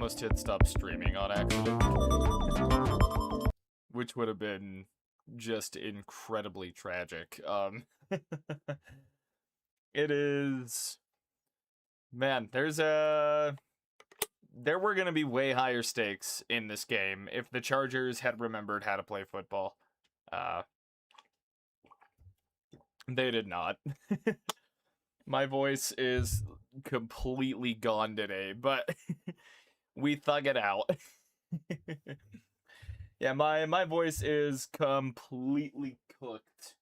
almost hit stop streaming on accident. Which would have been just incredibly tragic. It is... Man, there were going to be way higher stakes in this game if the Chargers had remembered how to play football. They did not. My voice is completely gone today, but we thug it out. Yeah, my voice is completely cooked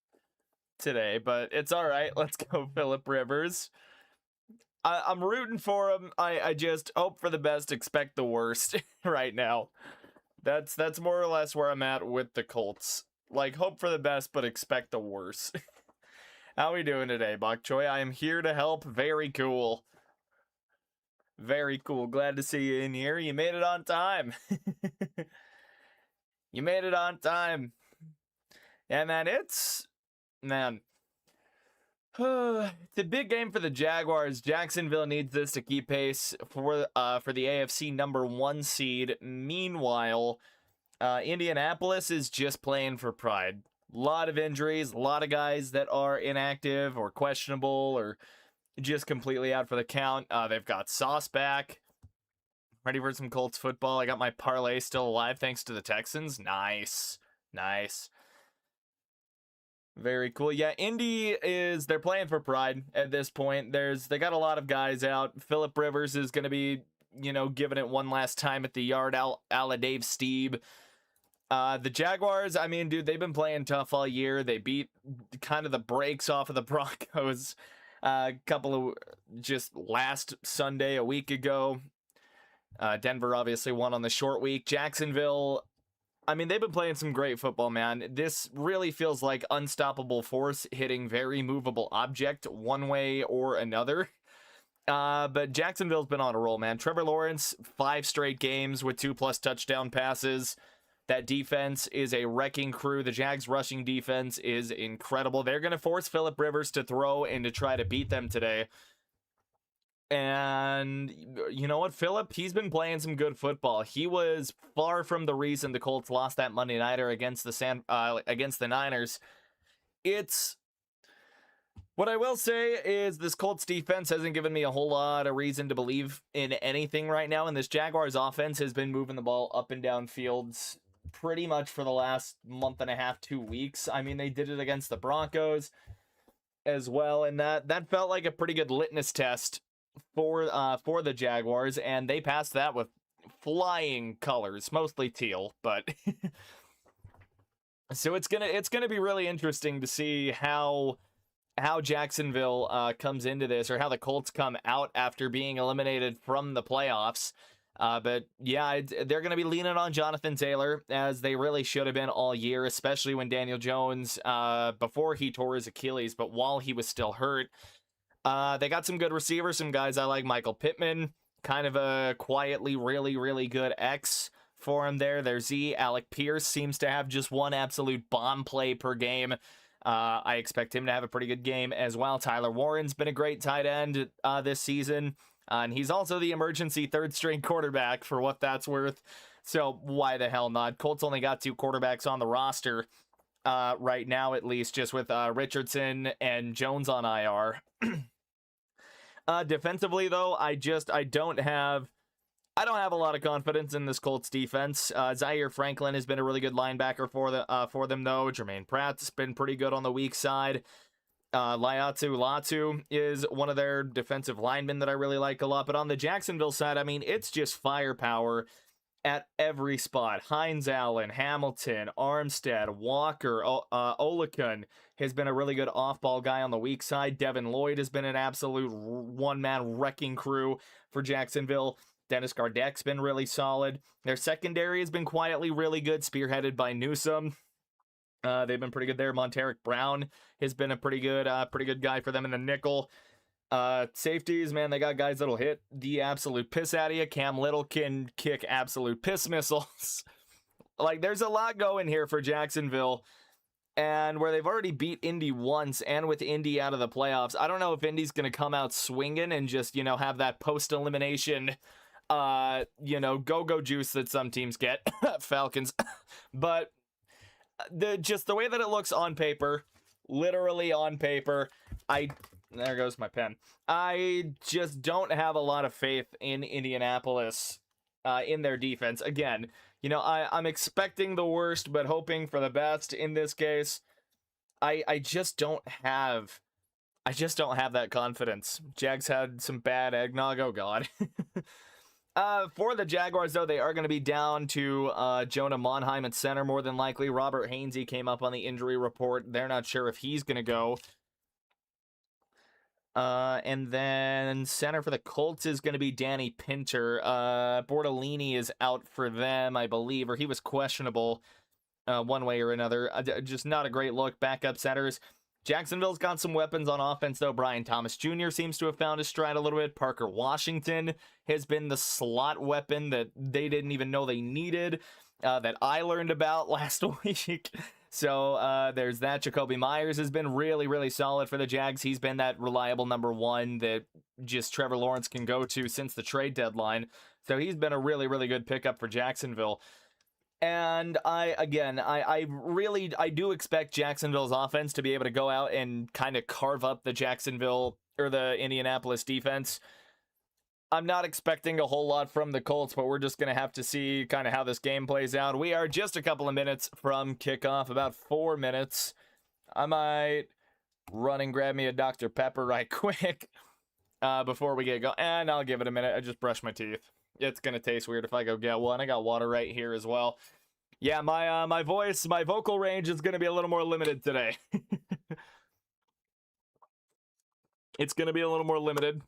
today, but it's all right. Let's go, Philip Rivers. I'm rooting for him. I just hope for the best, expect the worst right now. That's more or less where I'm at with the Colts. Like, hope for the best, but expect the worst. How we doing today, Bok Choy? I am here to help. Very cool. Very cool. Glad to see you in here. You made it on time. You made it on time. Yeah, man, it's a big game for the Jaguars. Jacksonville needs this to keep pace for the AFC #1 seed. Meanwhile, Indianapolis is just playing for pride. A lot of injuries, a lot of guys that are inactive or questionable or just completely out for the count. They've got Sauce back. Ready for some Colts football. I got my parlay still alive thanks to the Texans. Nice. Nice. Very cool. Yeah, Indy they're playing for pride at this point. They got a lot of guys out. Philip Rivers is going to be, giving it one last time at the yard, a la Dave Steeb. The Jaguars, I mean, dude, they've been playing tough all year. They beat kind of the brakes off of the Broncos just last Sunday, a week ago. Denver obviously won on the short week. Jacksonville, I mean, they've been playing some great football, man. This really feels like unstoppable force hitting very movable object one way or another. But Jacksonville's been on a roll, man. Trevor Lawrence, 5 straight games with 2+ touchdown passes. That defense is a wrecking crew. The Jags rushing defense is incredible. They're going to force Philip Rivers to throw and to try to beat them today. And you know what, Philip? He's been playing some good football. He was far from the reason the Colts lost that Monday Nighter against the Niners. it's what I will say is this Colts defense hasn't given me a whole lot of reason to believe in anything right now, and this Jaguars offense has been moving the ball up and down fields pretty much for the last month and a half, 2 weeks. I mean, they did it against the Broncos as well, and that felt like a pretty good litmus test for the Jaguars, and they passed that with flying colors, mostly teal, but so it's gonna be really interesting to see how Jacksonville comes into this, or how the Colts come out after being eliminated from the playoffs. But yeah, they're going to be leaning on Jonathan Taylor, as they really should have been all year, especially when Daniel Jones, before he tore his Achilles, but while he was still hurt. They got some good receivers, some guys I like. Michael Pittman, kind of a quietly really, really good X for him there. Their Z. Alec Pierce seems to have just one absolute bomb play per game. I expect him to have a pretty good game as well. Tyler Warren's been a great tight end this season. And he's also the emergency third-string quarterback, for what that's worth. So why the hell not? Colts only got 2 quarterbacks on the roster right now, at least, just with Richardson and Jones on IR. Defensively, though, I don't have a lot of confidence in this Colts defense. Zaire Franklin has been a really good linebacker for them, though. Jermaine Pratt's been pretty good on the weak side. Laiatu Latu is one of their defensive linemen that I really like a lot. But on the Jacksonville side, I mean, it's just firepower at every spot. Hines Allen, Hamilton, Armstead, Walker, Olakun has been a really good off-ball guy on the weak side. Devin Lloyd has been an absolute one-man wrecking crew for Jacksonville. Dennis Gardeck's been really solid. Their secondary has been quietly really good, spearheaded by Newsome. They've been pretty good there. Monteric Brown has been a pretty good guy for them in the nickel. Safeties, man, they got guys that'll hit the absolute piss out of you. Cam Little can kick absolute piss missiles. Like, there's a lot going here for Jacksonville. And where they've already beat Indy once, and with Indy out of the playoffs, I don't know if Indy's going to come out swinging and just, have that post-elimination, go-go juice that some teams get. Falcons. But just the way that it looks on paper, literally on paper, there goes my pen. I just don't have a lot of faith in Indianapolis in their defense. Again, I'm expecting the worst, but hoping for the best in this case. I just don't have that confidence. Jags had some bad eggnog. Oh God. For the Jaguars, though, they are going to be down to Jonah Monheim at center, more than likely. Robert Hainsey came up on the injury report. They're not sure if he's going to go. And then center for the Colts is going to be Danny Pinter. Bortolini is out for them, I believe, or he was questionable one way or another. Just not a great look. Backup centers. Jacksonville's got some weapons on offense, though. Brian Thomas Jr. seems to have found his stride a little bit. Parker Washington has been the slot weapon that they didn't even know they needed, that I learned about last week. So there's that. Jacoby Myers has been really, really solid for the Jags. He's been that reliable number one that just Trevor Lawrence can go to since the trade deadline. So he's been a really, really good pickup for Jacksonville. And I do expect Jacksonville's offense to be able to go out and kind of carve up the Indianapolis defense. I'm not expecting a whole lot from the Colts, but we're just going to have to see kind of how this game plays out. We are just a couple of minutes from kickoff, about 4 minutes. I might run and grab me a Dr. Pepper right quick before we get going. And I'll give it a minute. I just brushed my teeth. It's going to taste weird if I go get one. I got water right here as well. Yeah, my vocal range is going to be a little more limited today. It's going to be a little more limited.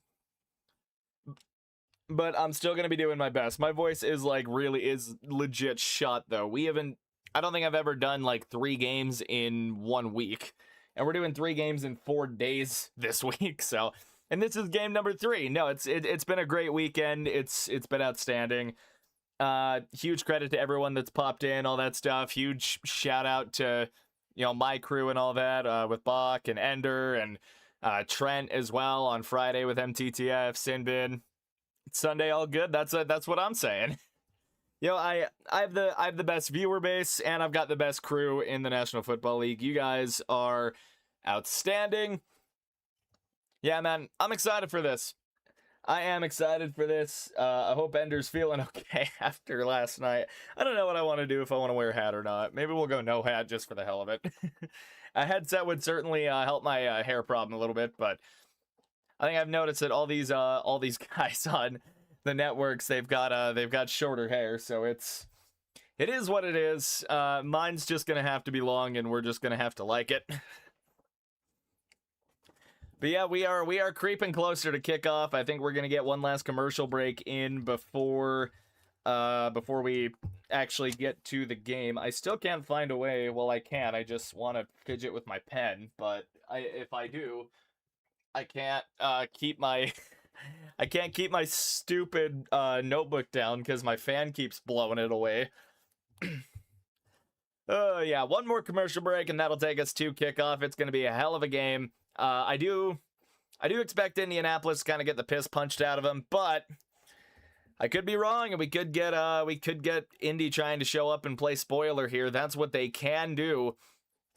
But I'm still going to be doing my best. My voice is legit shot, though. I don't think I've ever done 3 games in 1 week. And we're doing 3 games in 4 days this week, so... And this is game number 3. No, it's been a great weekend. It's been outstanding. Huge credit to everyone that's popped in, all that stuff. Huge shout out to my crew and all that, with Bach and Ender and Trent as well on Friday with MTTF, Sinbin. Sunday all good. That's what I'm saying. I have the best viewer base, and I've got the best crew in the National Football League. You guys are outstanding. Yeah, man, I'm excited for this. I am excited for this. I hope Ender's feeling okay after last night. I don't know what I want to do, if I want to wear a hat or not. Maybe we'll go no hat just for the hell of it. A headset would certainly help my hair problem a little bit, but I think I've noticed that all these guys on the networks, they've got shorter hair, so it is what it is. Mine's just gonna have to be long, and we're just gonna have to like it. But yeah, we are creeping closer to kickoff. I think we're gonna get one last commercial break in before we actually get to the game. I still can't find a way. Well, I can. I just want to fidget with my pen, but if I do, I can't keep my I can't keep my stupid notebook down because my fan keeps blowing it away. Yeah, one more commercial break and that'll take us to kickoff. It's going to be a hell of a game. I do expect Indianapolis to kind of get the piss punched out of them, but I could be wrong, and we could get Indy trying to show up and play spoiler here. That's what they can do,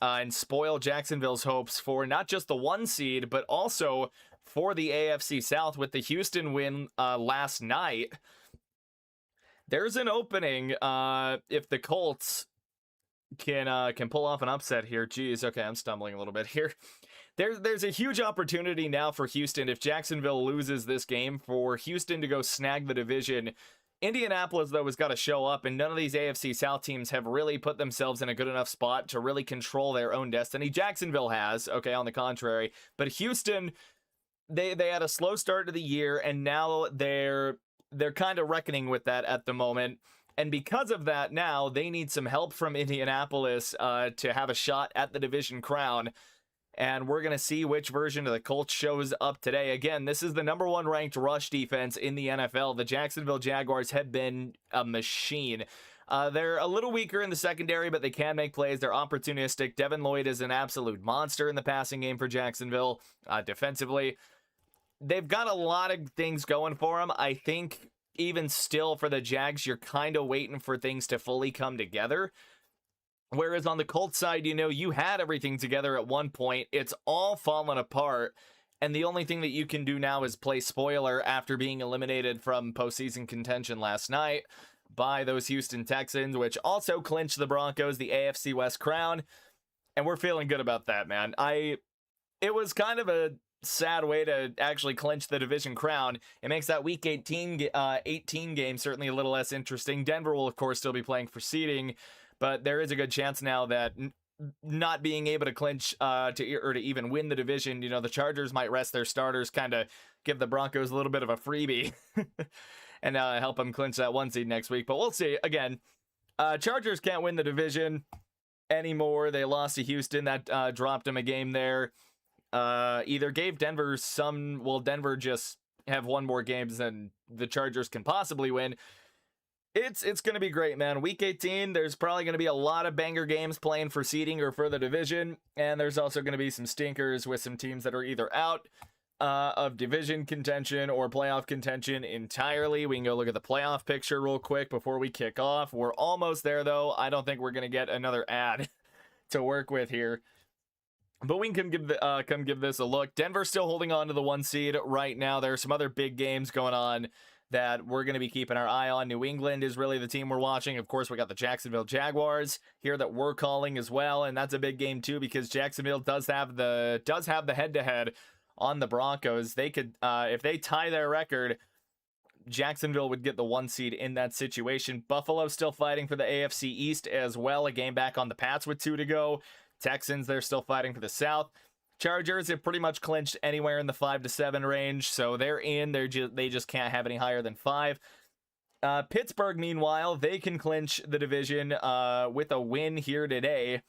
and spoil Jacksonville's hopes for not just the 1 seed, but also for the AFC South with the Houston win last night. There's an opening if the Colts can pull off an upset here. Jeez, okay, I'm stumbling a little bit here. There's a huge opportunity now for Houston if Jacksonville loses this game for Houston to go snag the division. Indianapolis, though, has got to show up, and none of these AFC South teams have really put themselves in a good enough spot to really control their own destiny. Jacksonville has, okay, on the contrary, but Houston, they had a slow start to the year, and now they're kind of reckoning with that at the moment. And because of that, now they need some help from Indianapolis to have a shot at the division crown. And we're going to see which version of the Colts shows up today. Again, this is the #1 ranked rush defense in the NFL. The Jacksonville Jaguars have been a machine. They're a little weaker in the secondary, but they can make plays. They're opportunistic. Devin Lloyd is an absolute monster in the passing game for Jacksonville. Defensively, they've got a lot of things going for them. I think even still for the Jags, you're kind of waiting for things to fully come together. Whereas on the Colts side, you had everything together at one point. It's all fallen apart. And the only thing that you can do now is play spoiler after being eliminated from postseason contention last night by those Houston Texans, which also clinched the Broncos the AFC West crown. And we're feeling good about that, man. It was kind of a sad way to actually clinch the division crown. It makes that week 18 game certainly a little less interesting. Denver will, of course, still be playing for seeding. But there is a good chance now that not being able to clinch to even win the division, the Chargers might rest their starters, kind of give the Broncos a little bit of a freebie and help them clinch that 1 seed next week. But we'll see. Again, Chargers can't win the division anymore. They lost to Houston. That dropped them a game there. Either gave Denver Denver just have one more games than the Chargers can possibly win. It's going to be great, man. Week 18, there's probably going to be a lot of banger games playing for seeding or for the division. And there's also going to be some stinkers with some teams that are either out of division contention or playoff contention entirely. We can go look at the playoff picture real quick before we kick off. We're almost there, though. I don't think we're going to get another ad to work with here. But we can come give this a look. Denver's still holding on to the 1 seed right now. There are some other big games going on that we're going to be keeping our eye on. New England is really the team we're watching. Of course, we got the Jacksonville Jaguars here that we're calling as well, and that's a big game too because Jacksonville does have the head-to-head on the Broncos. They could, if they tie their record, Jacksonville would get the 1 seed in that situation. Buffalo still fighting for the AFC East as well. A game back on the Pats with 2 to go. Texans, they're still fighting for the South. Chargers have pretty much clinched anywhere in the 5 to 7 range, so they're in. They just can't have any higher than 5. Pittsburgh, meanwhile, they can clinch the division with a win here today.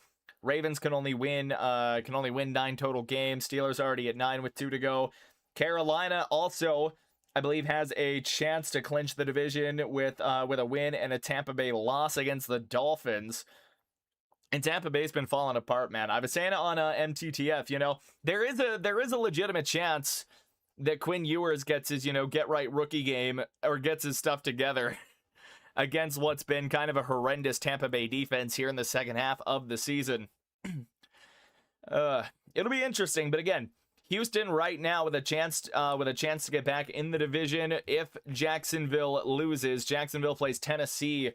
Ravens can only win 9 total games. Steelers already at 9 with 2 to go. Carolina also, I believe, has a chance to clinch the division with a win and a Tampa Bay loss against the Dolphins. And Tampa Bay's been falling apart, man. I was saying it on MTTF, there is a legitimate chance that Quinn Ewers gets his, get right rookie game or gets his stuff together against what's been kind of a horrendous Tampa Bay defense here in the second half of the season. It'll be interesting, but again, Houston right now with a chance to get back in the division if Jacksonville loses. Jacksonville plays Tennessee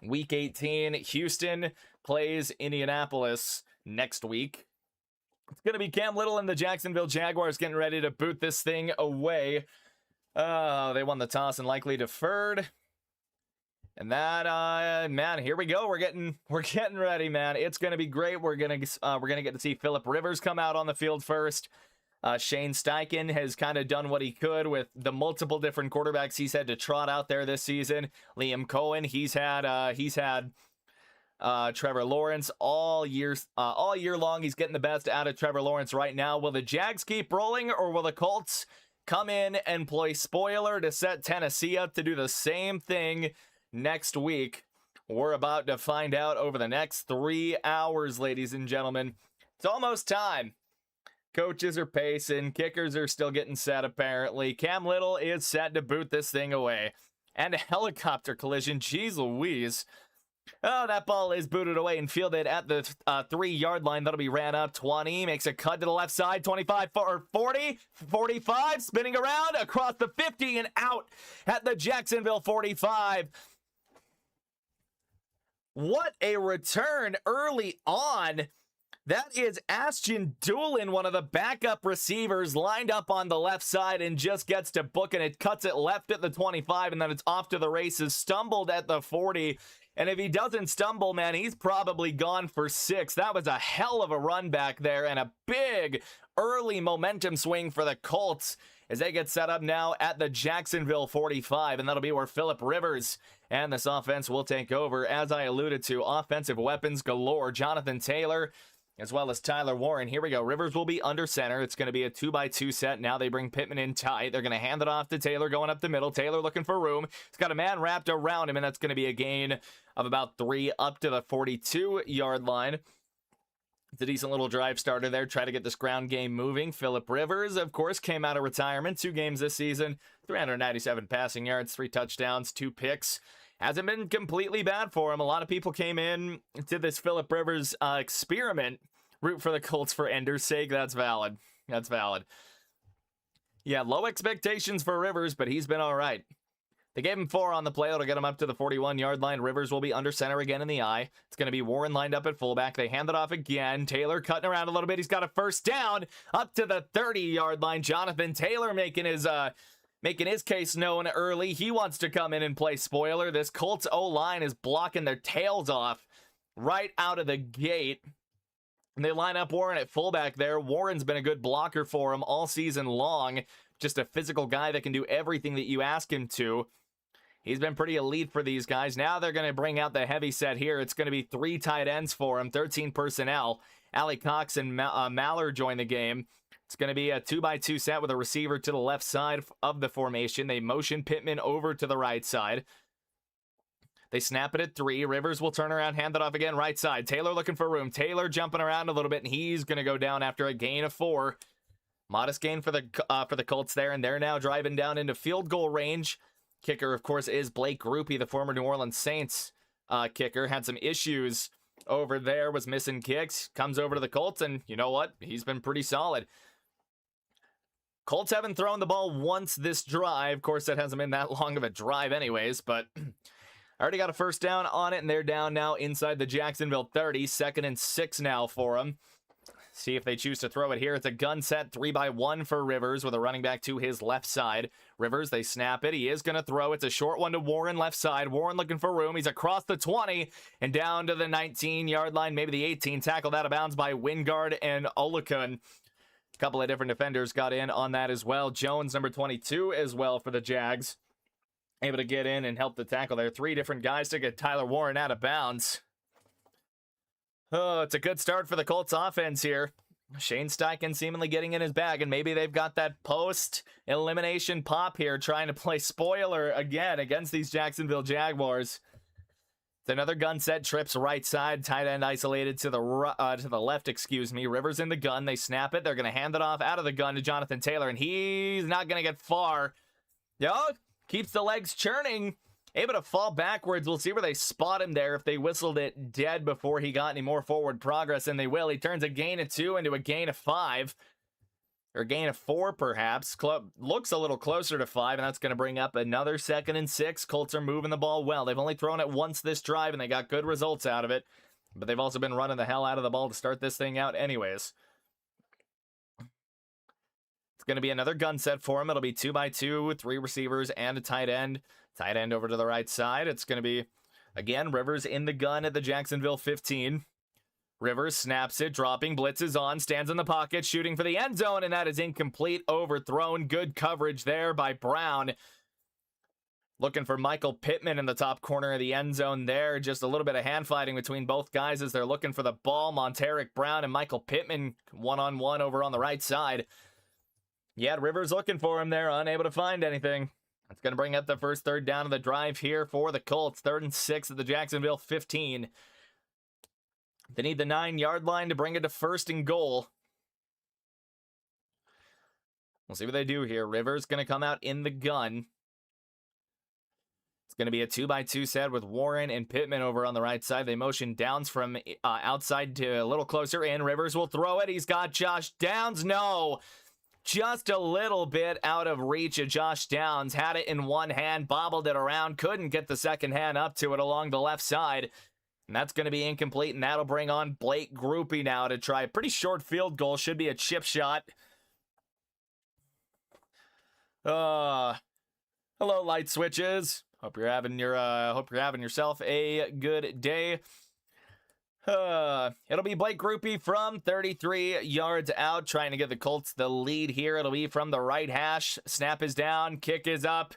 week 18. Houston plays Indianapolis next week. It's going to be Cam Little and the Jacksonville Jaguars getting ready to boot this thing away. They won the toss and likely deferred. And that, man, here we go. We're getting ready, man. It's going to be great. We're going to get to see Philip Rivers come out on the field first. Shane Steichen has kind of done what he could with the multiple different quarterbacks he's had to trot out there this season. Liam Cohen, he's had Trevor Lawrence all year long. He's getting the best out of Trevor Lawrence right now. Will the Jags keep rolling, or will the Colts come in and play spoiler to set Tennessee up to do the same thing next week? We're about to find out over the next 3 hours, ladies and gentlemen. It's almost time. Coaches are pacing. Kickers are still getting set, apparently. Cam Little is set to boot this thing away. And a helicopter collision. Jeez Louise. Oh, that ball is booted away and fielded at the 3-yard line. That'll be ran up. 20. Makes a cut to the left side. 25, 40, 45. Spinning around across the 50 and out at the Jacksonville 45. What a return early on. That is Ashton Doolin, one of the backup receivers, lined up on the left side and just gets to book, and it cuts it left at the 25, and then it's off to the races. Stumbled at the 40, and if he doesn't stumble, man, he's probably gone for 6. That was a hell of a run back there, and a big early momentum swing for the Colts as they get set up now at the Jacksonville 45, and that'll be where Philip Rivers and this offense will take over. As I alluded to, offensive weapons galore. Jonathan Taylor, as well as Tyler Warren. Here we go. Rivers will be under center. It's going to be a 2-by-2 set. Now they bring Pittman in tight. They're going to hand it off to Taylor going up the middle. Taylor looking for room. He's got a man wrapped around him, and that's going to be a gain of about 3 up to the 42-yard line. It's a decent little drive starter there. Try to get this ground game moving. Philip Rivers, of course, came out of retirement. 2 games this season. 397 passing yards, 3 touchdowns, 2 picks. Hasn't been completely bad for him. A lot of people came in to this Philip Rivers experiment. Root for the Colts for Ender's sake. That's valid. That's valid. Yeah, low expectations for Rivers, but he's been all right. They gave him 4 on the play. That'll get him up to the 41-yard line. Rivers will be under center again in the eye. It's going to be Warren lined up at fullback. They hand it off again. Taylor cutting around a little bit. He's got a first down up to the 30-yard line. Jonathan Taylor making his case known early. He wants to come in and play spoiler. This Colts O-line is blocking their tails off right out of the gate. And they line up Warren at fullback there. Warren's been a good blocker for him all season long. Just a physical guy that can do everything that you ask him to. He's been pretty elite for these guys. Now they're going to bring out the heavy set here. It's going to be 3 tight ends for him, 13 personnel. Allie Cox and Mallard join the game. It's going to be a 2-by-2 set with a receiver to the left side of the formation. They motion Pittman over to the right side. They snap it at 3. Rivers will turn around, hand it off again, right side. Taylor looking for room. Taylor jumping around a little bit, and he's going to go down after a gain of 4. Modest gain for the Colts there, and they're now driving down into field goal range. Kicker, of course, is Blake Grupe, the former New Orleans Saints kicker. Had some issues over there, was missing kicks. Comes over to the Colts, and you know what? He's been pretty solid. Colts haven't thrown the ball once this drive. Of course, that hasn't been that long of a drive anyways, but I already got a first down on it, and they're down now inside the Jacksonville 30. 2nd and 6 now for them. See if they choose to throw it here. It's a gun set 3-by-1 for Rivers with a running back to his left side. Rivers, they snap it. He is going to throw. It's a short one to Warren left side. Warren looking for room. He's across the 20 and down to the 19-yard line, maybe the 18. Tackled out of bounds by Wingard and Olakun. A couple of different defenders got in on that as well. Jones, number 22, as well for the Jags. Able to get in and help the tackle there. 3 different guys to get Tyler Warren out of bounds. Oh, it's a good start for the Colts offense here. Shane Steichen seemingly getting in his bag, and maybe they've got that post-elimination pop here, trying to play spoiler again against these Jacksonville Jaguars. It's another gun set, trips right side, tight end isolated to the left, excuse me. Rivers in the gun, they snap it. They're going to hand it off out of the gun to Jonathan Taylor, and he's not going to get far. Yo, keeps the legs churning. able to fall backwards. We'll see where they spot him there. If they whistled it dead before he got any more forward progress, and they will. He turns a gain of 2 into a gain of 5. Or gain of 4, perhaps. Looks a little closer to 5, and that's going to bring up another 2nd and 6. Colts are moving the ball well. They've only thrown it once this drive, and they got good results out of it. But they've also been running the hell out of the ball to start this thing out anyways. It's going to be another gun set for him. It'll be 2x2, 3 receivers, and a tight end. Tight end over to the right side. It's going to be, again, Rivers in the gun at the Jacksonville 15. Rivers snaps it, dropping, blitzes on, stands in the pocket, shooting for the end zone, and that is incomplete, overthrown. Good coverage there by Brown. Looking for Michael Pittman in the top corner of the end zone there. Just a little bit of hand fighting between both guys as they're looking for the ball. Monteric Brown and Michael Pittman one-on-one over on the right side. Yeah, Rivers looking for him there, unable to find anything. That's going to bring up the first third down of the drive here for the Colts. 3rd and 6 at the Jacksonville 15. They need the 9-yard line to bring it to 1st and goal. We'll see what they do here. Rivers going to come out in the gun. It's going to be a 2x2 set with Warren and Pittman over on the right side. They motion Downs from outside to a little closer in. Rivers will throw it. He's got Josh Downs. No, just a little bit out of reach of Josh Downs. Had it in one hand, bobbled it around, couldn't get the second hand up to it along the left side. And that's going to be incomplete, and that'll bring on Blake Groupie now to try a pretty short field goal. Should be a chip shot. Hello, light switches. Hope you're having yourself a good day. It'll be Blake Groupie from 33 yards out, trying to give the Colts the lead here. It'll be from the right hash. Snap is down, kick is up.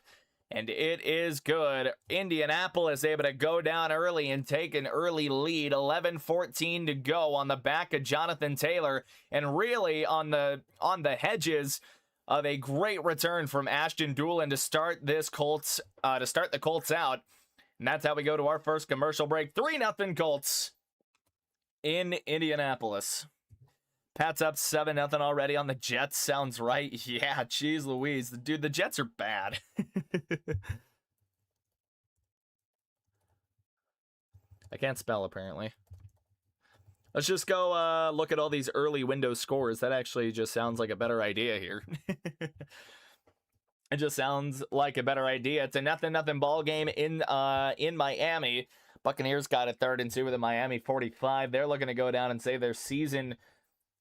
And it is good. Indianapolis able to go down early and take an early lead. 11-14 to go on the back of Jonathan Taylor. And really on the hedges of a great return from Ashton Doolin to start the Colts out. And that's how we go to our first commercial break. 3-0 Colts in Indianapolis. Pat's up 7-0 already on the Jets. Sounds right. Yeah, geez Louise. Dude, the Jets are bad. I can't spell, apparently. Let's just go look at all these early window scores. That actually just sounds like a better idea here. It just sounds like a better idea. It's a 0-0 ball game in Miami. Buccaneers got a 3rd and 2 with a Miami 45. They're looking to go down and save their season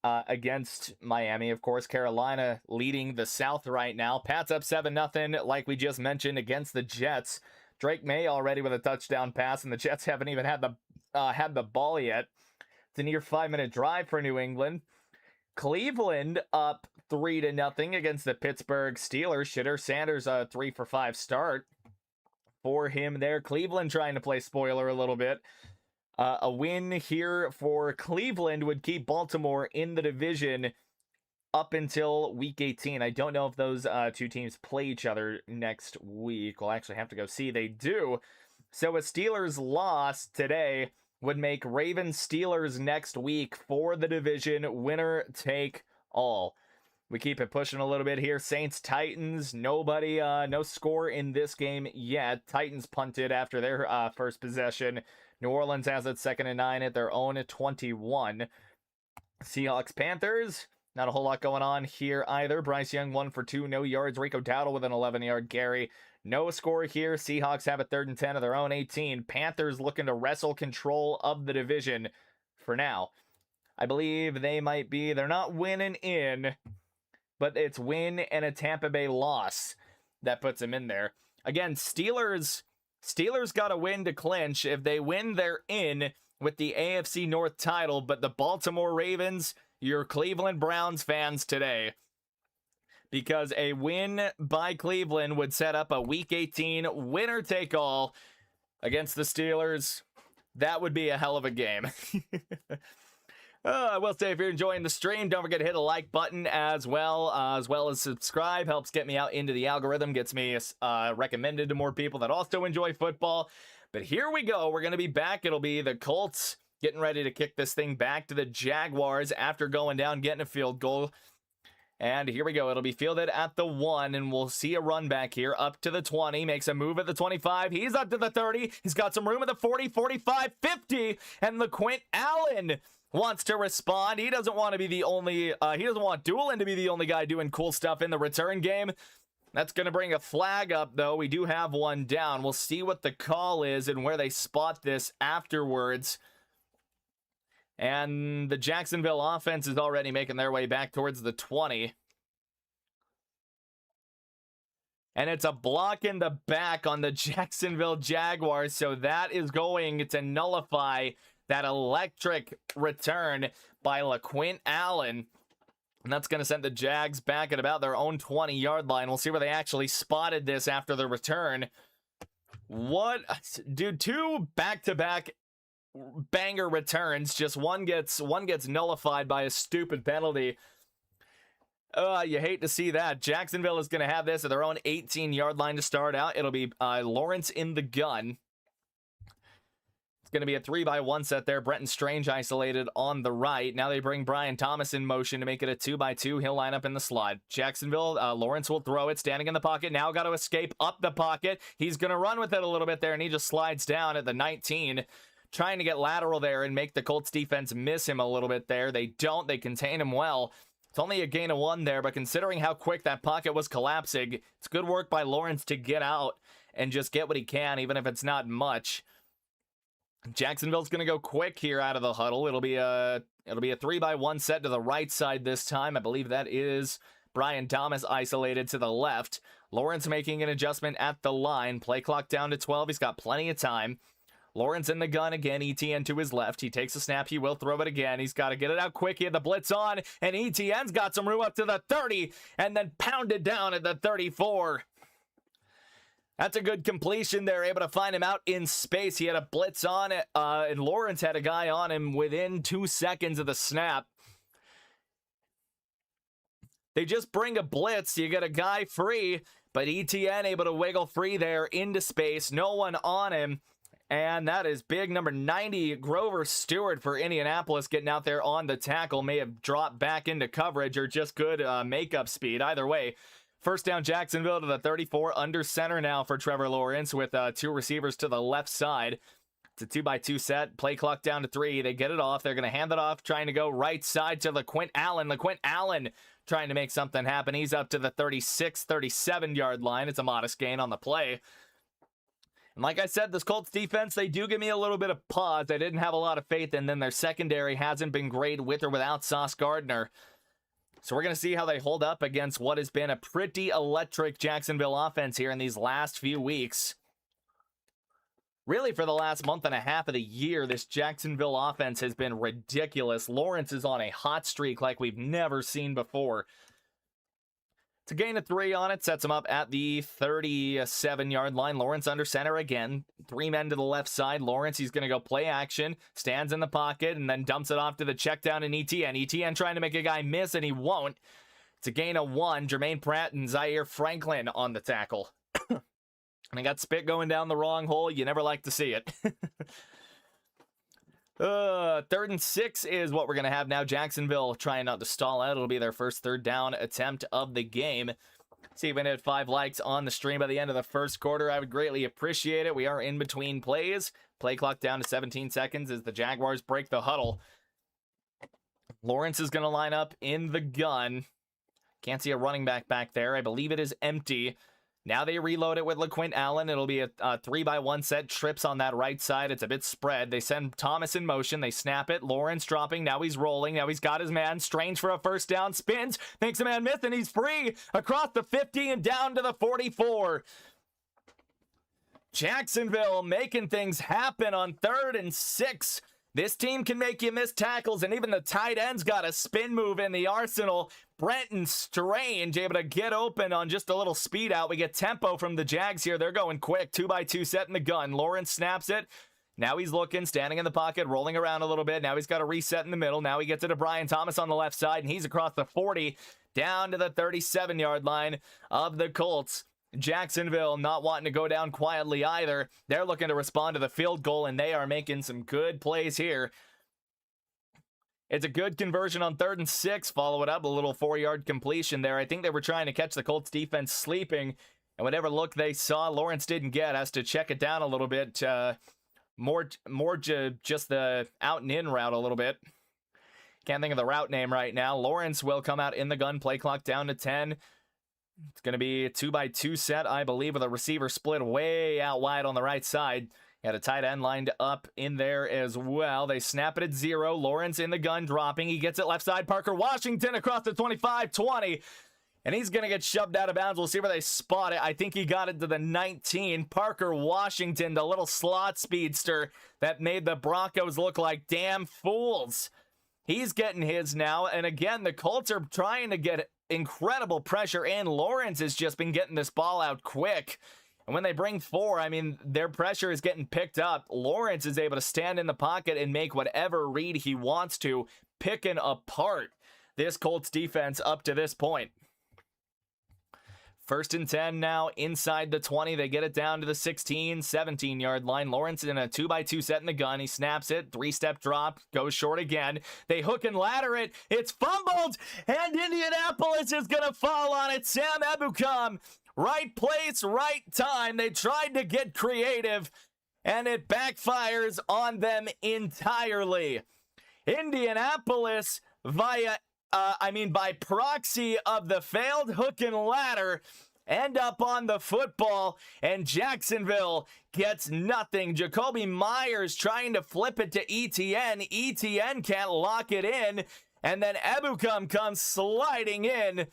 against Miami. Of course, Carolina leading the South right now. Pats up 7-0, like we just mentioned, against the Jets. Drake May already with a touchdown pass, and the Jets haven't even had the ball yet. It's a near 5-minute drive for New England. Cleveland up 3-0 against the Pittsburgh Steelers. Shitter Sanders a 3-for-5 start for him there. Cleveland trying to play spoiler a little bit. A win here for Cleveland would keep Baltimore in the division up until week 18. I don't know if those two teams play each other next week. We'll actually have to go see. They do. So a Steelers loss today would make Ravens-Steelers next week for the division. Winner take all. We keep it pushing a little bit here. Saints-Titans. No score in this game yet. Titans punted after their first possession. New Orleans has it 2nd and 9 at their own 21. Seahawks-Panthers. Not a whole lot going on here either. Bryce Young 1 for 2, no yards. Rico Dowdle with an 11-yard carry. No score here. Seahawks have a 3rd and 10 of their own 18. Panthers looking to wrestle control of the division for now. I believe they're not winning in, but it's win and a Tampa Bay loss that puts them in there. Again, Steelers got a win to clinch. If they win, they're in with the AFC North title, but the Baltimore Ravens, you're Cleveland Browns fans today, because a win by Cleveland would set up a Week 18 winner-take-all against the Steelers. That would be a hell of a game. I will say, if you're enjoying the stream, don't forget to hit a like button as well as subscribe. Helps get me out into the algorithm, gets me recommended to more people that also enjoy football. But here we go. We're going to be back. It'll be the Colts getting ready to kick this thing back to the Jaguars after going down, getting a field goal. And here we go. It'll be fielded at the 1, and we'll see a run back here up to the 20. Makes a move at the 25. He's up to the 30. He's got some room at the 40, 45, 50. And LeQuint Allen wants to respond. He doesn't want to be the only, he doesn't want Doolin to be the only guy doing cool stuff in the return game. That's going to bring a flag up, though. We do have one down. We'll see what the call is and where they spot this afterwards. And the Jacksonville offense is already making their way back towards the 20. And it's a block in the back on the Jacksonville Jaguars. So that is going to nullify that electric return by LeQuint Allen. And that's going to send the Jags back at about their own 20-yard line. We'll see where they actually spotted this after the return. What? Dude, 2 back-to-back banger returns. Just one gets nullified by a stupid penalty. You hate to see that. Jacksonville is going to have this at their own 18-yard line to start out. It'll be Lawrence in the gun. It's going to be a 3-by-1 set there. Brenton Strange isolated on the right. Now they bring Brian Thomas in motion to make it a 2-by-2. He'll line up in the slot. Jacksonville, Lawrence will throw it, standing in the pocket. Now got to escape up the pocket. He's going to run with it a little bit there, and he just slides down at the 19. Trying to get lateral there and make the Colts defense miss him a little bit there. They don't. They contain him well. It's only a gain of 1 there, but considering how quick that pocket was collapsing, it's good work by Lawrence to get out and just get what he can, even if it's not much. Jacksonville's going to go quick here out of the huddle. It'll be a 3-by-1 set to the right side this time. I believe that is Brian Thomas isolated to the left. Lawrence making an adjustment at the line. Play clock down to 12. He's got plenty of time. Lawrence in the gun again, ETN to his left. He takes a snap. He will throw it again. He's got to get it out quick. He had the blitz on, and ETN's got some room up to the 30, and then pounded down at the 34. That's a good completion. They're able to find him out in space. He had a blitz on it, and Lawrence had a guy on him within 2 seconds of the snap. They just bring a blitz. You get a guy free, but ETN able to wiggle free there into space. No one on him. And that is big. Number 90, Grover Stewart for Indianapolis, getting out there on the tackle. May have dropped back into coverage or just good makeup speed. Either way, first down Jacksonville to the 34. Under center now for Trevor Lawrence with 2 receivers to the left side. It's a 2-by-2 set. Play clock down to 3. They get it off. They're going to hand it off, trying to go right side to LeQuint Allen. LeQuint Allen trying to make something happen. He's up to the 36, 37-yard line. It's a modest gain on the play. And like I said, this Colts defense, they do give me a little bit of pause. I didn't have a lot of faith in them. Their secondary hasn't been great with or without Sauce Gardner. So we're going to see how they hold up against what has been a pretty electric Jacksonville offense here in these last few weeks. Really, for the last month and a half of the year, this Jacksonville offense has been ridiculous. Lawrence is on a hot streak like we've never seen before. It's a gain of 3 on it, sets him up at the 37-yard line. Lawrence under center again. 3 men to the left side. Lawrence, he's going to go play action, stands in the pocket, and then dumps it off to the check down in ETN. ETN trying to make a guy miss, and he won't. It's a gain of 1. Jermaine Pratt and Zaire Franklin on the tackle. And I got spit going down the wrong hole. You never like to see it. 3rd and 6 is what we're going to have now. Jacksonville trying not to stall out. It'll be their first 3rd down attempt of the game. See if we can hit 5 likes on the stream by the end of the first quarter. I would greatly appreciate it. We are in between plays. Play clock down to 17 seconds as the Jaguars break the huddle. Lawrence is going to line up in the gun. Can't see a running back there. I believe it is empty. Now they reload it with LeQuint Allen. It'll be a 3-by-1 set. Trips on that right side. It's a bit spread. They send Thomas in motion. They snap it. Lawrence dropping. Now he's rolling. Now he's got his man. Strange for a first down. Spins. Makes a man miss, and he's free across the 50 and down to the 44. Jacksonville making things happen on 3rd and 6. This team can make you miss tackles, and even the tight end's got a spin move in the arsenal. Brenton Strange able to get open on just a little speed out. We get tempo from the Jags here. They're going quick. 2-by-2 set in the gun. Lawrence snaps it. Now he's looking, standing in the pocket, rolling around a little bit. Now he's got a reset in the middle. Now he gets it to Brian Thomas on the left side, and he's across the 40 down to the 37-yard line of the Colts. Jacksonville not wanting to go down quietly either. They're looking to respond to the field goal, and they are making some good plays here. It's a good conversion on 3rd and 6. Follow it up, a little 4-yard completion there. I think they were trying to catch the Colts defense sleeping, and whatever look they saw, Lawrence didn't get. Has to check it down a little bit. More just the out and in route a little bit. Can't think of the route name right now. Lawrence will come out in the gun. Play clock down to 10. It's going to be a 2-by-2 set, I believe, with a receiver split way out wide on the right side. Had a tight end lined up in there as well. They snap it at 0. Lawrence in the gun, dropping. He gets it left side. Parker Washington across the 25-20. And he's going to get shoved out of bounds. We'll see where they spot it. I think he got it to the 19. Parker Washington, the little slot speedster that made the Broncos look like damn fools. He's getting his now. And again, the Colts are trying to get incredible pressure in. Lawrence has just been getting this ball out quick. And when they bring 4, I mean, their pressure is getting picked up. Lawrence is able to stand in the pocket and make whatever read he wants to, picking apart this Colts defense up to this point. 1st and 10 now inside the 20. They get it down to the 16, 17-yard line. Lawrence in a 2-by-2 set in the gun. He snaps it. 3-step drop. Goes short again. They hook and ladder it. It's fumbled. And Indianapolis is going to fall on it. Sam Ebukam. Right place, right time. They tried to get creative, and it backfires on them entirely. Indianapolis, by proxy of the failed hook and ladder, end up on the football, and Jacksonville gets nothing. Jacoby Myers trying to flip it to ETN. ETN can't lock it in, and then Ebukam comes sliding in.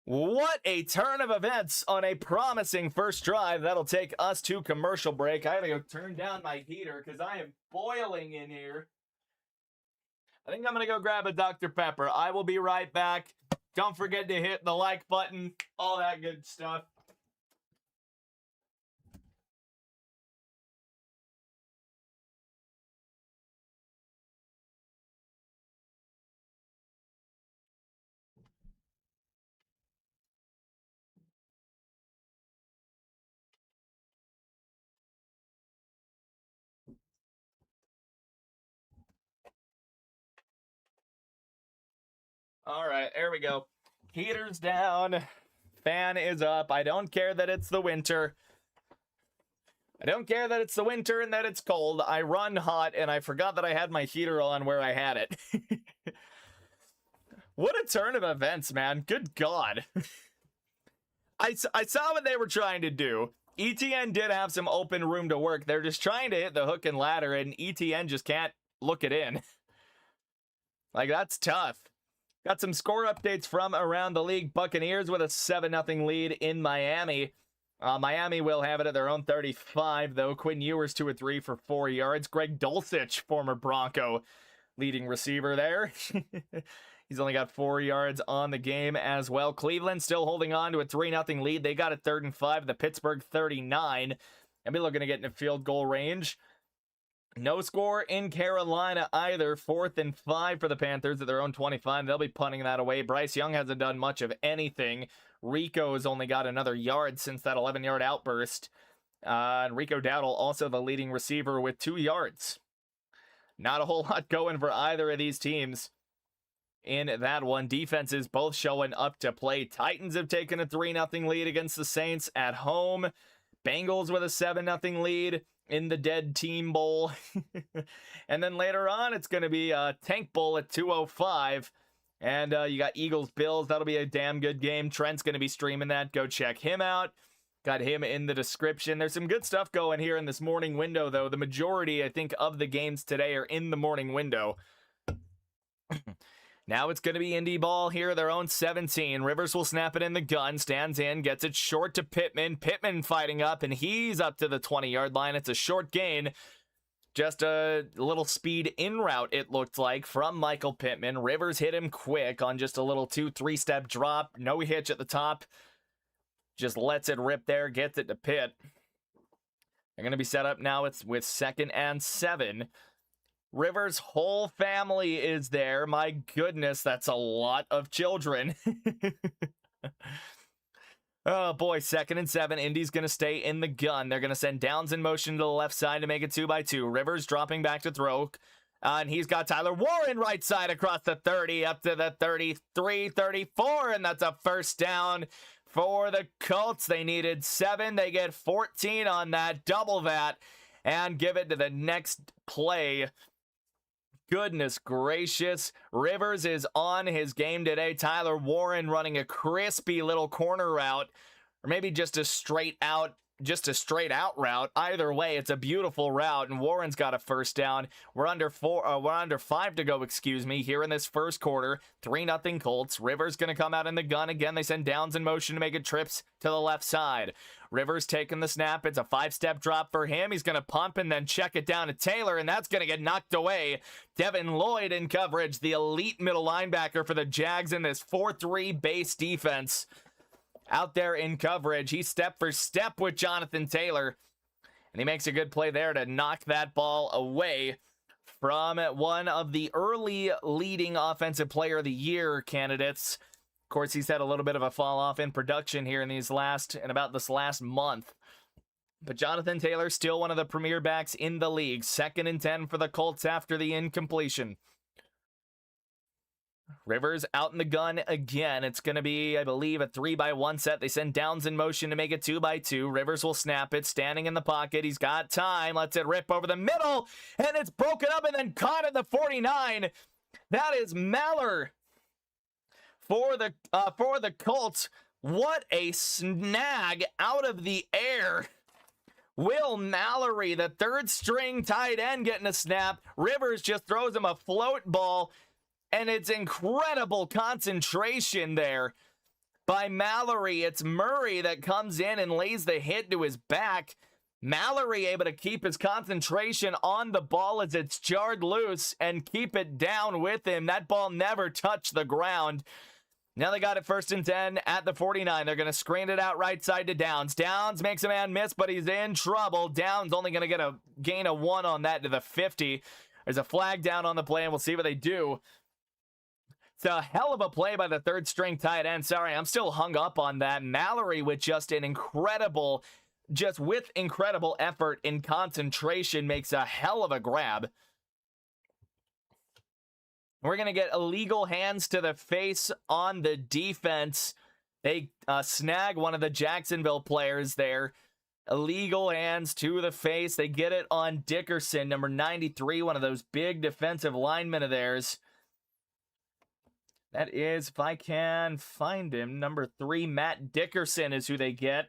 What a turn of events on a promising first drive. That'll take us to commercial break. I gotta go turn down my heater because I am boiling in here. I think I'm gonna go grab a Dr. Pepper. I will be right back. Don't forget to hit the like button, all that good stuff. All right, there we go. Heater's down. Fan is up. I don't care that it's the winter. I don't care that it's the winter and that it's cold. I run hot, and I forgot that I had my heater on where I had it. What a turn of events, man. Good God. I saw what they were trying to do. ETN did have some open room to work. They're just trying to hit the hook and ladder, and ETN just can't look it in. Like, that's tough. Got some score updates from around the league. Buccaneers with a 7-0 lead in Miami. Miami will have it at their own 35, though. Quinn Ewers 2 of 3 for 4 yards. Greg Dulcich, former Bronco, leading receiver there. He's only got 4 yards on the game as well. Cleveland still holding on to a 3-0 lead. They got a 3rd and 5, the Pittsburgh 39. And be looking to get in a field goal range. No score in Carolina either. 4th and 5 for the Panthers at their own 25. They'll be punting that away. Bryce Young hasn't done much of anything. Rico's only got another yard since that 11-yard outburst. And Rico Dowdle also the leading receiver with 2 yards. Not a whole lot going for either of these teams in that one. Defenses both showing up to play. Titans have taken a 3-0 lead against the Saints at home. Bengals with a 7-0 lead in the Dead Team Bowl. And then later on, it's going to be a Tank Bowl at 2:05. And you got Eagles-Bills. That'll be a damn good game. Trent's going to be streaming that. Go check him out. Got him in the description. There's some good stuff going here in this morning window, though. The majority, I think, of the games today are in the morning window. Now it's going to be Indy ball here, their own 17. Rivers will snap it in the gun, stands in, gets it short to Pittman. Pittman fighting up, and he's up to the 20-yard line. It's a short gain. Just a little speed in route, it looked like, from Michael Pittman. Rivers hit him quick on just a little 2-3-step drop. No hitch at the top. Just lets it rip there, gets it to Pitt. They're going to be set up now with 2nd and 7. Rivers' whole family is there. My goodness, that's a lot of children. Oh boy, 2nd and 7. Indy's going to stay in the gun. They're going to send Downs in motion to the left side to make it 2-by-2. Rivers dropping back to throw. And he's got Tyler Warren right side across the 30 up to the 33, 34. And that's a first down for the Colts. They needed 7. They get 14 on that. Double that and give it to the next play. Goodness gracious. Rivers is on his game today. Tyler Warren running a crispy little corner route, or maybe just a straight out route. Either way, it's a beautiful route, and Warren's got a first down. We're under 5 to go, here in this first quarter. 3-0 Colts. Rivers going to come out in the gun again. They send Downs in motion to make it trips to the left side. Rivers taking the snap. It's a 5-step drop for him. He's going to pump and then check it down to Taylor, and that's going to get knocked away. Devin Lloyd in coverage, the elite middle linebacker for the Jags in this 4-3 base defense. Out there in coverage, he's step for step with Jonathan Taylor, and he makes a good play there to knock that ball away from one of the early leading offensive player of the year candidates. Of course, he's had a little bit of a fall off in production here in this last month. But Jonathan Taylor still one of the premier backs in the league. 2nd and 10 for the Colts after the incompletion. Rivers out in the gun again. It's going to be, I believe, a 3-by-1 set. They send Downs in motion to make it 2-by-2. Rivers will snap it, standing in the pocket. He's got time. Lets it rip over the middle, and it's broken up and then caught at the 49. That is Maller for the Colts. What a snag out of the air. Will Mallory, the 3rd string tight end, getting a snap. Rivers just throws him a float ball. And it's incredible concentration there by Mallory. It's Murray that comes in and lays the hit to his back. Mallory able to keep his concentration on the ball as it's jarred loose and keep it down with him. That ball never touched the ground. Now they got it 1st and 10 at the 49. They're going to screen it out right side to Downs. Downs makes a man miss, but he's in trouble. Downs only going to get a gain of 1 on that to the 50. There's a flag down on the play, and we'll see what they do. It's a hell of a play by the 3rd string tight end. Sorry, I'm still hung up on that. Mallory with incredible effort and concentration makes a hell of a grab. We're going to get illegal hands to the face on the defense. They snag one of the Jacksonville players there. Illegal hands to the face. They get it on Dickerson, number 93, one of those big defensive linemen of theirs. That is, if I can find him, number 3, Matt Dickerson is who they get.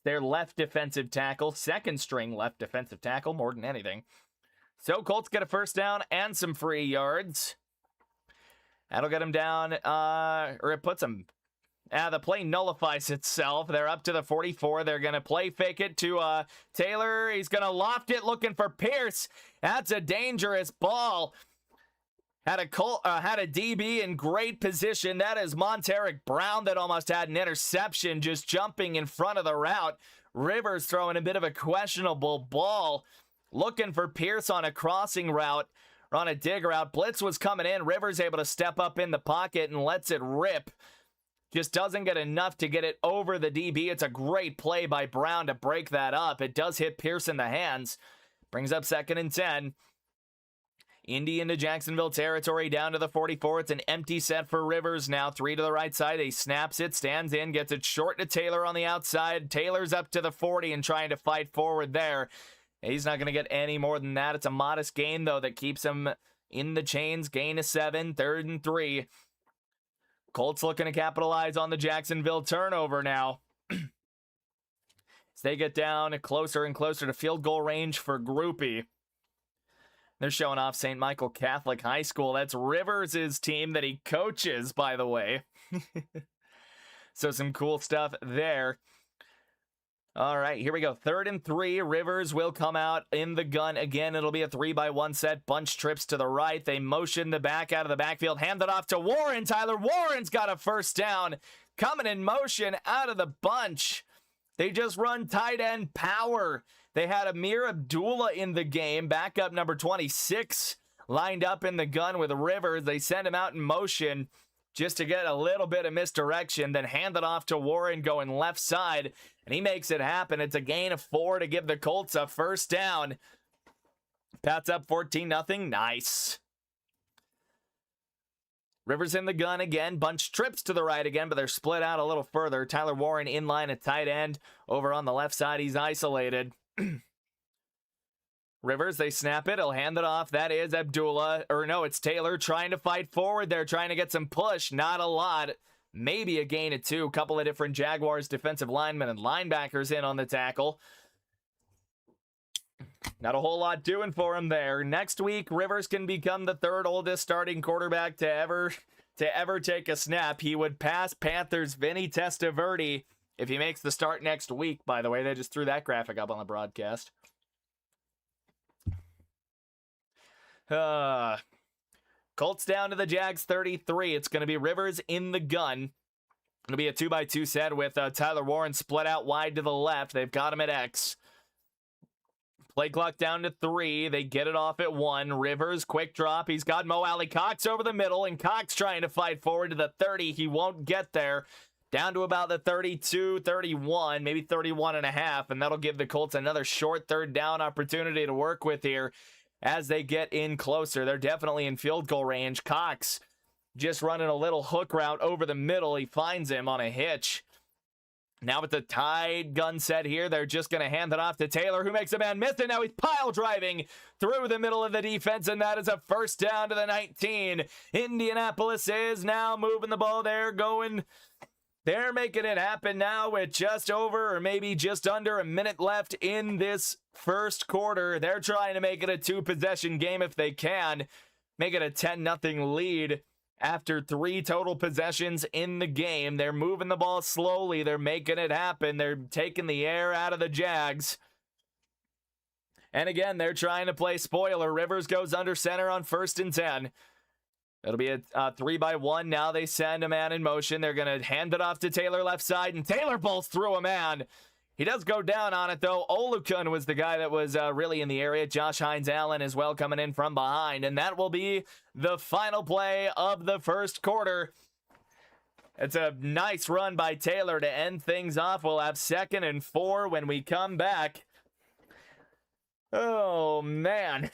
Their left defensive tackle, 2nd string left defensive tackle, more than anything. So Colts get a first down and some free yards. That'll get them down, or it puts them. The play nullifies itself. They're up to the 44. They're going to play fake it to Taylor. He's going to loft it looking for Pierce. That's a dangerous ball. Had a DB in great position. That is Monteric Brown that almost had an interception just jumping in front of the route. Rivers throwing a bit of a questionable ball. Looking for Pierce on a crossing route or on a dig route. Blitz was coming in. Rivers able to step up in the pocket and lets it rip. Just doesn't get enough to get it over the DB. It's a great play by Brown to break that up. It does hit Pierce in the hands. Brings up 2nd and 10. Indy into Jacksonville territory down to the 44. It's an empty set for Rivers now. 3 to the right side. He snaps it, stands in, gets it short to Taylor on the outside. Taylor's up to the 40 and trying to fight forward there. He's not going to get any more than that. It's a modest gain, though, that keeps him in the chains. Gain of 7, 3rd and 3. Colts looking to capitalize on the Jacksonville turnover now. As they get down closer and closer to field goal range for Groupie. They're showing off St. Michael Catholic High School. That's Rivers' team that he coaches, by the way. So some cool stuff there. All right, here we go. 3rd and 3. Rivers will come out in the gun again. It'll be a 3-by-1 set. Bunch trips to the right. They motion the back out of the backfield. Hand it off to Warren. Tyler Warren's got a first down. Coming in motion out of the bunch. They just run tight end power. They had Amir Abdullah in the game. Backup number 26 lined up in the gun with Rivers. They send him out in motion just to get a little bit of misdirection, then hand it off to Warren going left side, and he makes it happen. It's a gain of 4 to give the Colts a first down. Pats up 14-0. Nice. Rivers in the gun again. Bunch trips to the right again, but they're split out a little further. Tyler Warren in line at tight end. Over on the left side, he's isolated. Rivers, they snap it. He'll hand it off. That is Abdullah. Or no, it's Taylor trying to fight forward there, trying to get some push. Not a lot. Maybe a gain of 2. A couple of different Jaguars defensive linemen and linebackers in on the tackle. Not a whole lot doing for him there. Next week, Rivers can become the 3rd oldest starting quarterback to ever take a snap. He would pass Panthers' Vinny Testaverde if he makes the start next week. By the way, they just threw that graphic up on the broadcast. Colts down to the Jags 33. It's going to be Rivers in the gun. It'll be a 2x2 set with Tyler Warren split out wide to the left. They've got him at X. Play clock down to 3. They get it off at 1. Rivers, quick drop. He's got Mo Alley Cox over the middle, and Cox trying to fight forward to the 30. He won't get there. Down to about the 32, 31, maybe 31 and a half, and that'll give the Colts another short 3rd down opportunity to work with here as they get in closer. They're definitely in field goal range. Cox just running a little hook route over the middle. He finds him on a hitch. Now with the tied gun set here, they're just going to hand it off to Taylor, who makes a man miss it. Now he's pile driving through the middle of the defense, and that is a 1st down to the 19. Indianapolis is now moving the ball. They're making it happen now with just over or maybe just under a minute left in this 1st quarter. They're trying to make it a 2-possession game if they can. Make it a 10-0 lead. After 3 total possessions in the game, they're moving the ball slowly. They're making it happen. They're taking the air out of the Jags. And again, they're trying to play spoiler. Rivers goes under center on 1st and 10. It'll be a 3-by-1. Now they send a man in motion. They're going to hand it off to Taylor left side, and Taylor bolts through a man. He does go down on it, though. Olukun was the guy that was really in the area. Josh Hines-Allen as well coming in from behind. And that will be the final play of the 1st quarter. It's a nice run by Taylor to end things off. We'll have 2nd and 4 when we come back. Oh, man.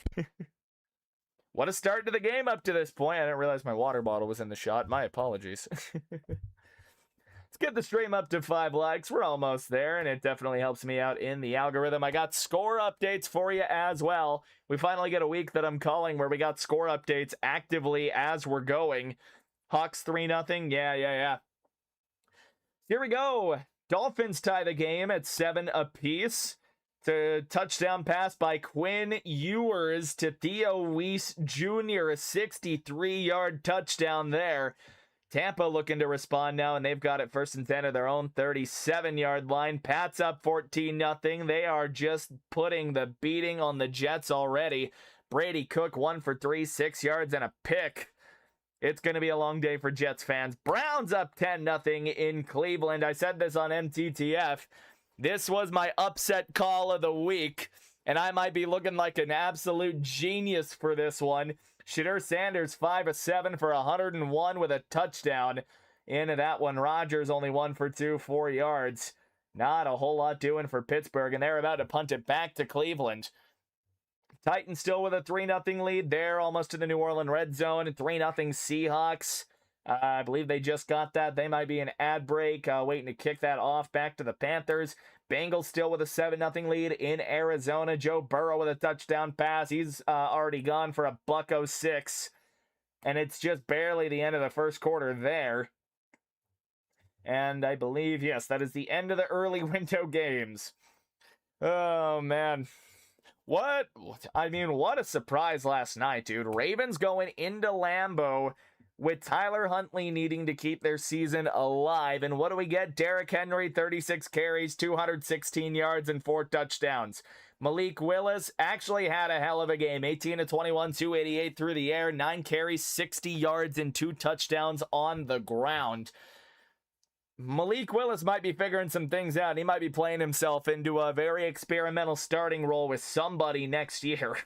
What a start to the game up to this point. I didn't realize my water bottle was in the shot. My apologies. Let's get the stream up to 5 likes. We're almost there, and it definitely helps me out in the algorithm. I got score updates for you as well. We finally get a week that I'm calling where we got score updates actively as we're going. Hawks 3-0. Yeah. Here we go. Dolphins tie the game at 7 apiece. To touchdown pass by Quinn Ewers to Theo Weiss Jr. A 63-yard touchdown there. Tampa looking to respond now, and they've got it 1st and 10 of their own 37-yard line. Pats up 14-0. They are just putting the beating on the Jets already. Brady Cook 1 for 3, 6 yards and a pick. It's going to be a long day for Jets fans. Browns up 10-0 in Cleveland. I said this on MTTF. This was my upset call of the week, and I might be looking like an absolute genius for this one. Shadur Sanders 5 of 7 for 101 with a touchdown into that one. Rodgers only 1 for 2, 4 yards. Not a whole lot doing for Pittsburgh, and they're about to punt it back to Cleveland. Titans still with a 3-0 lead. They're almost to the New Orleans red zone. 3-0 Seahawks. I believe they just got that. They might be an ad break, waiting to kick that off back to the Panthers. Bengals still with a 7-0 lead in Arizona. Joe Burrow with a touchdown pass. He's already gone for a $106. And it's just barely the end of the 1st quarter there. And I believe, yes, that is the end of the early window games. Oh, man. What a surprise last night, dude. Ravens going into Lambeau with Tyler Huntley needing to keep their season alive. And what do we get? Derrick Henry, 36 carries, 216 yards, and 4 touchdowns. Malik Willis actually had a hell of a game. 18 of 21, 288 through the air, 9 carries, 60 yards, and 2 touchdowns on the ground. Malik Willis might be figuring some things out. He might be playing himself into a very experimental starting role with somebody next year.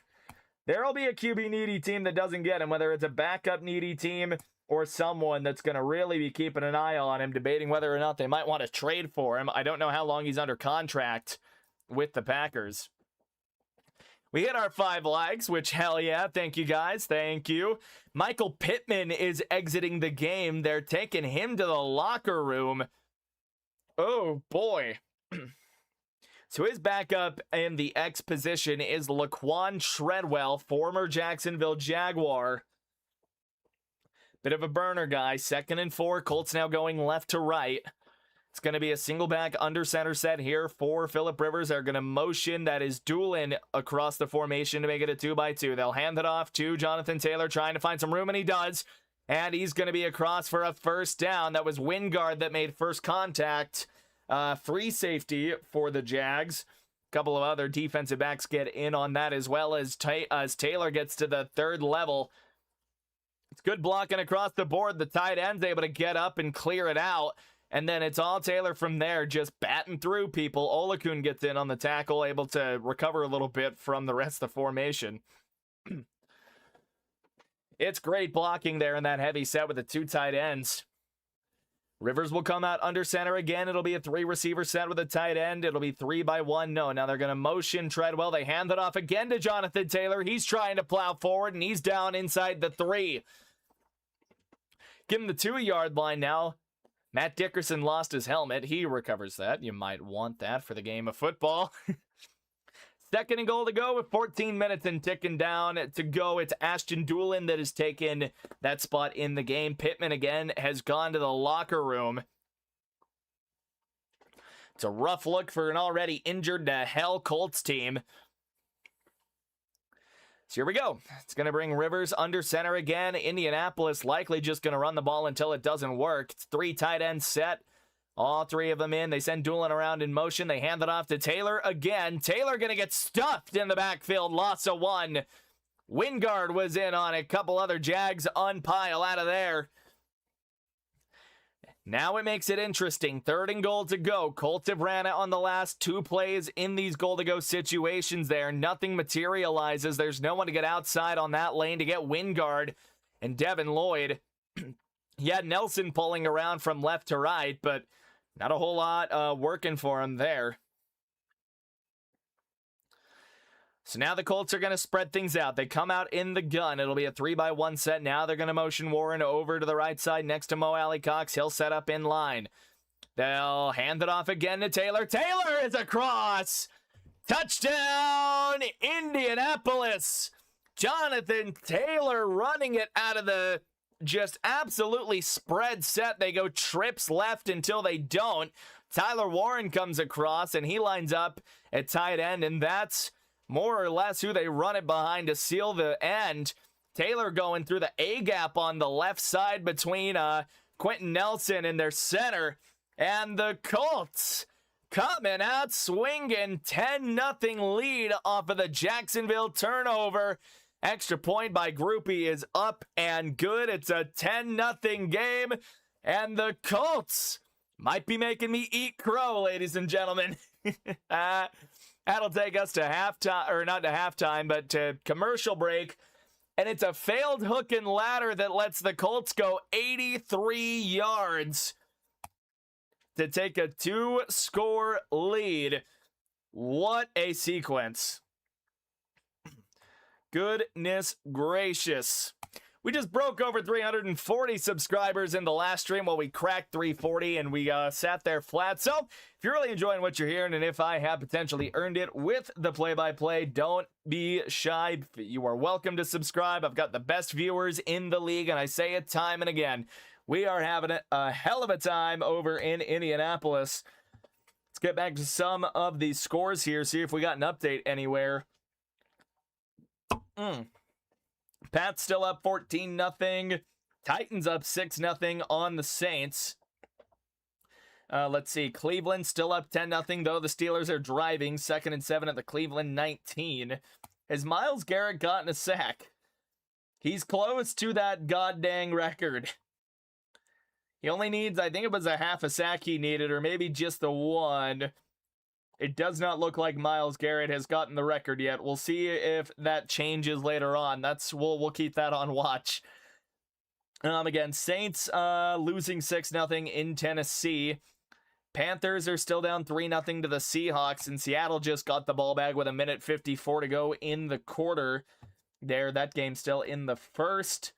There'll be a QB needy team that doesn't get him, whether it's a backup needy team or someone that's going to really be keeping an eye on him, debating whether or not they might want to trade for him. I don't know how long he's under contract with the Packers. We hit our 5 likes, which hell yeah, thank you guys, thank you. Michael Pittman is exiting the game. They're taking him to the locker room. Oh boy. So his backup in the X position is Laquan Treadwell, former Jacksonville Jaguar. Bit of a burner guy. 2nd and 4. Colts now going left to right. It's going to be a single back under center set here for Philip Rivers. They're going to motion that is Doolin across the formation to make it a 2x2. They'll hand it off to Jonathan Taylor, trying to find some room, and he does. And he's going to be across for a first down. That was Wingard that made first contact. Free safety for the Jags. A couple of other defensive backs get in on that as well as Taylor gets to the 3rd level. It's good blocking across the board. The tight end's able to get up and clear it out. And then it's all Taylor from there, just batting through people. Olakun gets in on the tackle, able to recover a little bit from the rest of the formation. It's great blocking there in that heavy set with the 2 tight ends. Rivers will come out under center again. It'll be a 3-receiver set with a tight end. It'll be 3-by-1. No, now they're going to motion Treadwell. They hand it off again to Jonathan Taylor. He's trying to plow forward, and he's down inside the 3. Give him the 2-yard line now. Matt Dickerson lost his helmet. He recovers that. You might want that for the game of football. 2nd and goal to go with 14 minutes and ticking down to go. It's Ashton Doolin that has taken that spot in the game. Pittman again has gone to the locker room. It's a rough look for an already injured to hell Colts team. So here we go. It's going to bring Rivers under center again. Indianapolis likely just going to run the ball until it doesn't work. It's 3 tight ends set. All 3 of them in. They send Doolin around in motion. They hand it off to Taylor again. Taylor going to get stuffed in the backfield. Loss of 1. Wingard was in on it. Couple other Jags unpile out of there. Now it makes it interesting. 3rd and goal to go. Colts have ran it on the last 2 plays in these goal-to-go situations there. Nothing materializes. There's no one to get outside on that lane to get Wingard and Devin Lloyd. Yeah, Nelson pulling around from left to right, but not a whole lot working for him there. So now the Colts are going to spread things out. They come out in the gun. It'll be a 3-by-1 set. Now they're going to motion Warren over to the right side next to Mo Alley-Cox. He'll set up in line. They'll hand it off again to Taylor. Taylor is across. Touchdown, Indianapolis. Jonathan Taylor running it out of the just absolutely spread set. They go trips left until they don't. Tyler Warren comes across, and he lines up at tight end, and that's more or less who they run it behind to seal the end. Taylor going through the A-gap on the left side between Quentin Nelson and their center. And the Colts coming out swinging. 10-0 lead off of the Jacksonville turnover. Extra point by Groupie is up and good. It's a 10-0 game. And the Colts might be making me eat crow, ladies and gentlemen. That'll take us to halftime, or not to halftime, but to commercial break. And it's a failed hook and ladder that lets the Colts go 83 yards to take a 2-score lead. What a sequence. Goodness gracious. We just broke over 340 subscribers in the last stream while we cracked 340 and we sat there flat. So if you're really enjoying what you're hearing and if I have potentially earned it with the play-by-play, don't be shy. You are welcome to subscribe. I've got the best viewers in the league, and I say it time and again. We are having a hell of a time over in Indianapolis. Let's get back to some of these scores here, see if we got an update anywhere. Pats still up 14-0. Titans up 6-0 on the Saints. Let's see. Cleveland still up 10-0, though the Steelers are driving. 2nd and 7 at the Cleveland 19. Has Myles Garrett gotten a sack? He's close to that goddamn record. He only needs, I think it was a half a sack he needed, or maybe just the one. It does not look like Myles Garrett has gotten the record yet. We'll see if that changes later on. We'll keep that on watch. Again, Saints losing 6-0 in Tennessee. Panthers are still down 3-0 to the Seahawks, and Seattle just got the ball back with 1:54 to go in the quarter. There, that game still in the first.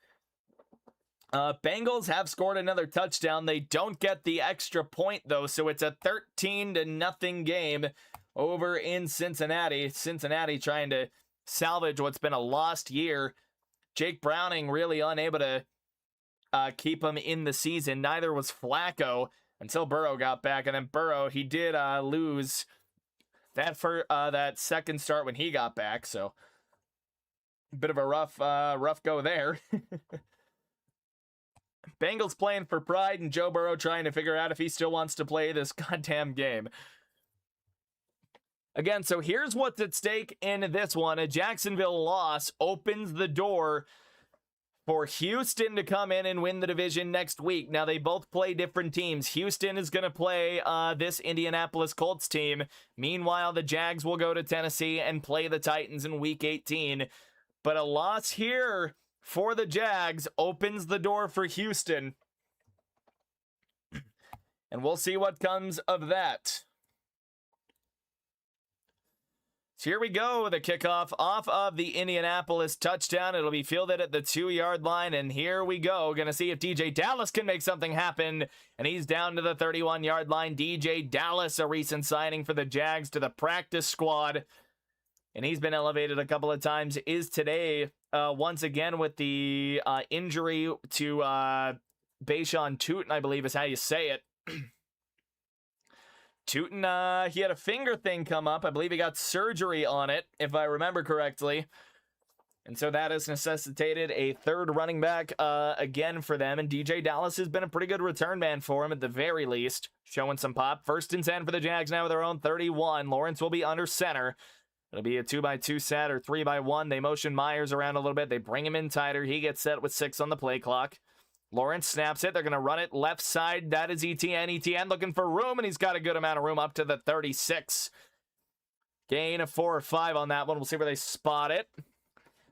Bengals have scored another touchdown. They don't get the extra point, though, so it's a 13-0 game over in Cincinnati. Cincinnati trying to salvage what's been a lost year. Jake Browning really unable to keep him in the season. Neither was Flacco until Burrow got back. And then Burrow, he did lose that second start when he got back. So bit of a rough go there. Bengals playing for pride, and Joe Burrow trying to figure out if he still wants to play this goddamn game. Again, so here's what's at stake in this one. A Jacksonville loss opens the door for Houston to come in and win the division next week. Now, they both play different teams. Houston is going to play this Indianapolis Colts team. Meanwhile, the Jags will go to Tennessee and play the Titans in Week 18. But a loss here for the Jags opens the door for Houston. And we'll see what comes of that. So here we go, the kickoff off of the Indianapolis touchdown. It'll be fielded at the 2-yard line, and here we go. Gonna see if DJ Dallas can make something happen, and he's down to the 31-yard line. DJ Dallas, a recent signing for the Jags to the practice squad, and he's been elevated a couple of times, is today once again with the injury to Bashawn Tutin, I believe is how you say it. Tutin, he had a finger thing come up. I believe he got surgery on it, if I remember correctly. And so that has necessitated a third running back again for them. And DJ Dallas has been a pretty good return man for him at the very least. Showing some pop. 1st and 10 for the Jags now with their own 31. Lawrence will be under center. It'll be a 2x2 set or 3x1. They motion Myers around a little bit. They bring him in tighter. He gets set with 6 on the play clock. Lawrence snaps it. They're going to run it left side. That is ETN. ETN looking for room, and he's got a good amount of room up to the 36. Gain of 4 or 5 on that one. We'll see where they spot it.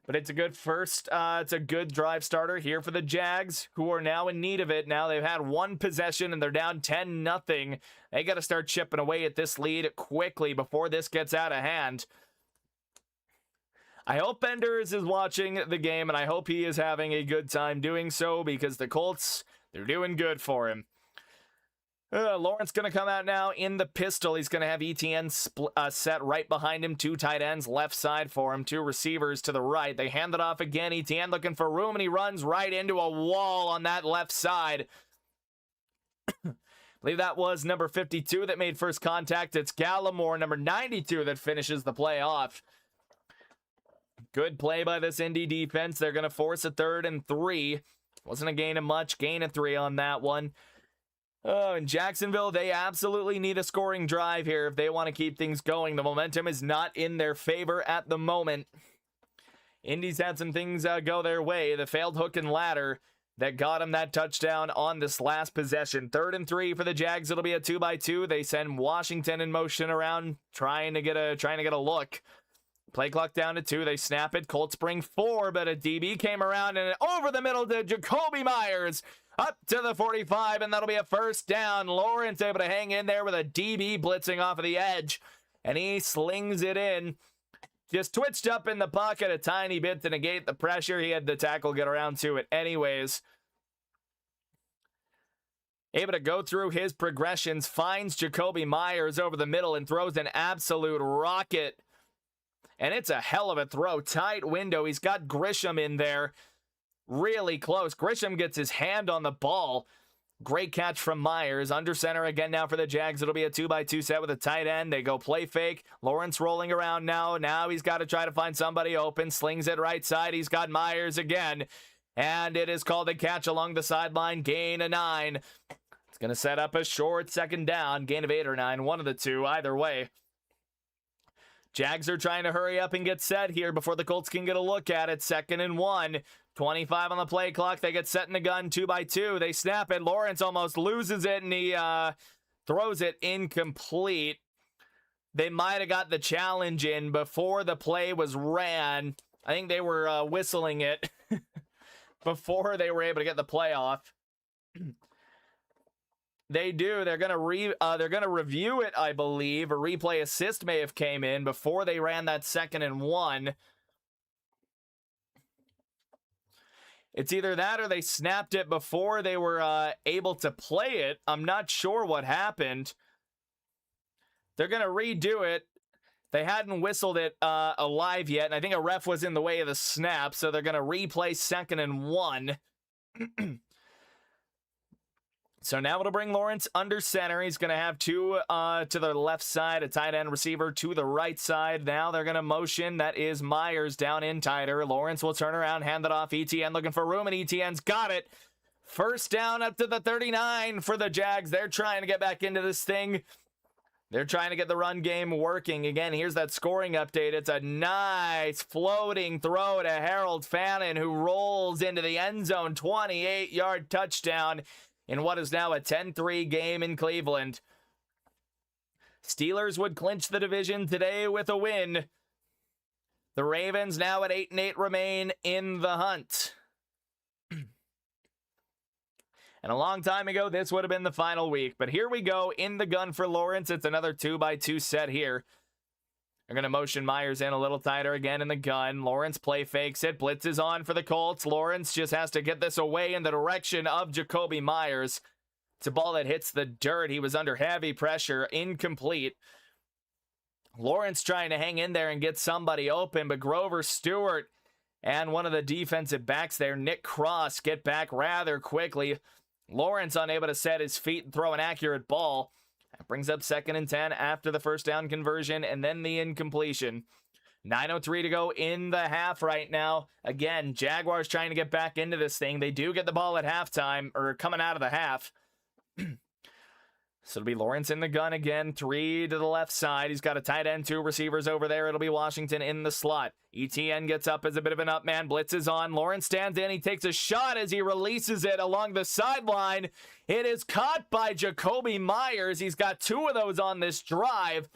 But it's a good first. It's a good drive starter here for the Jags, who are now in need of it. Now they've had one possession, and they're down 10-0. They got to start chipping away at this lead quickly before this gets out of hand. I hope Benders is watching the game, and I hope he is having a good time doing so, because the Colts, they're doing good for him. Lawrence going to come out now in the pistol. He's going to have ETN set right behind him. 2 tight ends left side for him. 2 receivers to the right. They hand it off again. ETN looking for room, and he runs right into a wall on that left side. I believe that was number 52 that made first contact. It's Gallimore, number 92, that finishes the play off. Good play by this Indy defense. They're going to force a 3rd and 3. Wasn't a gain of much. Gain of 3 on that one. Oh, in Jacksonville, they absolutely need a scoring drive here if they want to keep things going. The momentum is not in their favor at the moment. Indy's had some things go their way. The failed hook and ladder that got him that touchdown on this last possession. 3rd and 3 for the Jags. It'll be a 2x2. They send Washington in motion around, trying to get a look. Play clock down to 2. They snap it. Colts bring 4, but a DB came around and over the middle to Jacoby Myers. Up to the 45, and that'll be a 1st down. Lawrence able to hang in there with a DB blitzing off of the edge, and he slings it in. Just twitched up in the pocket a tiny bit to negate the pressure. He had the tackle get around to it anyways. Able to go through his progressions, finds Jacoby Myers over the middle and throws an absolute rocket. And it's a hell of a throw. Tight window. He's got Grisham in there. Really close. Grisham gets his hand on the ball. Great catch from Myers. Under center again now for the Jags. It'll be a 2x2 set with a tight end. They go play fake. Lawrence rolling around now. Now he's got to try to find somebody open. Slings it right side. He's got Myers again. And it is called a catch along the sideline. Gain of 9. It's going to set up a short 2nd down. Gain of 8 or 9. One of the two. Either way. Jags are trying to hurry up and get set here before the Colts can get a look at it. 2nd and 1. 25 on the play clock. They get set in the gun 2x2. They snap it. Lawrence almost loses it, and he throws it incomplete. They might have got the challenge in before the play was ran. I think they were whistling it before they were able to get the play off. They do. They're gonna review it, I believe. A replay assist may have came in before they ran that 2nd and 1. It's either that or they snapped it before they were able to play it. I'm not sure what happened. They're gonna redo it. They hadn't whistled it alive yet, and I think a ref was in the way of the snap, so they're gonna replay 2nd and 1. So now it'll bring Lawrence under center. He's going to have two to the left side, a tight end receiver to the right side. Now they're going to motion. That is Myers down in tighter. Lawrence will turn around, hand it off. ETN looking for room, and ETN's got it. First down up to the 39 for the Jags. They're trying to get back into this thing. They're trying to get the run game working. Again, here's that scoring update. It's a nice floating throw to Harold Fannin, who rolls into the end zone. 28-yard touchdown in what is now a 10-3 game in Cleveland. Steelers would clinch the division today with a win. The Ravens now at 8-8 remain in the hunt. And a long time ago, this would have been the final week. But here we go in the gun for Lawrence. It's another 2x2 set here. They're going to motion Myers in a little tighter again in the gun. Lawrence play fakes it. Blitz is on for the Colts. Lawrence just has to get this away in the direction of Jakobi Myers. It's a ball that hits the dirt. He was under heavy pressure. Incomplete. Lawrence trying to hang in there and get somebody open, but Grover Stewart and one of the defensive backs there, Nick Cross, get back rather quickly. Lawrence unable to set his feet and throw an accurate ball. That brings up 2nd and 10 after the first down conversion and then the incompletion. 9:03 to go in the half right now. Again, Jaguars trying to get back into this thing. They do get the ball at halftime, or coming out of the half. So it'll be Lawrence in the gun again. 3 to the left side. He's got a tight end, 2 receivers over there. It'll be Washington in the slot. ETN gets up as a bit of an up man. Blitz is on. Lawrence stands in. He takes a shot as he releases it along the sideline. It is caught by Jakobi Myers. He's got 2 of those on this drive.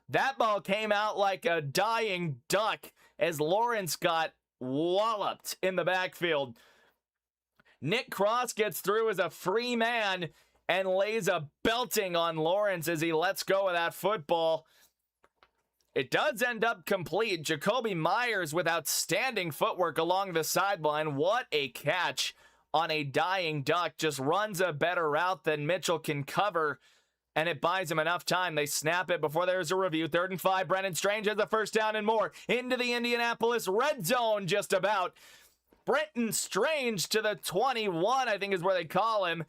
That ball came out like a dying duck as Lawrence got walloped in the backfield. Nick Cross gets through as a free man and lays a belting on Lawrence as he lets go of that football. It does end up complete. Jakobi Myers with outstanding footwork along the sideline. What a catch on a dying duck. Just runs a better route than Mitchell can cover, and it buys him enough time. They snap it before there's a review. 3rd and 5. Brennan Strange has a first down and more. Into the Indianapolis red zone just about. Brenton Strange to the 21, I think is where they call him.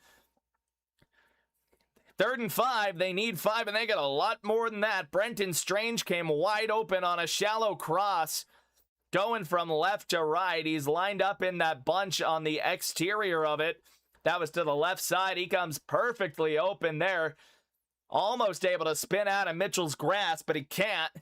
3rd and 5, they need 5, and they got a lot more than that. Brenton Strange came wide open on a shallow cross, going from left to right. He's lined up in that bunch on the exterior of it. That was to the left side. He comes perfectly open there. Almost able to spin out of Mitchell's grasp, but he can't.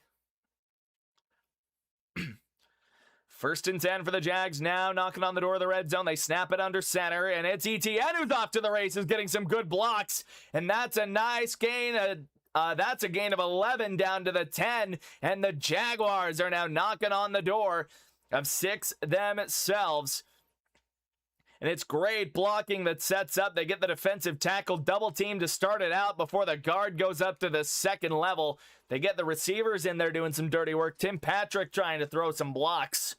1st and 10 for the Jags now, knocking on the door of the red zone. They snap it under center, and it's ETN who's off to the races, getting some good blocks, and that's a nice gain. That's a gain of 11 down to the 10, and the Jaguars are now knocking on the door of 6 themselves. And it's great blocking that sets up. They get the defensive tackle double team to start it out before the guard goes up to the 2nd level. They get the receivers in there doing some dirty work. Tim Patrick trying to throw some blocks.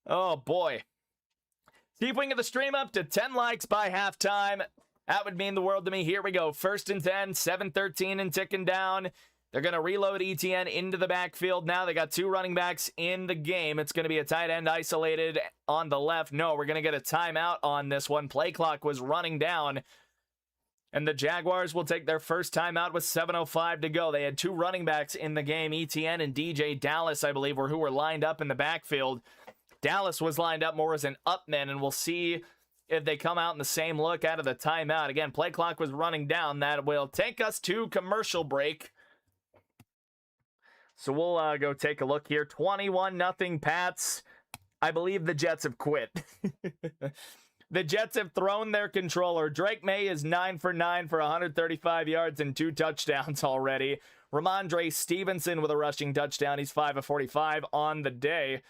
Oh, boy. See if we can get the stream up to 10 likes by halftime. That would mean the world to me. Here we go. 1st and 10, 7-13 and ticking down. They're going to reload ETN into the backfield now. They got 2 running backs in the game. It's going to be a tight end isolated on the left. No, we're going to get a timeout on this one. Play clock was running down. And the Jaguars will take their first timeout with 7:05 to go. They had 2 running backs in the game. ETN and DJ Dallas, I believe, who were lined up in the backfield. Dallas was lined up more as an up-man, and we'll see if they come out in the same look out of the timeout. Again, play clock was running down. That will take us to commercial break. So we'll go take a look here. 21-0 Pats. I believe the Jets have quit. The Jets have thrown their controller. Drake May is 9 for 9 for 135 yards and 2 touchdowns already. Ramondre Stevenson with a rushing touchdown. He's 5 of 45 on the day.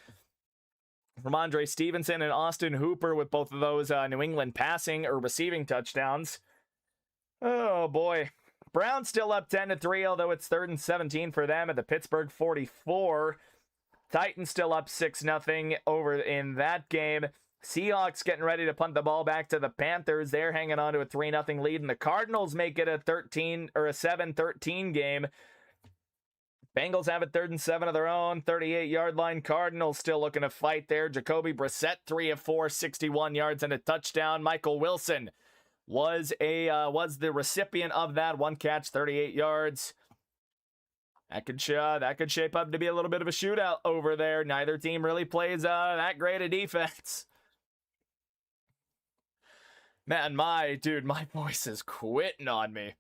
Ramondre Stevenson and Austin Hooper with both of those New England passing or receiving touchdowns. Oh, boy. Browns still up 10-3, although it's 3rd and 17 for them at the Pittsburgh 44. Titans still up 6-0 over in that game. Seahawks getting ready to punt the ball back to the Panthers. They're hanging on to a 3-0 lead, and the Cardinals make it a 7-13 game. Bengals have it 3rd and 7 of their own, 38-yard line. Cardinals still looking to fight there. Jacoby Brissett, 3 of 4, 61 yards and a touchdown. Michael Wilson was the recipient of that. 1 catch, 38 yards. That could shape up to be a little bit of a shootout over there. Neither team really plays that great a defense. Man, my voice is quitting on me.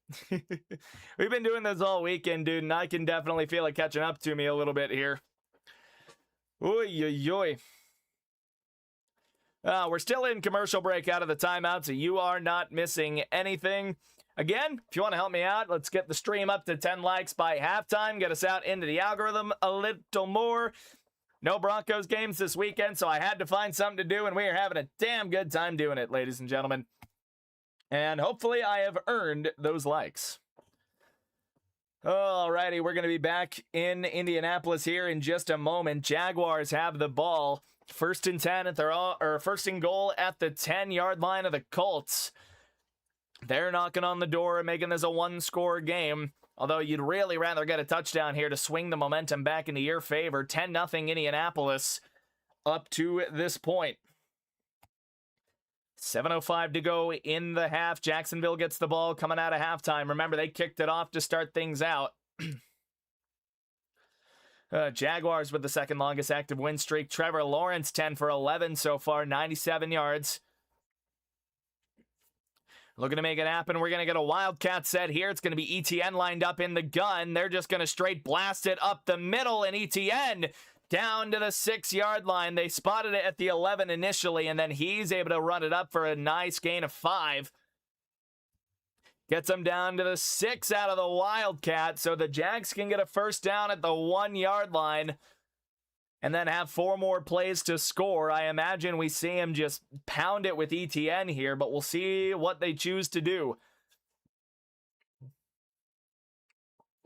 We've been doing this all weekend, dude, and I can definitely feel it catching up to me a little bit here. Oy, oy, oy. We're still in commercial break out of the timeout, so you are not missing anything. Again, if you want to help me out, let's get the stream up to 10 likes by halftime. Get us out into the algorithm a little more. No Broncos games this weekend, so I had to find something to do, and we are having a damn good time doing it, ladies and gentlemen. And hopefully I have earned those likes. Alrighty, we're going to be back in Indianapolis here in just a moment. Jaguars have the ball. 1st and 10 at their first and goal at the 10-yard line of the Colts. They're knocking on the door and making this a 1-score game. Although you'd really rather get a touchdown here to swing the momentum back into your favor. 10-0 Indianapolis up to this point. 7:05 to go in the half. Jacksonville gets the ball coming out of halftime. Remember, they kicked it off to start things out. Jaguars with the 2nd longest active win streak. Trevor Lawrence, 10 for 11 so far, 97 yards. Looking to make it happen. We're going to get a Wildcat set here. It's going to be ETN lined up in the gun. They're just going to straight blast it up the middle, and ETN down to the 6-yard line. They spotted it at the 11 initially, and then he's able to run it up for a nice gain of 5. Gets them down to the 6 out of the Wildcat, so the Jags can get a first down at the 1-yard line and then have 4 more plays to score. I imagine we see him just pound it with ETN here, but we'll see what they choose to do.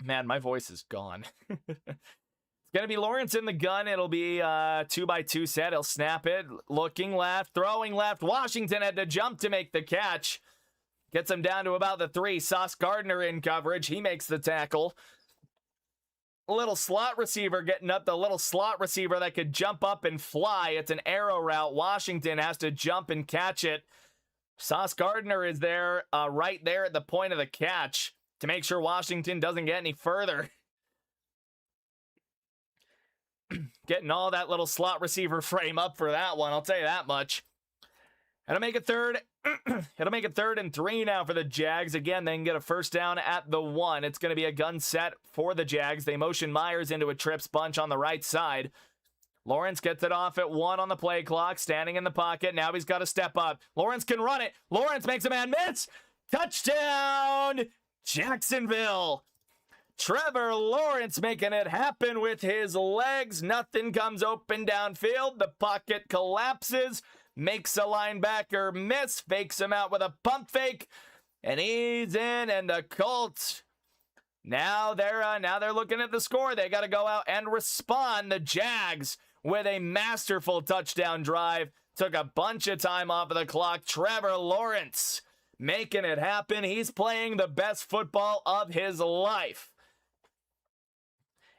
Man, my voice is gone. It's going to be Lawrence in the gun. It'll be 2x2 set. He'll snap it. Looking left, throwing left. Washington had to jump to make the catch. Gets him down to about the 3. Sauce Gardner in coverage. He makes the tackle. A little slot receiver getting up. The little slot receiver that could jump up and fly. It's an arrow route. Washington has to jump and catch it. Sauce Gardner is there, right there at the point of the catch to make sure Washington doesn't get any further. Getting all that little slot receiver frame up for that one, I'll tell you that much. It'll make it third. It'll make it 3rd and 3 now for the Jags. Again, they can get a first down at the 1. It's going to be a gun set for the Jags. They motion Myers into a trips bunch on the right side. Lawrence gets it off at 1 on the play clock, standing in the pocket. Now he's got to step up. Lawrence can run it. Lawrence makes a man miss. Touchdown, Jacksonville. Trevor Lawrence making it happen with his legs. Nothing comes open downfield. The pocket collapses. Makes a linebacker miss. Fakes him out with a pump fake. And he's in. And the Colts, now they're looking at the score. They got to go out and respond. The Jags with a masterful touchdown drive. Took a bunch of time off of the clock. Trevor Lawrence making it happen. He's playing the best football of his life.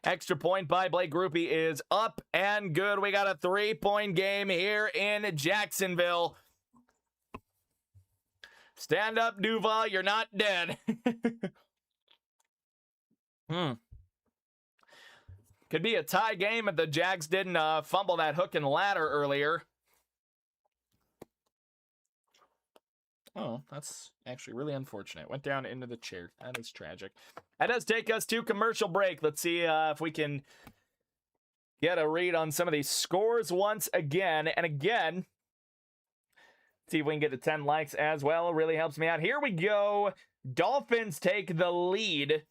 Extra point by Blake Grupe is up and good. We got a 3-point game here in Jacksonville. Stand up, Duval. You're not dead. Could be a tie game if the Jags didn't fumble that hook and ladder earlier. Oh, that's actually really unfortunate. Went down into the chair. That is tragic. That does take us to commercial break. Let's see if we can get a read on some of these scores once again. And again, see if we can get to 10 likes as well. It really helps me out. Here we go. Dolphins take the lead.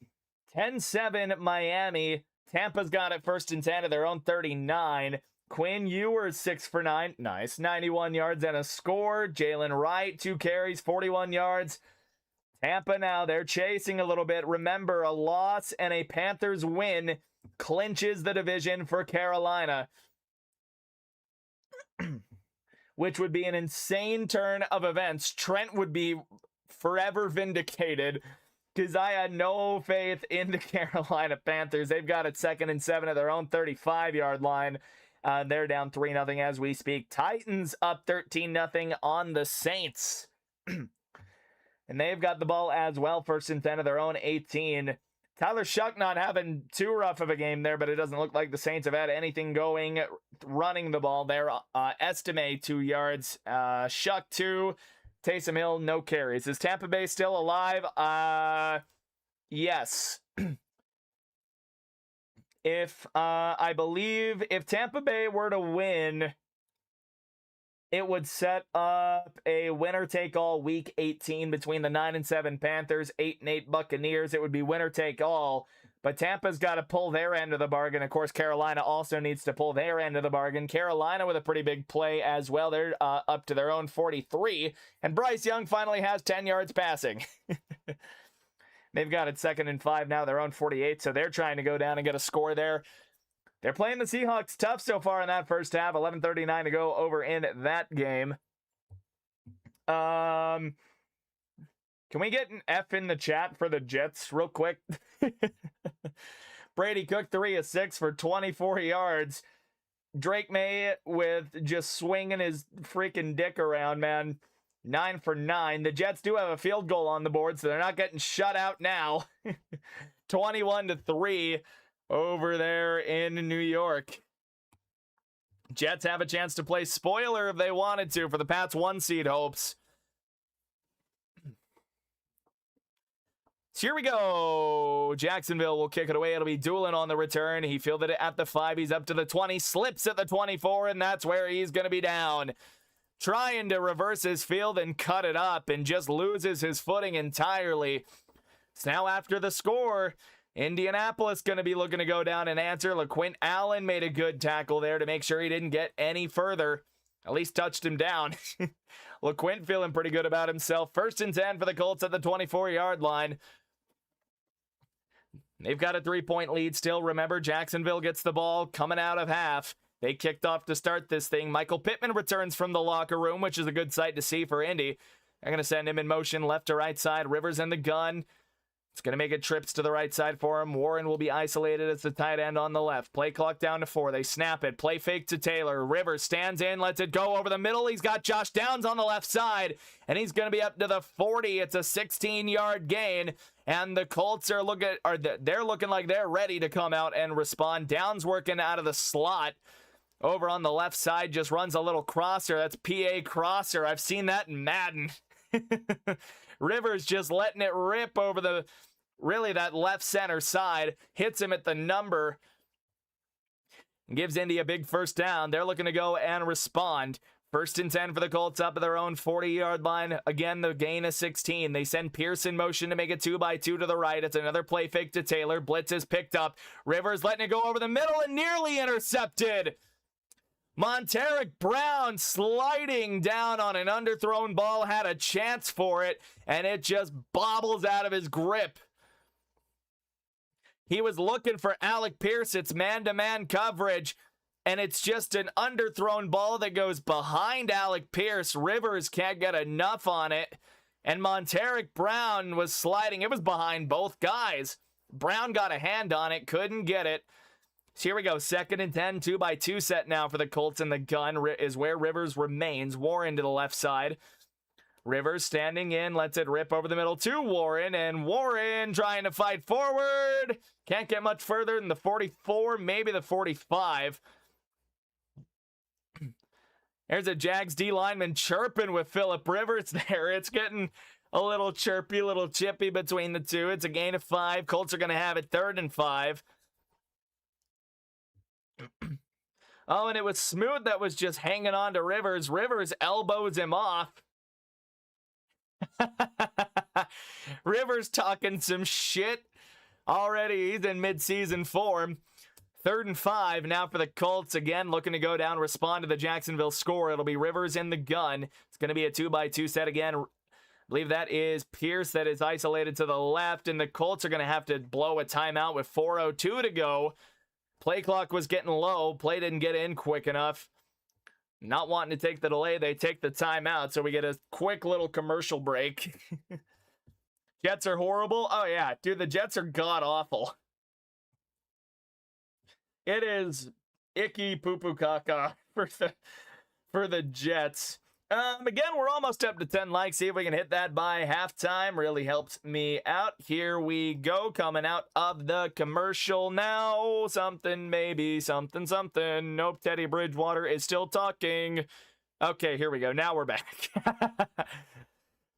10-7 Miami. Tampa's got it 1st and 10 of their own 39. Quinn Ewers 6 for 9. Nice. 91 yards and a score. Jalen Wright 2 carries, 41 yards. Tampa now, they're chasing a little bit. Remember, a loss and a Panthers win clinches the division for Carolina, which would be an insane turn of events. Trent would be forever vindicated because I had no faith in the Carolina Panthers. They've got it 2nd and 7 at their own 35-yard line. They're down 3-0 as we speak. Titans up 13-0 on the Saints. And they've got the ball as well, 1st and 10 of their own 18. Tyler Shuck not having too rough of a game there, but it doesn't look like the Saints have had anything going running the ball there. Estime 2 yards. Shuck 2. Taysom Hill, no carries. Is Tampa Bay still alive? Yes. I believe if Tampa Bay were to win, it would set up a winner-take-all Week 18 between the 9-7 Panthers, 8-8 Buccaneers. It would be winner-take-all, but Tampa's got to pull their end of the bargain. Of course, Carolina also needs to pull their end of the bargain. Carolina with a pretty big play as well. They're up to their own 43, and Bryce Young finally has 10 yards passing. They've got it 2nd and 5 now, their own 48, so they're trying to go down and get a score there. They're playing the Seahawks tough so far in that first half. 11:39 to go over in that game. Can we get an F in the chat for the Jets real quick? Brady Cook 3 of 6 for 24 yards. Drake May with just swinging his freaking dick around, man. 9 for 9. The Jets do have a field goal on the board, so they're not getting shut out now. 21-3. Over there in New York. Jets have a chance to play spoiler if they wanted to for the Pats 1 seed hopes. So here we go. Jacksonville will kick it away. It'll be Doolin on the return. He fielded it at the 5. He's up to the 20. Slips at the 24, and that's where he's going to be down. Trying to reverse his field and cut it up and just loses his footing entirely. So now after the score, Indianapolis going to be looking to go down and answer. LaQuint Allen made a good tackle there to make sure he didn't get any further. At least touched him down. LaQuint feeling pretty good about himself. 1st and 10 for the Colts at the 24-yard line. They've got a 3-point lead still. Remember, Jacksonville gets the ball coming out of half. They kicked off to start this thing. Michael Pittman returns from the locker room, which is a good sight to see for Indy. They're going to send him in motion left to right side. Rivers in the gun. It's going to make it trips to the right side for him. Warren will be isolated as the tight end on the left. Play clock down to 4. They snap it. Play fake to Taylor. Rivers stands in, lets it go over the middle. He's got Josh Downs on the left side, and he's going to be up to the 40. It's a 16-yard gain, and the Colts are looking like they're ready to come out and respond. Downs working out of the slot. Over on the left side, just runs a little crosser. That's PA crosser. I've seen that in Madden. Rivers just letting it rip over that left center side. Hits him at the number. Gives Indy a big first down. They're looking to go and respond. 1st and 10 for the Colts up at their own 40-yard line. Again, the gain is 16. They send Pierce in motion to make it 2-by-2 to the right. It's another play fake to Taylor. Blitz is picked up. Rivers letting it go over the middle and nearly intercepted. Monteric Brown sliding down on an underthrown ball, had a chance for it, and it just bobbles out of his grip. He was looking for Alec Pierce. It's man-to-man coverage, and it's just an underthrown ball that goes behind Alec Pierce. Rivers can't get enough on it, and Monteric Brown was sliding. It was behind both guys. Brown got a hand on it, couldn't get it. So here we go, 2nd and 10, 2-by-2 set now for the Colts, and the gun is where Rivers remains. Warren to the left side. Rivers standing in, lets it rip over the middle to Warren, and Warren trying to fight forward. Can't get much further than the 44, maybe the 45. There's a Jags D lineman chirping with Philip Rivers there. It's getting a little chirpy, little chippy between the two. It's a gain of 5. Colts are going to have it 3rd and 5. Oh, and it was Smoot that was just hanging on to Rivers. Rivers elbows him off. Rivers talking some shit already. He's in mid-season form. 3rd and 5 now for the Colts. Again, looking to go down, respond to the Jacksonville score. It'll be Rivers in the gun. It's going to be a 2-by-2 set again. I believe that is Pierce that is isolated to the left, and the Colts are going to have to blow a timeout with 4:02 to go. Play clock was getting low. Play didn't get in quick enough. Not wanting to take the delay, they take the timeout, so we get a quick little commercial break. Jets are horrible. Oh, yeah. Dude, the Jets are god-awful. It is icky poo-poo caca for the Jets. Again, we're almost up to 10 likes. See if we can hit that by halftime. Really helps me out. Here we go. Coming out of the commercial now. Something, maybe, something, something. Nope, Teddy Bridgewater is still talking. Okay, here we go. Now we're back.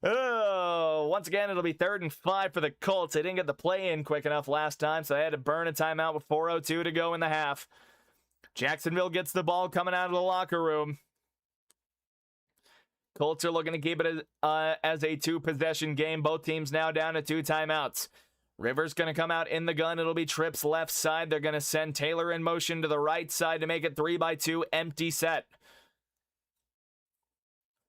Oh, once again, it'll be 3rd and 5 for the Colts. They didn't get the play in quick enough last time, so they had to burn a timeout with 4:02 to go in the half. Jacksonville gets the ball coming out of the locker room. Colts are looking to keep it as a 2-possession game. Both teams now down to 2 timeouts. Rivers going to come out in the gun. It'll be trips left side. They're going to send Taylor in motion to the right side to make it 3-by-2 empty set.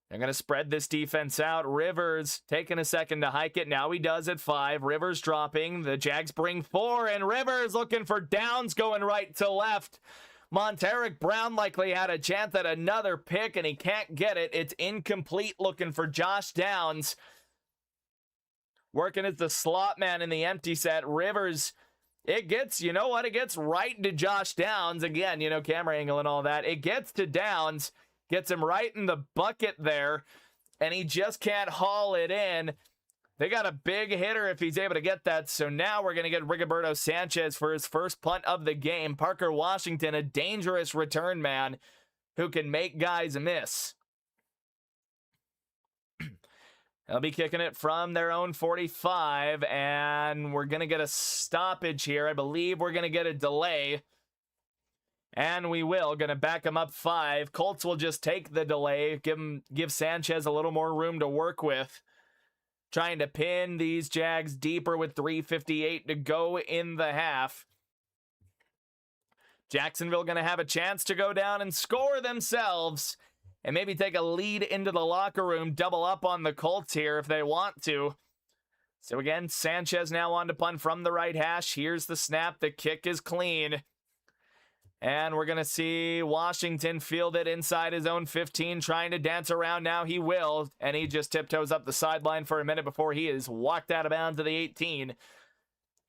They're going to spread this defense out. Rivers taking a second to hike it. Now he does at 5. Rivers dropping. The Jags bring 4, and Rivers looking for downs going right to left. Monteric Brown likely had a chance at another pick, and he can't get it. It's incomplete, looking for Josh Downs. Working as the slot man in the empty set. Rivers, it gets, you know what? It gets right to Josh Downs. Again, you know, camera angle and all that. It gets to Downs. Gets him right in the bucket there, and he just can't haul it in. They got a big hitter if he's able to get that, so now we're going to get Rigoberto Sanchez for his first punt of the game. Parker Washington, a dangerous return man who can make guys miss. They'll be kicking it from their own 45, and we're going to get a stoppage here. I believe we're going to get a delay. And we will. Going to back him up 5. Colts will just take the delay. Give Sanchez a little more room to work with. Trying to pin these Jags deeper with 3:58 to go in the half. Jacksonville going to have a chance to go down and score themselves. And maybe take a lead into the locker room. Double up on the Colts here if they want to. So again, Sanchez now on to punt from the right hash. Here's the snap. The kick is clean. And we're going to see Washington field it inside his own 15, trying to dance around. Now he will, and he just tiptoes up the sideline for a minute before he is walked out of bounds to the 18.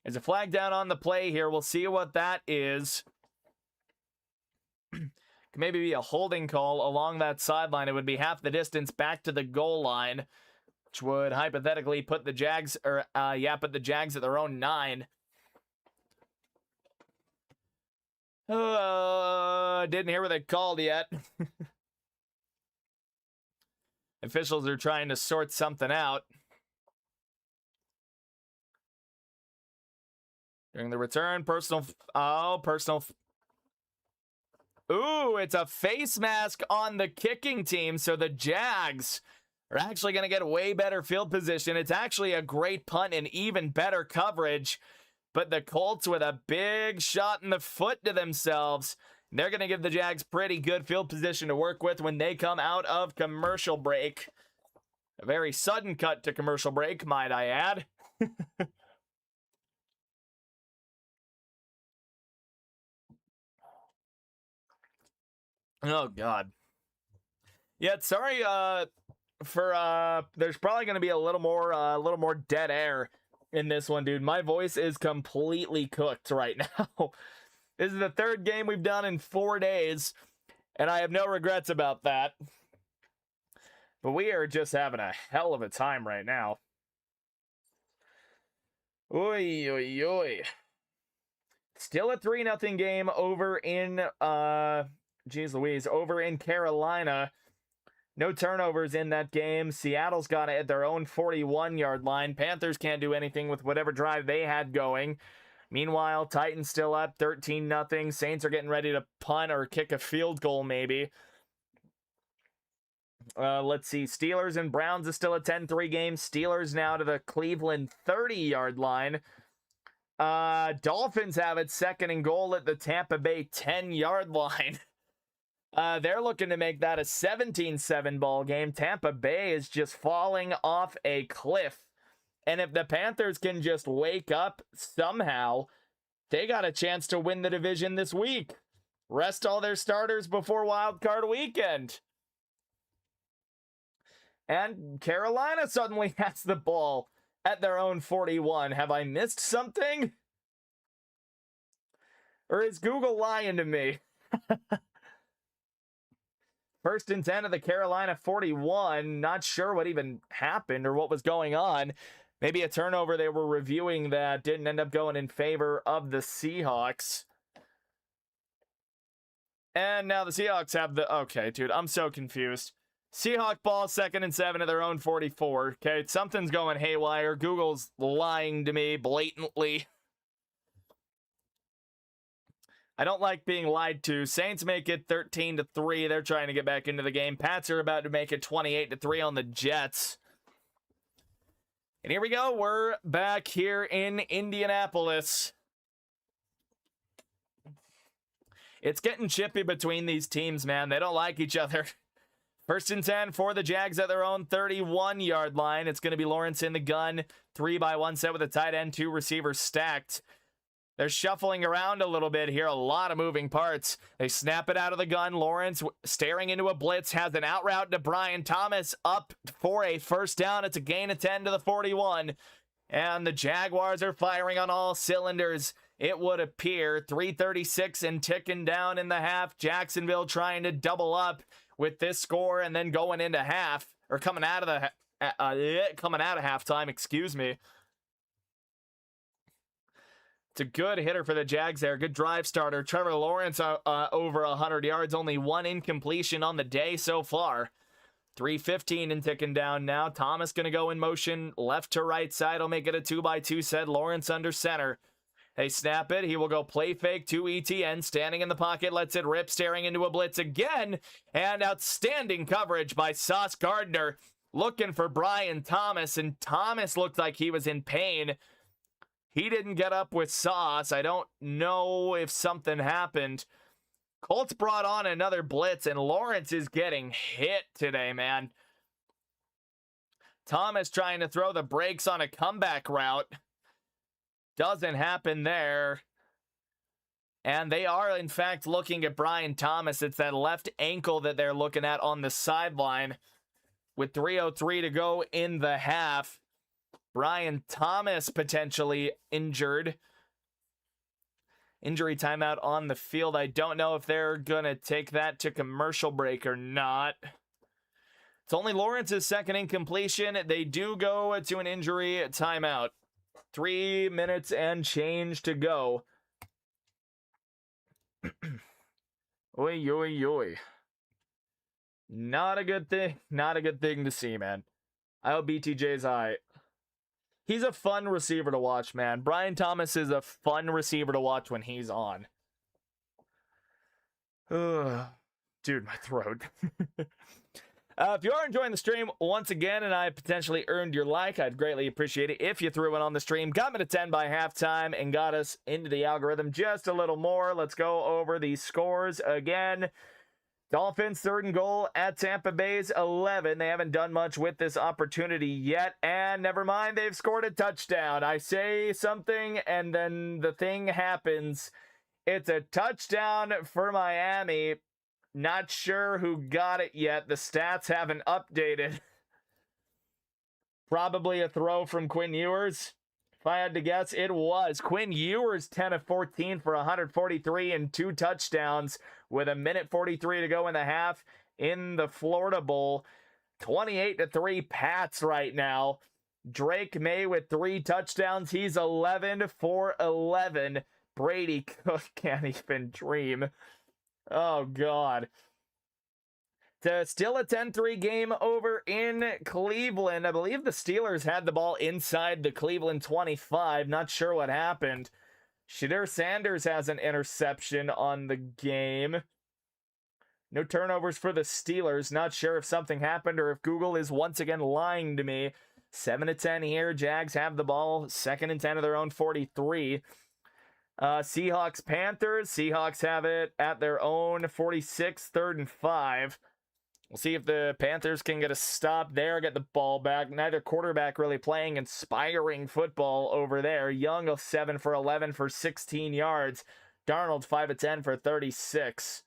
There's a flag down on the play here. We'll see what that is. Could maybe be a holding call along that sideline. It would be half the distance back to the goal line, which would hypothetically put the Jags, put the Jags at their own 9. Didn't hear what they called yet. Officials are trying to sort something out. During the return, personal. Ooh, it's a face mask on the kicking team, so the Jags are actually going to get way better field position. It's actually a great punt and even better coverage. But the Colts with a big shot in the foot to themselves. They're going to give the Jags pretty good field position to work with when they come out of commercial break. A very sudden cut to commercial break, might I add. Oh, God. Yeah, sorry there's probably going to be a little more dead air in this one, dude. My voice is completely cooked right now. This is the 3rd game we've done in 4 days, and I have no regrets about that. But we are just having a hell of a time right now. Oy, oy, oy. Still a 3-0 game over in, over in Carolina. No turnovers in that game. Seattle's got it at their own 41-yard line. Panthers can't do anything with whatever drive they had going. Meanwhile, Titans still up 13-0. Saints are getting ready to punt or kick a field goal maybe. Let's see. Steelers and Browns is still a 10-3 game. Steelers now to the Cleveland 30-yard line. Dolphins have it 2nd and goal at the Tampa Bay 10-yard line. They're looking to make that a 17-7 ball game. Tampa Bay is just falling off a cliff. And if the Panthers can just wake up somehow, they got a chance to win the division this week. Rest all their starters before Wild Card Weekend. And Carolina suddenly has the ball at their own 41. Have I missed something? Or is Google lying to me? 1st and 10 of the Carolina 41. Not sure what even happened or what was going on. Maybe a turnover they were reviewing that didn't end up going in favor of the Seahawks. And now the Seahawks have the... Okay, dude, I'm so confused. Seahawk ball, 2nd and 7 of their own 44. Okay, something's going haywire. Google's lying to me blatantly. I don't like being lied to. Saints make it 13-3. They're trying to get back into the game. Pats are about to make it 28-3 on the Jets. And here we go. We're back here in Indianapolis. It's getting chippy between these teams, man. They don't like each other. 1st and 10 for the Jags at their own 31-yard line. It's going to be Lawrence in the gun. 3-by-1 set with a tight end, 2 receivers stacked. They're shuffling around a little bit here. A lot of moving parts. They snap it out of the gun. Lawrence staring into a blitz. Has an out route to Brian Thomas up for a 1st down. It's a gain of 10 to the 41. And the Jaguars are firing on all cylinders. It would appear 3:36 and ticking down in the half. Jacksonville trying to double up with this score and then going into half. Or coming out of halftime, excuse me. It's a good hitter for the Jags there. Good drive starter. Trevor Lawrence over 100 yards. Only 1 incompletion on the day so far. 3:15 and ticking down now. Thomas going to go in motion left to right side. Will make it a 2-by-2 set. Lawrence under center. They snap it. He will go play fake to ETN. Standing in the pocket. Lets it rip. Staring into a blitz again. And outstanding coverage by Sauce Gardner. Looking for Brian Thomas. And Thomas looked like he was in pain. He didn't get up with Sauce. I don't know if something happened. Colts brought on another blitz, and Lawrence is getting hit today, man. Thomas trying to throw the brakes on a comeback route. Doesn't happen there. And they are, in fact, looking at Brian Thomas. It's that left ankle that they're looking at on the sideline. With 3:03 to go in the half. Brian Thomas potentially injured. Injury timeout on the field. I don't know if they're going to take that to commercial break or not. It's only Lawrence's 2nd incompletion. They do go to an injury timeout. 3 minutes and change to go. Oi, oi, oi. Not a good thing. Not a good thing to see, man. I hope BTJ's all right. He's a fun receiver to watch, man. Brian Thomas is a fun receiver to watch when he's on. Dude, my throat. If you are enjoying the stream once again and I potentially earned your like, I'd greatly appreciate it if you threw one on the stream. Got me to 10 by halftime and got us into the algorithm just a little more. Let's go over the scores again. Dolphins 3rd and goal at Tampa Bay's 11. They haven't done much with this opportunity yet. And never mind, they've scored a touchdown. I say something and then the thing happens. It's a touchdown for Miami. Not sure who got it yet. The stats haven't updated. Probably a throw from Quinn Ewers. If I had to guess, it was. Quinn Ewers 10 of 14 for 143 and 2 touchdowns with 1:43 to go in the half in the Florida Bowl. 28-3 Pats right now. Drake May with 3 touchdowns. He's 11 for 11. Brady Cook can't even dream. Oh, God. Still a 10-3 game over in Cleveland. I believe the Steelers had the ball inside the Cleveland 25. Not sure what happened. Shadir Sanders has an interception on the game. No turnovers for the Steelers. Not sure if something happened or if Google is once again lying to me. 7-10 here. Jags have the ball. 2nd and 10 of their own 43. Seahawks, Panthers. Seahawks have it at their own 46, 3rd and 5. We'll see if the Panthers can get a stop there, get the ball back. Neither quarterback really playing inspiring football over there. Young, 7 for 11 for 16 yards. Darnold, 5 of 10 for 36.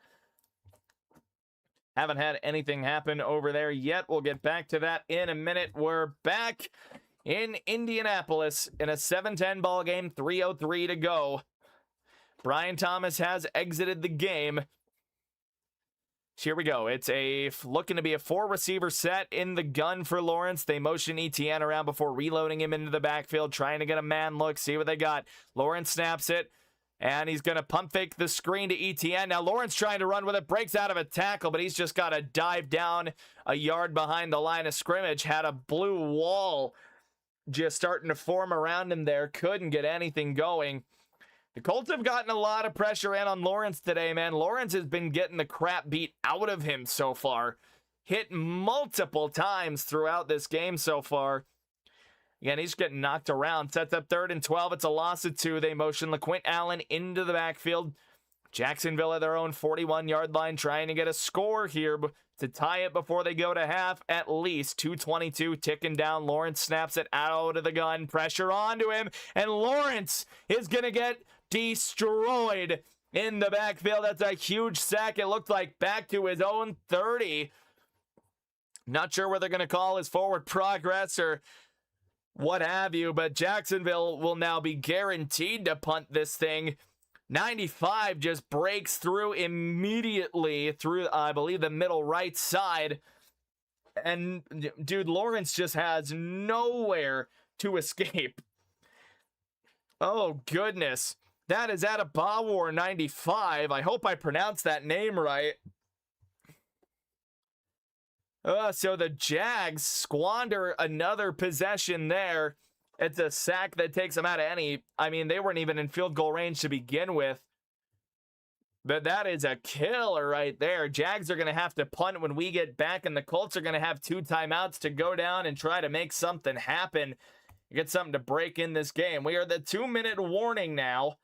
Haven't had anything happen over there yet. We'll get back to that in a minute. We're back in Indianapolis in a 7-10 ball game, 3:03 to go. Brian Thomas has exited the game. Here we go. It's looking to be a 4-receiver set in the gun for Lawrence. They motion Etienne around before reloading him into the backfield, trying to get a man look, see what they got. Lawrence snaps it, and he's going to pump fake the screen to Etienne. Now Lawrence trying to run with it, breaks out of a tackle, but he's just got to dive down a yard behind the line of scrimmage. Had a blue wall just starting to form around him there. Couldn't get anything going. The Colts have gotten a lot of pressure in on Lawrence today, man. Lawrence has been getting the crap beat out of him so far. Hit multiple times throughout this game so far. Again, he's getting knocked around. Sets up 3rd and 12. It's a loss of 2. They motion LaQuint Allen into the backfield. Jacksonville at their own 41-yard line, trying to get a score here to tie it before they go to half. At least 2:22 ticking down. Lawrence snaps it out of the gun. Pressure onto him. And Lawrence is going to get destroyed in the backfield. That's a huge sack. It looked like back to his own 30. Not sure what they're going to call his forward progress or what have you, but Jacksonville will now be guaranteed to punt this thing. 95 just breaks through immediately through, I believe, the middle right side. And, dude, Lawrence just has nowhere to escape. Oh, goodness. That is at a Bawar 95. I hope I pronounced that name right. So the Jags squander another possession there. It's a sack that takes them out of any. I mean, they weren't even in field goal range to begin with. But that is a killer right there. Jags are going to have to punt when we get back, and the Colts are going to have 2 timeouts to go down and try to make something happen. Get something to break in this game. We are the 2-minute warning now.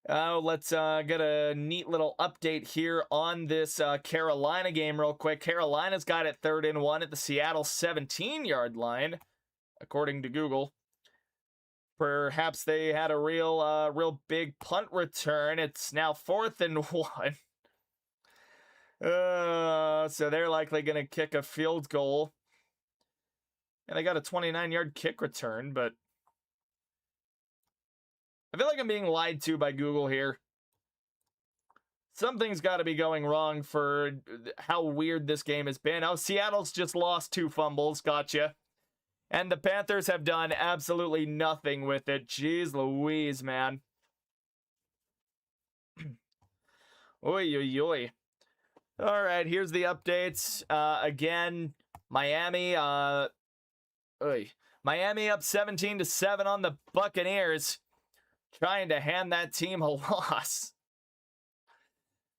Let's get a neat little update here on this Carolina game real quick. Carolina's got it 3rd and 1 at the Seattle 17-yard line, according to Google. Perhaps they had a real big punt return. It's now 4th and 1. So they're likely going to kick a field goal. And they got a 29-yard kick return, but I feel like I'm being lied to by Google here. Something's got to be going wrong for how weird this game has been. Oh, Seattle's just lost 2 fumbles. Gotcha. And the Panthers have done absolutely nothing with it. Jeez Louise, man. Oy, oy, oy. All right, here's the updates. Again, Miami up 17-7 on the Buccaneers. Trying to hand that team a loss.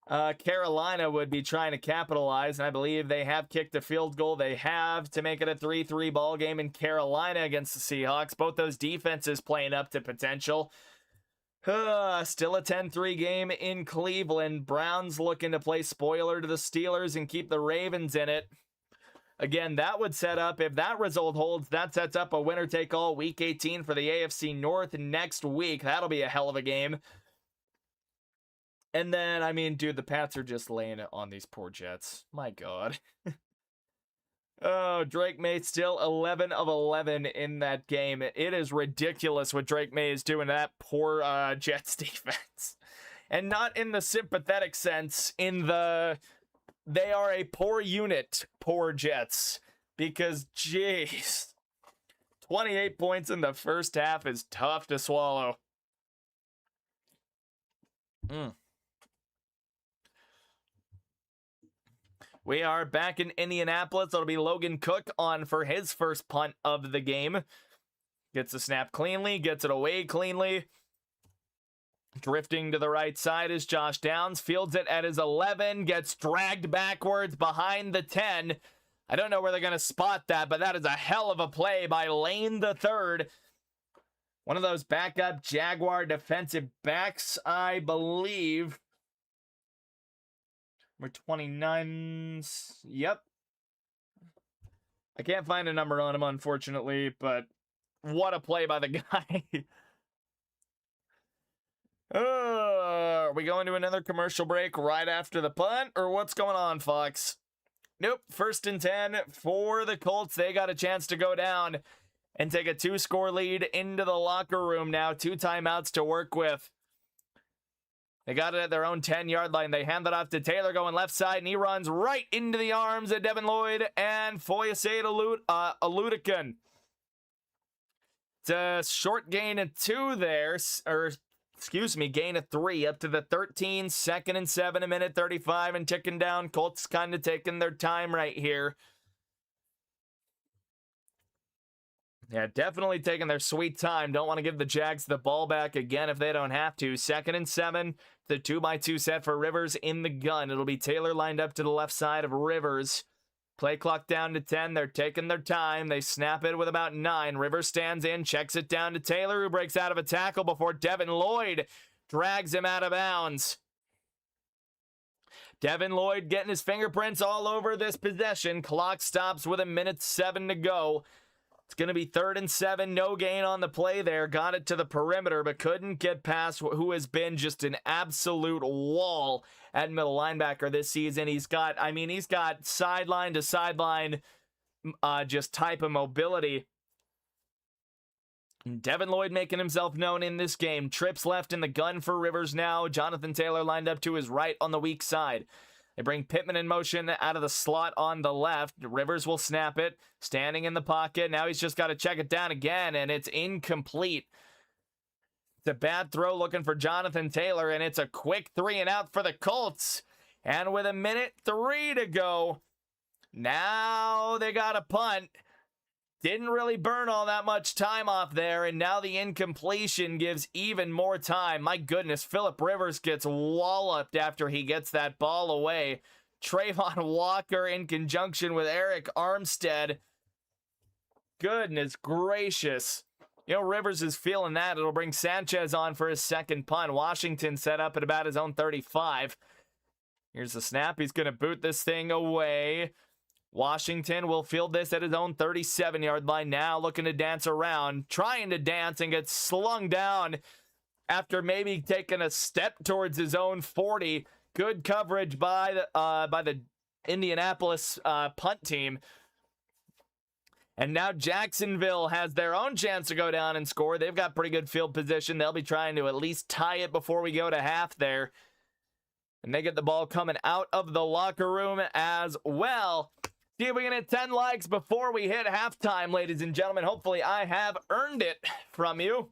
Carolina would be trying to capitalize, and I believe they have kicked a field goal. They have to make it a 3-3 ball game in Carolina against the Seahawks. Both those defenses playing up to potential. Still a 10-3 game in Cleveland. Browns looking to play spoiler to the Steelers and keep the Ravens in it. Again, that would set up, if that result holds, that sets up a winner-take-all Week 18 for the AFC North next week. That'll be a hell of a game. And then, I mean, dude, the Pats are just laying it on these poor Jets. My God. Oh, Drake May still 11 of 11 in that game. It is ridiculous what Drake May is doing to that poor Jets defense. And not in the sympathetic sense, in the... They are a poor unit, poor Jets. Because, jeez, 28 points in the first half is tough to swallow. We are back in Indianapolis. It'll be Logan Cook on for his first punt of the game. Gets the snap cleanly, gets it away cleanly. Drifting to the right side is Josh Downs. Fields it at his 11. Gets dragged backwards behind the 10. I don't know where they're going to spot that, but that is a hell of a play by Lane the third. One of those backup Jaguar defensive backs, I believe. Number 29. Yep. I can't find a number on him, unfortunately, but what a play by the guy. Are we going to another commercial break right after the punt, or what's going on, Fox? Nope, 1st and 10 for the Colts. They got a chance to go down and take a 2-score lead into the locker room now. 2 timeouts to work with. They got it at their own 10-yard line. They hand it off to Taylor going left side, and he runs right into the arms of Devin Lloyd and Foyesade Aludican. It's a short gain of 2 there, gain of 3 up to the 13, 2nd and 7, a minute 35 and ticking down. Colts kind of taking their time right here. Yeah, definitely taking their sweet time. Don't want to give the Jags the ball back again if they don't have to. 2nd and 7, the 2x2 set for Rivers in the gun. It'll be Taylor lined up to the left side of Rivers. Play clock down to 10. They're taking their time. They snap it with about 9. Rivers stands in, checks it down to Taylor, who breaks out of a tackle before Devin Lloyd drags him out of bounds. Devin Lloyd getting his fingerprints all over this possession. Clock stops with a minute 7 to go. It's going to be 3rd and 7. No gain on the play there. Got it to the perimeter, but couldn't get past who has been just an absolute wall at middle linebacker this season. He's got sideline to sideline just type of mobility. Devin Lloyd making himself known in this game. Trips left in the gun for Rivers now. Jonathan Taylor lined up to his right on the weak side. They bring Pittman in motion out of the slot on the left. Rivers will snap it, standing in the pocket. Now he's just got to check it down again, and it's incomplete. It's a bad throw looking for Jonathan Taylor, and it's a quick 3 and out for the Colts. And with a minute 3 to go, now they got a punt. Didn't really burn all that much time off there, and now the incompletion gives even more time. My goodness, Philip Rivers gets walloped after he gets that ball away. Trayvon Walker in conjunction with Eric Armstead. Goodness gracious. You know, Rivers is feeling that. It'll bring Sanchez on for his second punt. Washington set up at about his own 35. Here's the snap. He's going to boot this thing away. Washington will field this at his own 37-yard line now, looking to dance around, trying to dance and get slung down after maybe taking a step towards his own 40. Good coverage by the Indianapolis punt team. And now Jacksonville has their own chance to go down and score. They've got pretty good field position. They'll be trying to at least tie it before we go to half there. And they get the ball coming out of the locker room as well. See if we can hit 10 likes before we hit halftime, ladies and gentlemen. Hopefully I have earned it from you.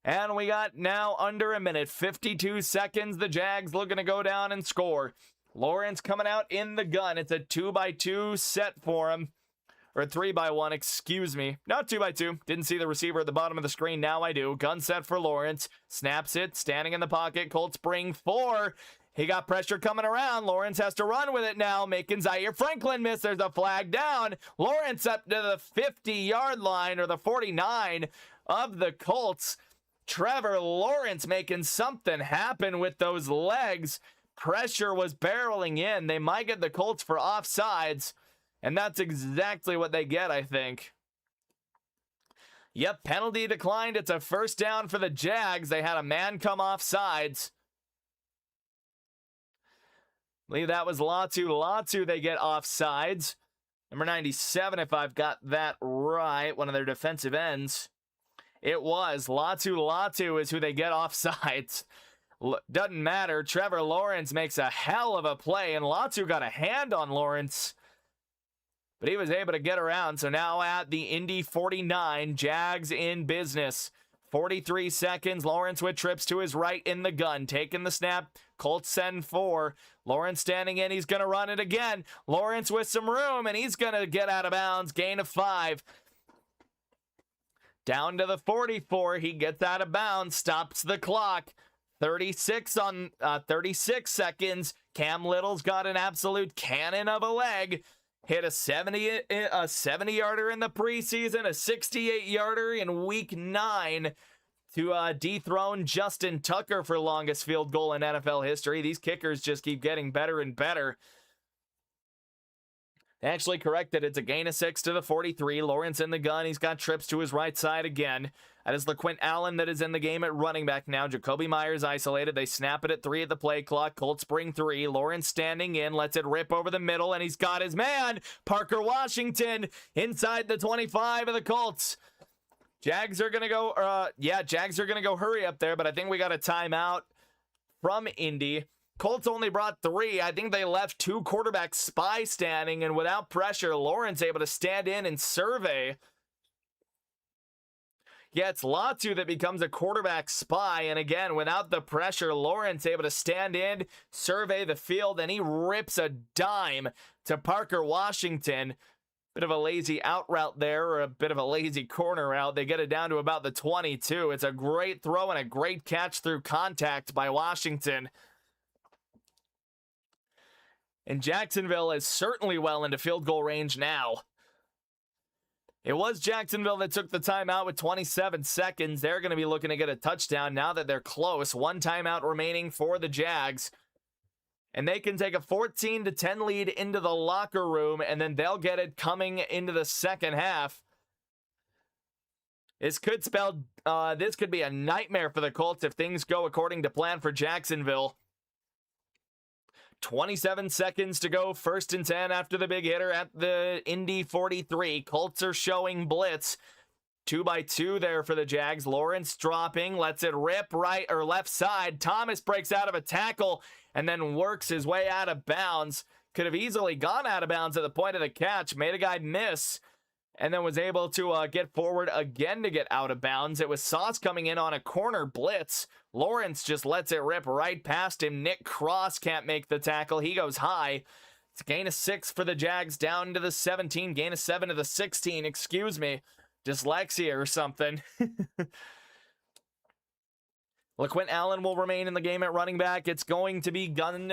And we got now under a minute, 52 seconds. The Jags looking to go down and score. Lawrence coming out in the gun. It's a 2x2 set for him. Or 3x1, excuse me. Not 2x2. Didn't see the receiver at the bottom of the screen. Now I do. Gun set for Lawrence. Snaps it. Standing in the pocket. Colts bring 4. He got pressure coming around. Lawrence has to run with it now, making Zaire Franklin miss. There's a flag down. Lawrence up to the 50-yard line, or the 49 of the Colts. Trevor Lawrence making something happen with those legs. Pressure was barreling in. They might get the Colts for offsides, and that's exactly what they get, I think. Yep, penalty declined. It's a first down for the Jags. They had a man come offsides. I believe that was Latu. Latu, they get offsides. Number 97, if I've got that right, one of their defensive ends. It was. Latu is who they get offsides. Doesn't matter. Trevor Lawrence makes a hell of a play, and Latu got a hand on Lawrence. But he was able to get around. So now at the Indy 49, Jags in business. 43 seconds. Lawrence with trips to his right in the gun. Taking the snap. Colts send 4. Lawrence standing in. He's going to run it again. Lawrence with some room, and he's going to get out of bounds. Gain of 5. Down to the 44. He gets out of bounds. Stops the clock. 36 seconds. Cam Little's got an absolute cannon of a leg. hit a 70-yarder in the preseason, a 68-yarder in week 9 to dethrone Justin Tucker for longest field goal in NFL history. These kickers just keep getting better and better. They actually corrected. It's a gain of 6 to the 43. Lawrence in the gun. He's got trips to his right side again. That is LaQuint Allen that is in the game at running back now. Jacoby Myers isolated. They snap it at 3 at the play clock. Colts bring 3. Lawrence standing in. Lets it rip over the middle, and he's got his man, Parker Washington, inside the 25 of the Colts. Jags are going to go, Jags are going to go hurry up there, but I think we got a timeout from Indy. Colts only brought 3. I think they left 2 quarterbacks spy standing, and without pressure, Lawrence able to stand in and survey. Yeah, it's Latu that becomes a quarterback spy, and again, without the pressure, Lawrence able to stand in, survey the field, and he rips a dime to Parker Washington. Bit of a lazy out route there, or a bit of a lazy corner route. They get it down to about the 22. It's a great throw and a great catch through contact by Washington. And Jacksonville is certainly well into field goal range now. It was Jacksonville that took the timeout with 27 seconds. They're going to be looking to get a touchdown now that they're close. 1 timeout remaining for the Jags. And they can take a 14-10 lead into the locker room, and then they'll get it coming into the second half. This could be a nightmare for the Colts if things go according to plan for Jacksonville. 27 seconds to go, 1st and 10 after the big hitter at the Indy 43. Colts are showing blitz. 2-by-2 there for the Jags. Lawrence dropping, lets it rip right or left side. Thomas breaks out of a tackle and then works his way out of bounds. Could have easily gone out of bounds at the point of the catch, made a guy miss, and then was able to get forward again to get out of bounds. It was Sauce coming in on a corner blitz. Lawrence just lets it rip right past him. Nick Cross can't make the tackle. He goes high. It's a gain of 6 for the Jags down to the 17. Gain of 7 to the 16. Excuse me. Dyslexia or something. LaQuint Allen will remain in the game at running back. It's going to be gun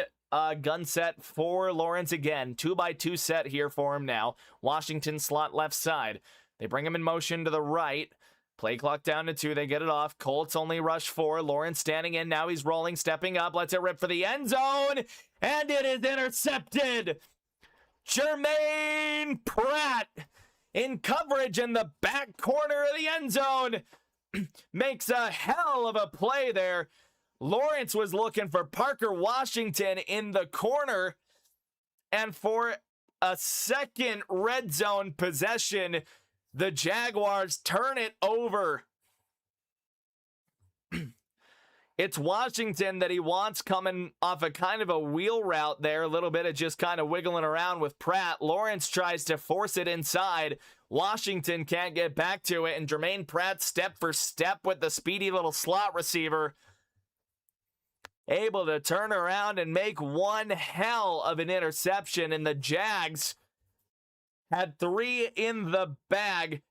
set for Lawrence again. 2-by-2 set here for him now. Washington slot left side. They bring him in motion to the right. Play clock down to 2. They get it off. Colts only rush 4. Lawrence standing in. Now he's rolling, stepping up. Lets it rip for the end zone. And it is intercepted. Jermaine Pratt in coverage in the back corner of the end zone. Makes a hell of a play there. Lawrence was looking for Parker Washington in the corner. And for a second red zone possession, the Jaguars turn it over. It's Washington that he wants coming off a kind of a wheel route there. A little bit of just kind of wiggling around with Pratt. Lawrence tries to force it inside. Washington can't get back to it. And Jermaine Pratt step for step with the speedy little slot receiver. Able to turn around and make one hell of an interception. And the Jags had 3 in the bag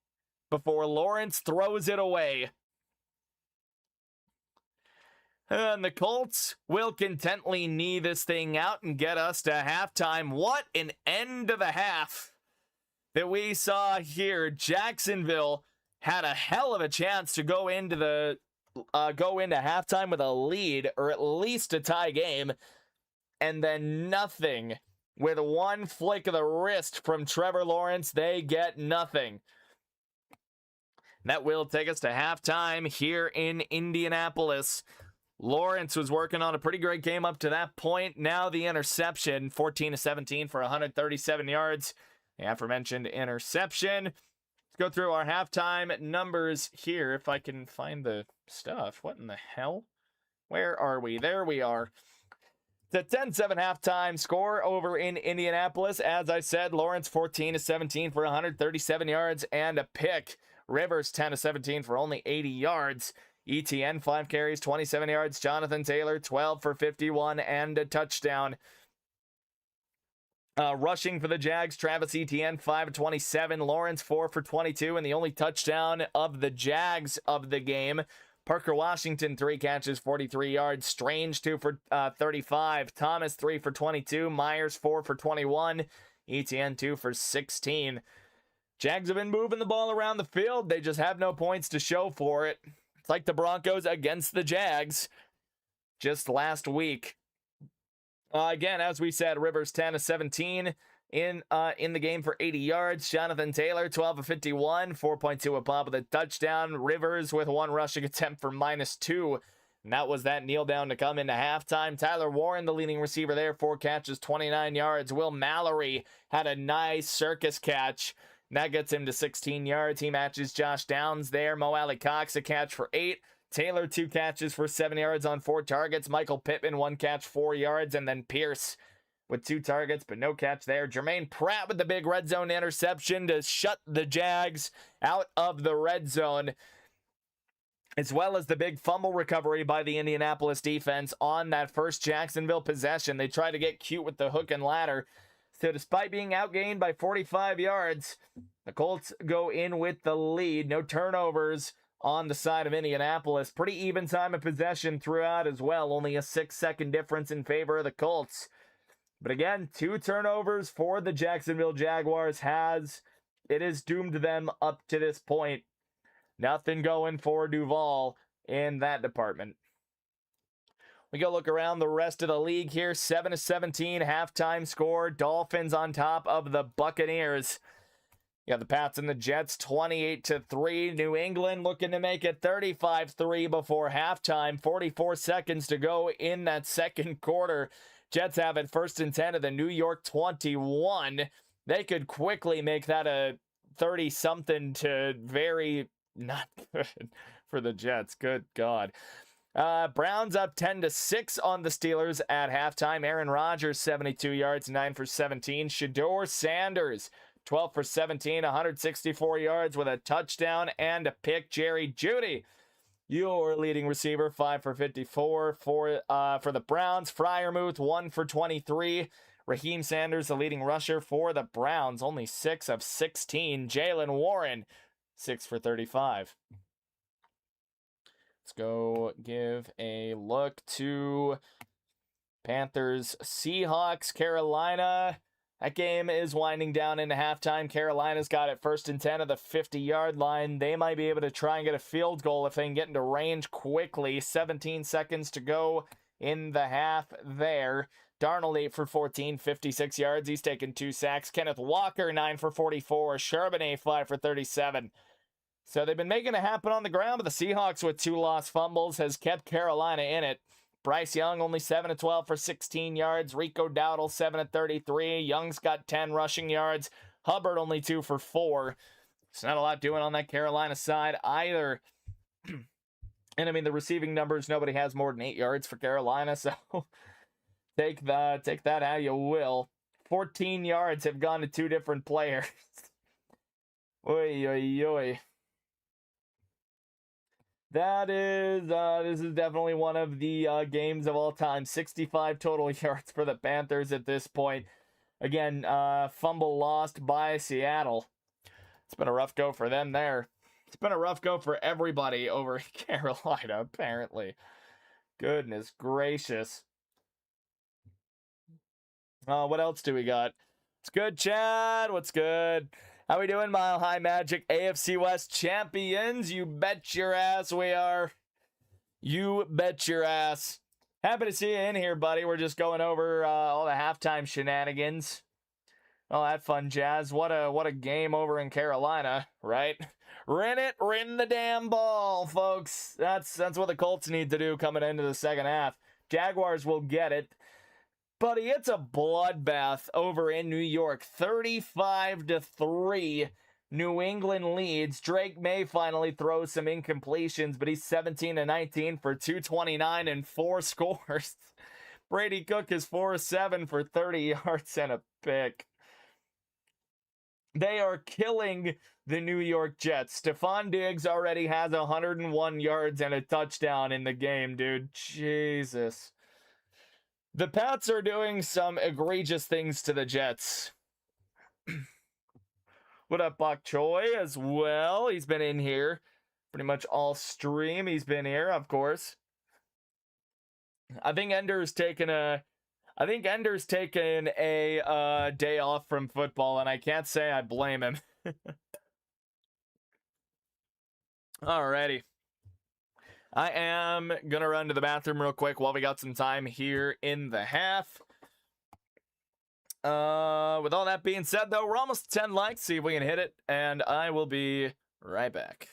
before Lawrence throws it away. And the Colts will contently knee this thing out and get us to halftime. What an end to the half that we saw here. Jacksonville had a hell of a chance to go into halftime with a lead, or at least a tie game, and then nothing. With one flick of the wrist from Trevor Lawrence, they get nothing. That will take us to halftime here in Indianapolis. Lawrence was working on a pretty great game up to that point. Now the interception, 14-17 for 137 yards. The aforementioned interception. Let's go through our halftime numbers here, if I can find the stuff. What in the hell? Where are we? There we are. The 10-7 halftime score over in Indianapolis. As I said, Lawrence 14-17 for 137 yards and a pick. Rivers 10-17 for only 80 yards. ETN 5 carries, 27 yards. Jonathan Taylor 12 for 51 and a touchdown. Rushing for the Jags, Travis Etienne 5 of 27. Lawrence 4 for 22 and the only touchdown of the Jags of the game. Parker Washington 3 catches, 43 yards. Strange 2 for 35. Thomas 3 for 22. Myers 4 for 21. ETN 2 for 16. Jags have been moving the ball around the field. They just have no points to show for it. It's like the Broncos against the Jags just last week. Again, as we said, Rivers 10 of 17 in the game for 80 yards. Jonathan Taylor 12 of 51, 4.2 a pop with a touchdown. Rivers with one rushing attempt for -2. And that was that kneel down to come into halftime. Tyler Warren, the leading receiver there, 4 catches, 29 yards. Will Mallory had a nice circus catch. And that gets him to 16 yards. He matches Josh Downs there. Mo Alley Cox, a catch for 8. Taylor, 2 catches for 7 yards on 4 targets. Michael Pittman, 1 catch, 4 yards. And then Pierce with 2 targets, but no catch there. Jermaine Pratt with the big red zone interception to shut the Jags out of the red zone, as well as the big fumble recovery by the Indianapolis defense on that first Jacksonville possession. They tried to get cute with the hook and ladder. So despite being outgained by 45 yards, the Colts go in with the lead. No turnovers on the side of Indianapolis. Pretty even time of possession throughout as well. Only a 6-second difference in favor of the Colts. But again, 2 turnovers for the Jacksonville Jaguars it has doomed them up to this point. Nothing going for Duval in that department. We go look around the rest of the league here. 7 of 17 halftime score. Dolphins on top of the Buccaneers. You got the Pats and the Jets 28-3. New England looking to make it 35-3 before halftime. 44 seconds to go in that second quarter. Jets have it 1st and 10 of the New York 21. They could quickly make that a 30-something to very not good for the Jets. Good God. Browns up 10-6 on the Steelers at halftime. Aaron Rodgers, 72 yards, 9 for 17. Shedeur Sanders, 12 for 17, 164 yards with a touchdown and a pick. Jerry Jeudy, your leading receiver, 5 for 54 for the Browns. Freiermuth, 1 for 23. Raheem Sanders, the leading rusher for the Browns, only 6 of 16. Jaylen Warren, 6 for 35. Let's go give a look to Panthers, Seahawks, Carolina. That game is winding down into halftime. Carolina's got it 1st and 10 of the 50-yard line. They might be able to try and get a field goal if they can get into range quickly. 17 seconds to go in the half there. Darnold 8 for 14, 56 yards. He's taken 2 sacks. Kenneth Walker 9 for 44. Charbonnet 5 for 37. So they've been making it happen on the ground, but the Seahawks with 2 lost fumbles has kept Carolina in it. Bryce Young only 7 of 12 for 16 yards. Rico Dowdle 7 of 33. Young's got 10 rushing yards. Hubbard only 2 for 4. It's not a lot doing on that Carolina side either. And I mean, the receiving numbers, nobody has more than 8 yards for Carolina, so take that how you will. 14 yards have gone to 2 different players. Oy, oy, oy. This is definitely one of the games of all time. 65 total yards for the Panthers at this point. Again, fumble lost by Seattle. It's been a rough go for them there. It's been a rough go for everybody over in Carolina, apparently. Goodness gracious. What else do we got? What's good, Chad? What's good? How we doing, Mile High Magic AFC West champions? You bet your ass we are. You bet your ass. Happy to see you in here, buddy. We're just going over all the halftime shenanigans. All that fun jazz. What a game over in Carolina, right? Rin the damn ball, folks. That's what the Colts need to do coming into the second half. Jaguars will get it. Buddy, it's a bloodbath over in New York. 35-3. New England leads. Drake May finally throws some incompletions, but he's 17-19 for 229 and 4 scores. Brady Cook is 4-7 for 30 yards and a pick. They are killing the New York Jets. Stephon Diggs already has 101 yards and a touchdown in the game, dude. Jesus. The Pats are doing some egregious things to the Jets. What up, Bok Choi, as well? He's been in here pretty much all stream. He's been here, of course. I think Ender's taken a I think Ender's taken a day off from football, and I can't say I blame him. Alrighty. I am going to run to the bathroom real quick while we got some time here in the half. With all that being said, though, we're almost 10 likes. See if we can hit it, and I will be right back.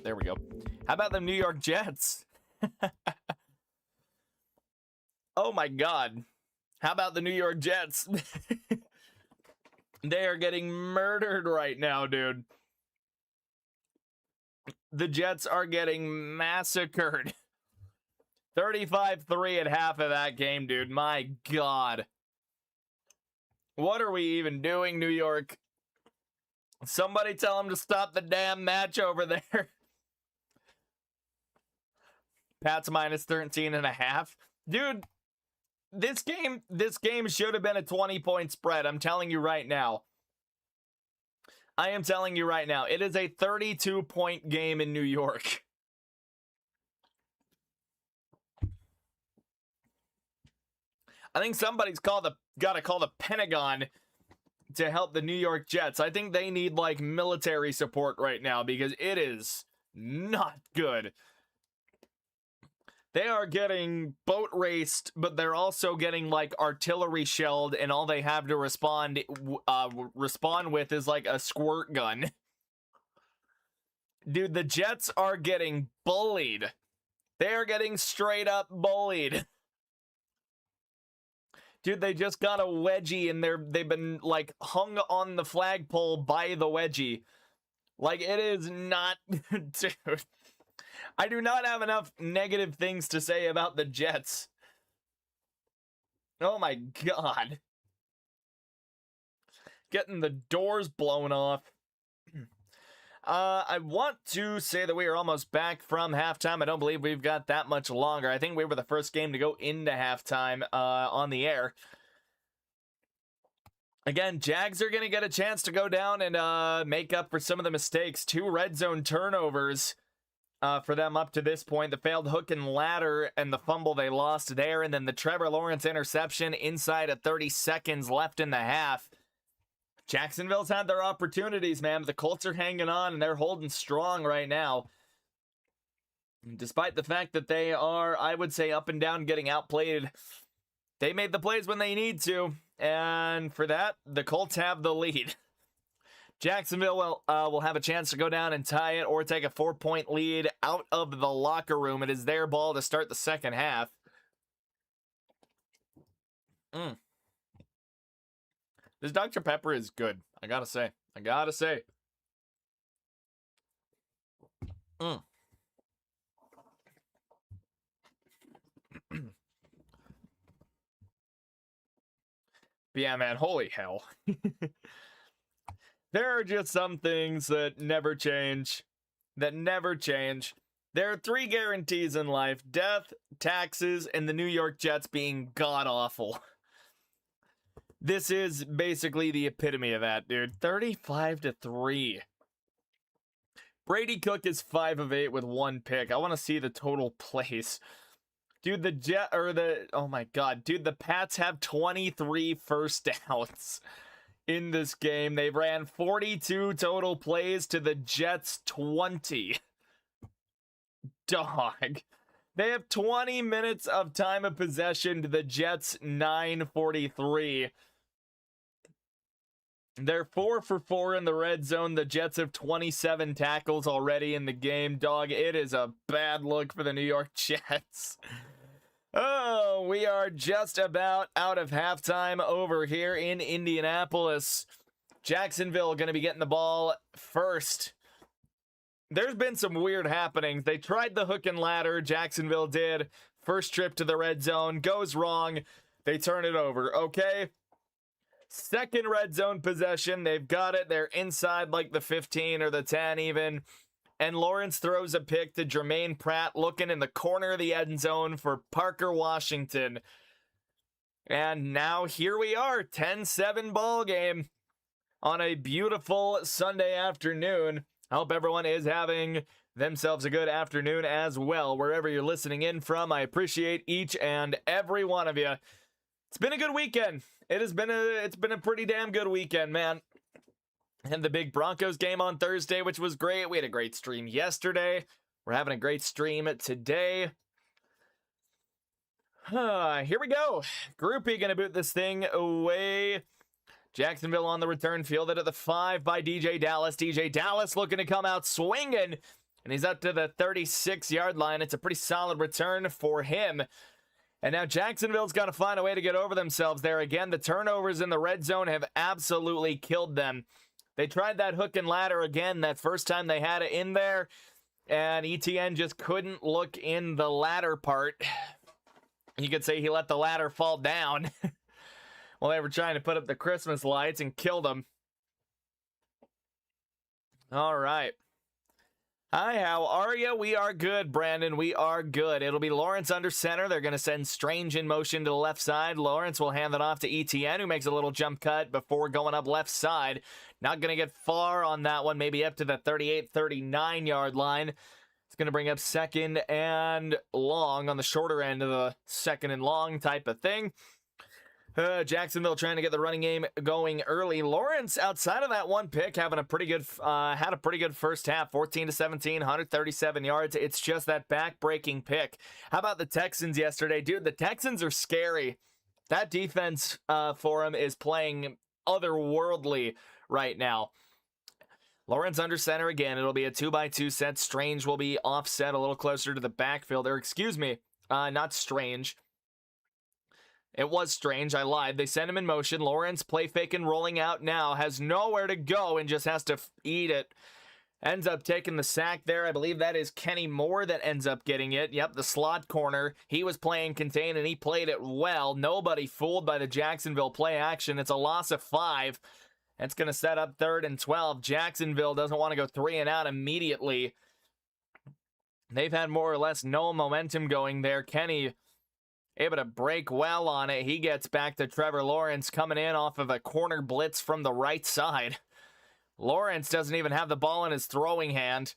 There we go. How about the New York Jets? Oh my God. How about the New York Jets? They are getting murdered right now, dude. The Jets are getting massacred. 35-3 at half of that game, dude. My God. What are we even doing, New York? Somebody tell them to stop the damn match over there. Pats minus 13.5. Dude, this game should have been a 20-point spread. I'm telling you right now. I am telling you right now. It is a 32-point game in New York. I think somebody's got to call the Pentagon to help the New York Jets. I think they need like military support right now because it is not good. They are getting boat raced, but they're also getting like artillery shelled, and all they have to respond with is like a squirt gun. Dude, the Jets are getting bullied. They are getting straight up bullied. Dude, they just got a wedgie and they've been like hung on the flagpole by the wedgie. Like, it is not, dude. I do not have enough negative things to say about the Jets. Oh my God. Getting the doors blown off. I want to say that we are almost back from halftime. I don't believe we've got that much longer. I think we were the first game to go into halftime on the air. Again, Jags are going to get a chance to go down and make up for some of the mistakes. 2 red zone turnovers for them up to this point. The failed hook and ladder and the fumble they lost there. And then the Trevor Lawrence interception inside of 30 seconds left in the half. Jacksonville's had their opportunities, man. The Colts are hanging on, and they're holding strong right now. Despite the fact that they are, I would say, up and down getting outplayed, they made the plays when they need to. And for that, the Colts have the lead. Jacksonville will have a chance to go down and tie it or take a 4-point lead out of the locker room. It is their ball to start the second half. This Dr. Pepper is good. I gotta say. Yeah, man, holy hell. There are just some things that never change. There are 3 guarantees in life: death, taxes, and the New York Jets being god-awful. This is basically the epitome of that, dude. 35-3. Brady Cook is 5 of 8 with 1 pick. I want to see the total plays. Dude, oh my god, dude, the Pats have 23 first downs in this game. They ran 42 total plays to the Jets 20. Dog. They have 20 minutes of time of possession to the Jets 9:43. They're 4 for 4 in the red zone. The Jets have 27 tackles already in the game. Dog, it is a bad look for the New York Jets. Oh, we are just about out of halftime over here in Indianapolis. Jacksonville going to be getting the ball first. There's been some weird happenings. They tried the hook and ladder. Jacksonville did. First trip to the red zone goes wrong. They turn it over. Okay. Second red zone possession. They've got it. They're inside like the 15 or the 10 even. And Lawrence throws a pick to Jermaine Pratt, looking in the corner of the end zone for Parker Washington. And now here we are, 10-7 ball game on a beautiful Sunday afternoon. I hope everyone is having themselves a good afternoon as well, wherever you're listening in from. I appreciate each and every one of you. It's been a good weekend. It's been a pretty damn good weekend, man. And the big Broncos game on Thursday, which was great. We had a great stream yesterday. We're having a great stream today. Here we go. Groupie going to boot this thing away. Jacksonville on the return, fielded at the 5 by DJ Dallas. DJ Dallas looking to come out swinging, and he's up to the 36-yard line. It's a pretty solid return for him. And now Jacksonville's got to find a way to get over themselves there. Again, the turnovers in the red zone have absolutely killed them. They tried that hook and ladder again that first time they had it in there, and ETN just couldn't look in the ladder part. You could say he let the ladder fall down while they were trying to put up the Christmas lights and killed them. All right. Hi, how are you? We are good, Brandon. We are good. It'll be Lawrence under center. They're going to send Strange in motion to the left side. Lawrence will hand that off to ETN, who makes a little jump cut before going up left side. Not going to get far on that one, maybe up to the 38, 39-yard line. It's going to bring up second and long on the shorter end of the second and long type of thing. Jacksonville trying to get the running game going early. Lawrence, outside of that one pick, having a pretty good, had a pretty good first half. 14-17, 137 yards. It's just that back-breaking pick. How about the Texans yesterday? Dude, the Texans are scary. That defense for him is playing otherworldly right now. Lawrence under center again. It'll be a 2x2 set. Strange will be offset a little closer to the backfield. Or excuse me, not Strange. It was Strange. I lied. They send him in motion. Lawrence play faking, rolling out now. Has nowhere to go and just has to eat it. Ends up taking the sack there. I believe that is Kenny Moore that ends up getting it. Yep, the slot corner. He was playing contain and he played it well. Nobody fooled by the Jacksonville play action. It's a loss of 5. It's going to set up 3rd and 12. Jacksonville doesn't want to go 3 and out immediately. They've had more or less no momentum going there. Kenny able to break well on it. He gets back to Trevor Lawrence coming in off of a corner blitz from the right side. Lawrence doesn't even have the ball in his throwing hand.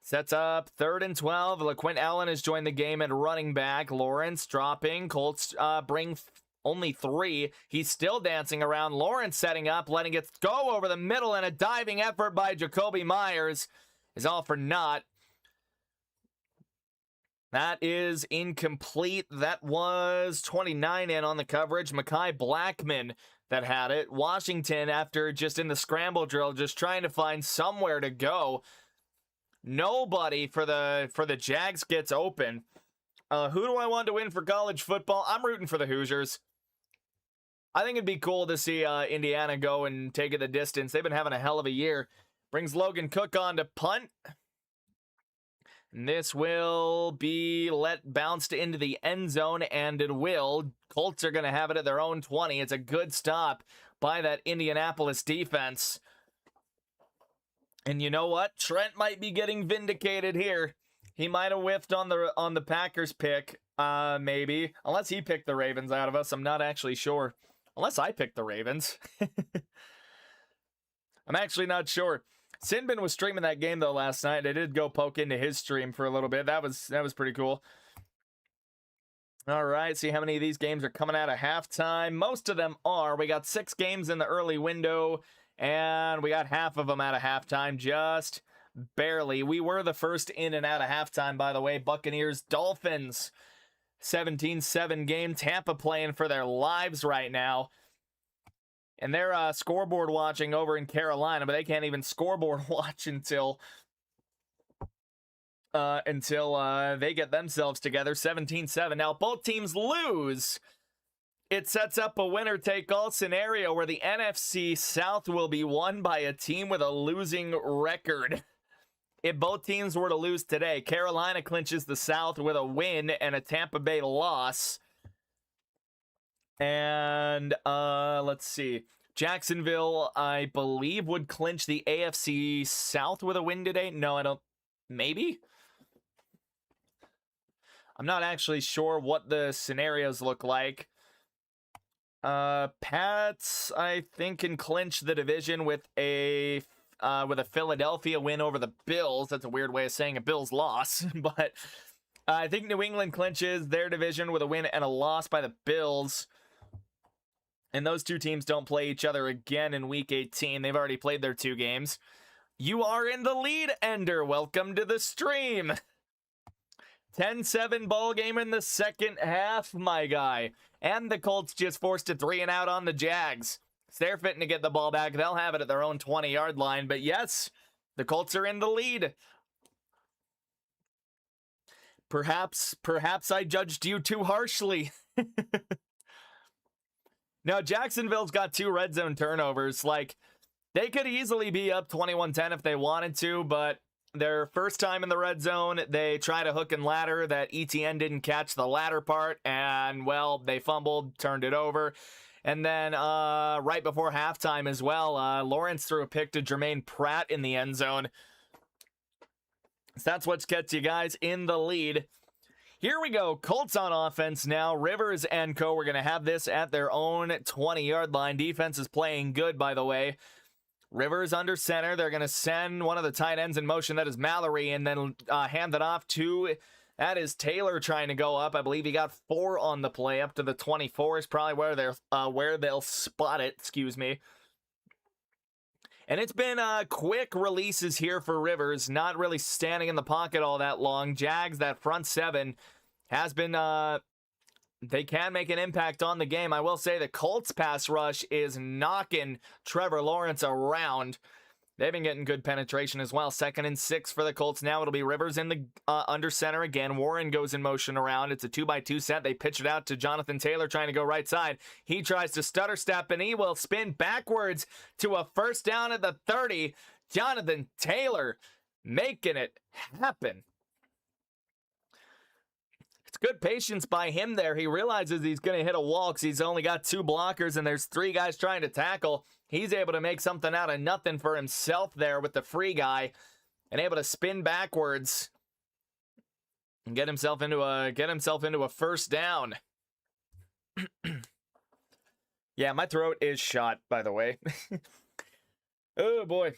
Sets up 3rd and 12. LaQuint Allen has joined the game at running back. Lawrence dropping. Colts bring only 3. He's still dancing around. Lawrence setting up, letting it go over the middle, and a diving effort by Jakobi Meyers is all for naught. That is incomplete. That was 29 in on the coverage. Mekhi Blackman that had it. Washington, after just in the scramble drill, just trying to find somewhere to go. Nobody for the Jags gets open. Who do I want to win for college football? I'm rooting for the Hoosiers. I think it'd be cool to see Indiana go and take it the distance. They've been having a hell of a year. Brings Logan Cook on to punt. And this will be bounced into the end zone, and it will. Colts are going to have it at their own 20. It's a good stop by that Indianapolis defense. And you know what? Trent might be getting vindicated here. He might have whiffed on the Packers pick, maybe. Unless he picked the Ravens out of us. I'm not actually sure. Unless I picked the Ravens. I'm actually not sure. Sinbin was streaming that game, though, last night. I did go poke into his stream for a little bit. That was pretty cool. All right, see how many of these games are coming out of halftime. Most of them are. We got 6 games in the early window, and we got half of them out of halftime, just barely. We were the first in and out of halftime, by the way. Buccaneers, Dolphins, 17-7 game. Tampa playing for their lives right now. And they're scoreboard watching over in Carolina, but they can't even scoreboard watch until they get themselves together. 17-7. Now, both teams lose. It sets up a winner-take-all scenario where the NFC South will be won by a team with a losing record. If both teams were to lose today, Carolina clinches the South with a win and a Tampa Bay loss. And let's see. Jacksonville, I believe, would clinch the AFC South with a win today. No, I don't. Maybe? I'm not actually sure what the scenarios look like. Pats, I think, can clinch the division with a Philadelphia win over the Bills. That's a weird way of saying a Bills loss, but I think New England clinches their division with a win and a loss by the Bills. And those two teams don't play each other again in Week 18. They've already played their 2 games. You are in the lead, Ender. Welcome to the stream. 10-7 ball game in the second half, my guy. And the Colts just forced a 3-and-out on the Jags. So they're fitting to get the ball back. They'll have it at their own 20-yard line. But yes, the Colts are in the lead. Perhaps I judged you too harshly. Now, Jacksonville's got 2 red zone turnovers. Like, they could easily be up 21-10 if they wanted to, but their first time in the red zone, they tried a hook and ladder that ETN didn't catch the ladder part, and, well, they fumbled, turned it over. And then right before halftime as well, Lawrence threw a pick to Jermaine Pratt in the end zone. So that's what gets you guys in the lead. Here we go. Colts on offense now. Rivers and co. We're going to have this at their own 20-yard line. Defense is playing good, by the way. Rivers under center. They're going to send one of the tight ends in motion. That is Mallory, and then hand it off to, that is Taylor trying to go up. I believe he got 4 on the play. Up to the 24 is probably where they'll spot it. Excuse me. And it's been quick releases here for Rivers, not really standing in the pocket all that long. Jags, that front 7, has been, they can make an impact on the game. I will say the Colts pass rush is knocking Trevor Lawrence around. They've been getting good penetration as well. 2nd and 6 for the Colts now. It'll be Rivers in the under center again. Warren goes in motion around. It's a 2-by-2 set. They pitch it out to Jonathan Taylor trying to go right side. He tries to stutter step, and he will spin backwards to a first down at the 30. Jonathan Taylor making it happen. It's good patience by him there. He realizes he's going to hit a wall because he's only got 2 blockers, and there's 3 guys trying to tackle. He's able to make something out of nothing for himself there with the free guy and able to spin backwards and get himself into a first down. Yeah, my throat is shot, by the way. Oh boy.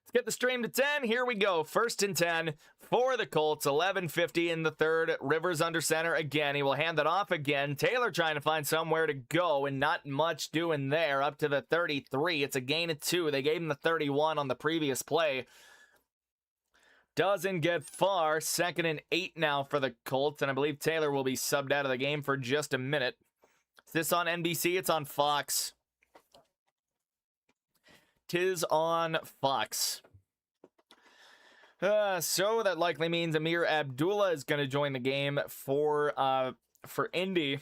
Let's get the stream to 10. Here we go. 1st and 10 for the Colts. 11:50 in the third. Rivers under center again. He will hand that off again. Taylor trying to find somewhere to go and not much doing there. Up to the 33. It's a gain of 2. They gave him the 31 on the previous play. Doesn't get far. 2nd and 8 now for the Colts. And I believe Taylor will be subbed out of the game for just a minute. Is this on NBC? It's on Fox. 'Tis on Fox. So that likely means Amir Abdullah is going to join the game for Indy,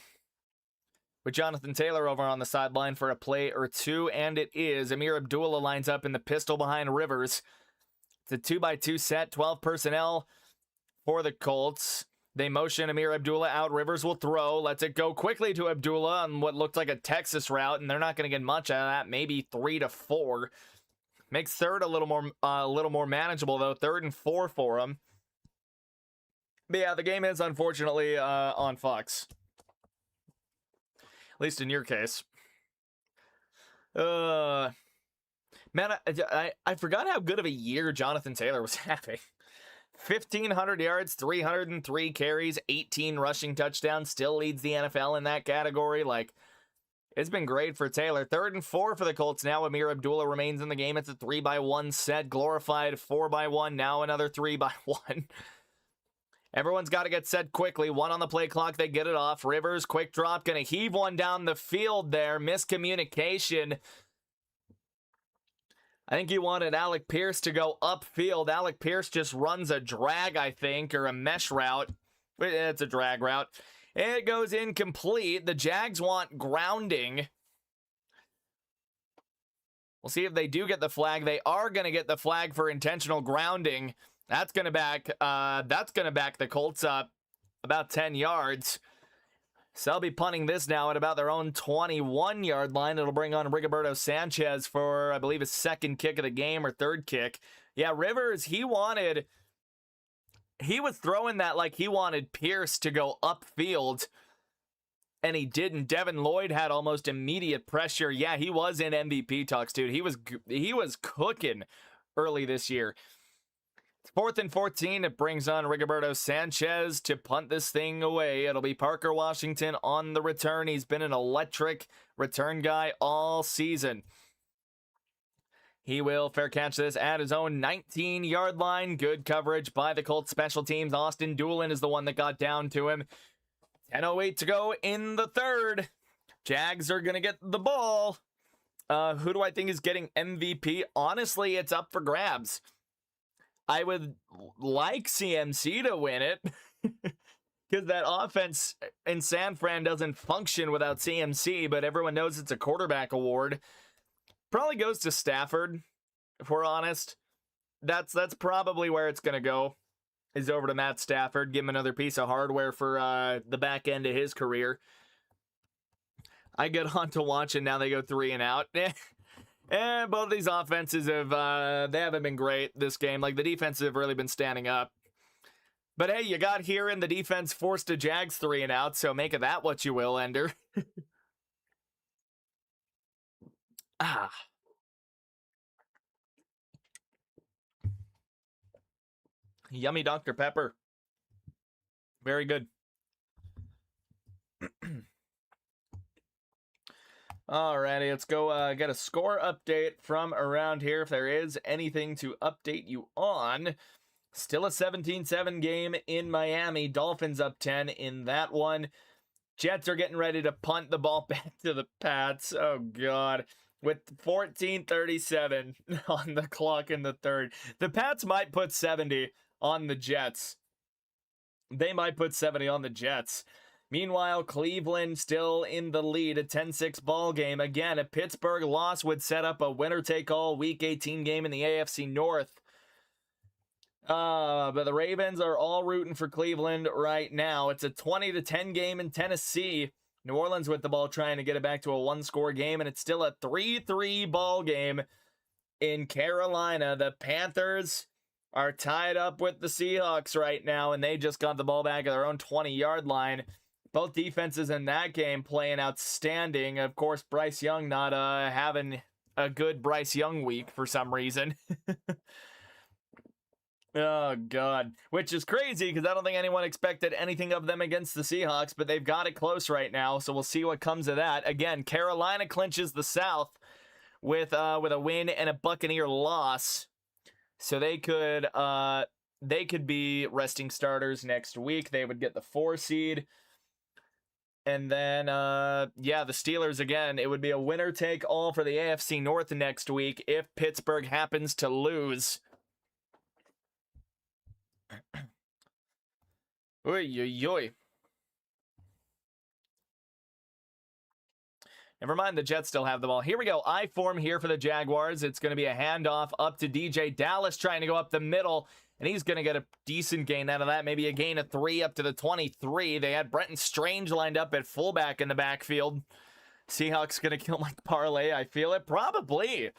with Jonathan Taylor over on the sideline for a play or two, and it is. Amir Abdullah lines up in the pistol behind Rivers. It's a 2x2 set, 12 personnel for the Colts. They motion Amir Abdullah out. Rivers will throw. Lets it go quickly to Abdullah on what looked like a Texas route, and they're not going to get much out of that. Maybe 3 to 4. Makes third a little more manageable though. 3rd and 4 for him. But yeah, the game is unfortunately on Fox. At least in your case. Man, I forgot how good of a year Jonathan Taylor was having. 1,500 yards, 303 carries, 18 rushing touchdowns. Still leads the NFL in that category. Like, it's been great for Taylor. 3rd and 4 for the Colts now. Amir Abdullah remains in the game. It's a 3x1 set. Glorified 4x1. Now another 3x1. Everyone's got to get set quickly. 1 on the play clock. They get it off. Rivers, quick drop. Going to heave one down the field there. Miscommunication. I think he wanted Alec Pierce to go upfield. Alec Pierce just runs a drag, I think, or a mesh route. It's a drag route. It goes incomplete. The Jags want grounding. We'll see if they do get the flag. They are going to get the flag for intentional grounding. That's going to back the Colts up about 10 yards. So they'll be punting this now at about their own 21-yard line. It'll bring on Rigoberto Sanchez for, I believe, his 2nd kick of the game or 3rd kick. Yeah, Rivers, he was throwing that like he wanted Pierce to go upfield, and he didn't. Devin Lloyd had almost immediate pressure. Yeah, he was in MVP talks, dude. He was cooking early this year. 4th and 14. It brings on Rigoberto Sanchez to punt this thing away. It'll be Parker Washington on the return. He's been an electric return guy all season. He will fair catch this at his own 19-yard line. Good coverage by the Colts special teams. Austin Doolin is the one that got down to him. 10:08 to go in the 3rd. Jags are going to get the ball. Who do I think is getting MVP? Honestly, it's up for grabs. I would like CMC to win it because that offense in San Fran doesn't function without CMC, but everyone knows it's a quarterback award. Probably goes to Stafford, if we're honest. That's probably where it's going to go, is over to Matt Stafford. Give him another piece of hardware for the back end of his career. I get on to watch, and now they go 3 and out. And both these offenses they haven't been great this game. Like, the defenses have really been standing up. But hey, you got here and the defense forced a Jags 3 and out, so make of that what you will, Ender. Yummy Dr. Pepper. Very good. Alrighty, let's go get a score update from around here, if there is anything to update you on. Still a 17-7 game in Miami. Dolphins up 10 in that one. Jets are getting ready to punt the ball back to the Pats. Oh, God. With 14:37 on the clock in the 3rd. The Pats might put 70 on the Jets. They might put 70 on the Jets. Meanwhile, Cleveland still in the lead, a 10-6 ball game. Again, a Pittsburgh loss would set up a winner-take-all Week 18 game in the AFC North. But the Ravens are all rooting for Cleveland right now. It's a 20-10 game in Tennessee. New Orleans with the ball trying to get it back to a 1-score game, and it's still a 3-3 ball game in Carolina. The Panthers are tied up with the Seahawks right now, and they just got the ball back at their own 20-yard line. Both defenses in that game playing outstanding. Of course, Bryce Young not having a good Bryce Young week for some reason. Oh, God. Which is crazy because I don't think anyone expected anything of them against the Seahawks, but they've got it close right now, so we'll see what comes of that. Again, Carolina clinches the South with a win and a Buccaneer loss. So they could be resting starters next week. They would get the 4 seed. And then, the Steelers, again, it would be a winner-take-all for the AFC North next week if Pittsburgh happens to lose. Oy, oy, oy. Never mind, the Jets still have the ball. Here we go. I form here for the Jaguars. It's going to be a handoff up to DJ Dallas trying to go up the middle, and he's going to get a decent gain out of that. Maybe a gain of 3 up to the 23. They had Brenton Strange lined up at fullback in the backfield. Seahawks going to kill my parlay. I feel it. Probably.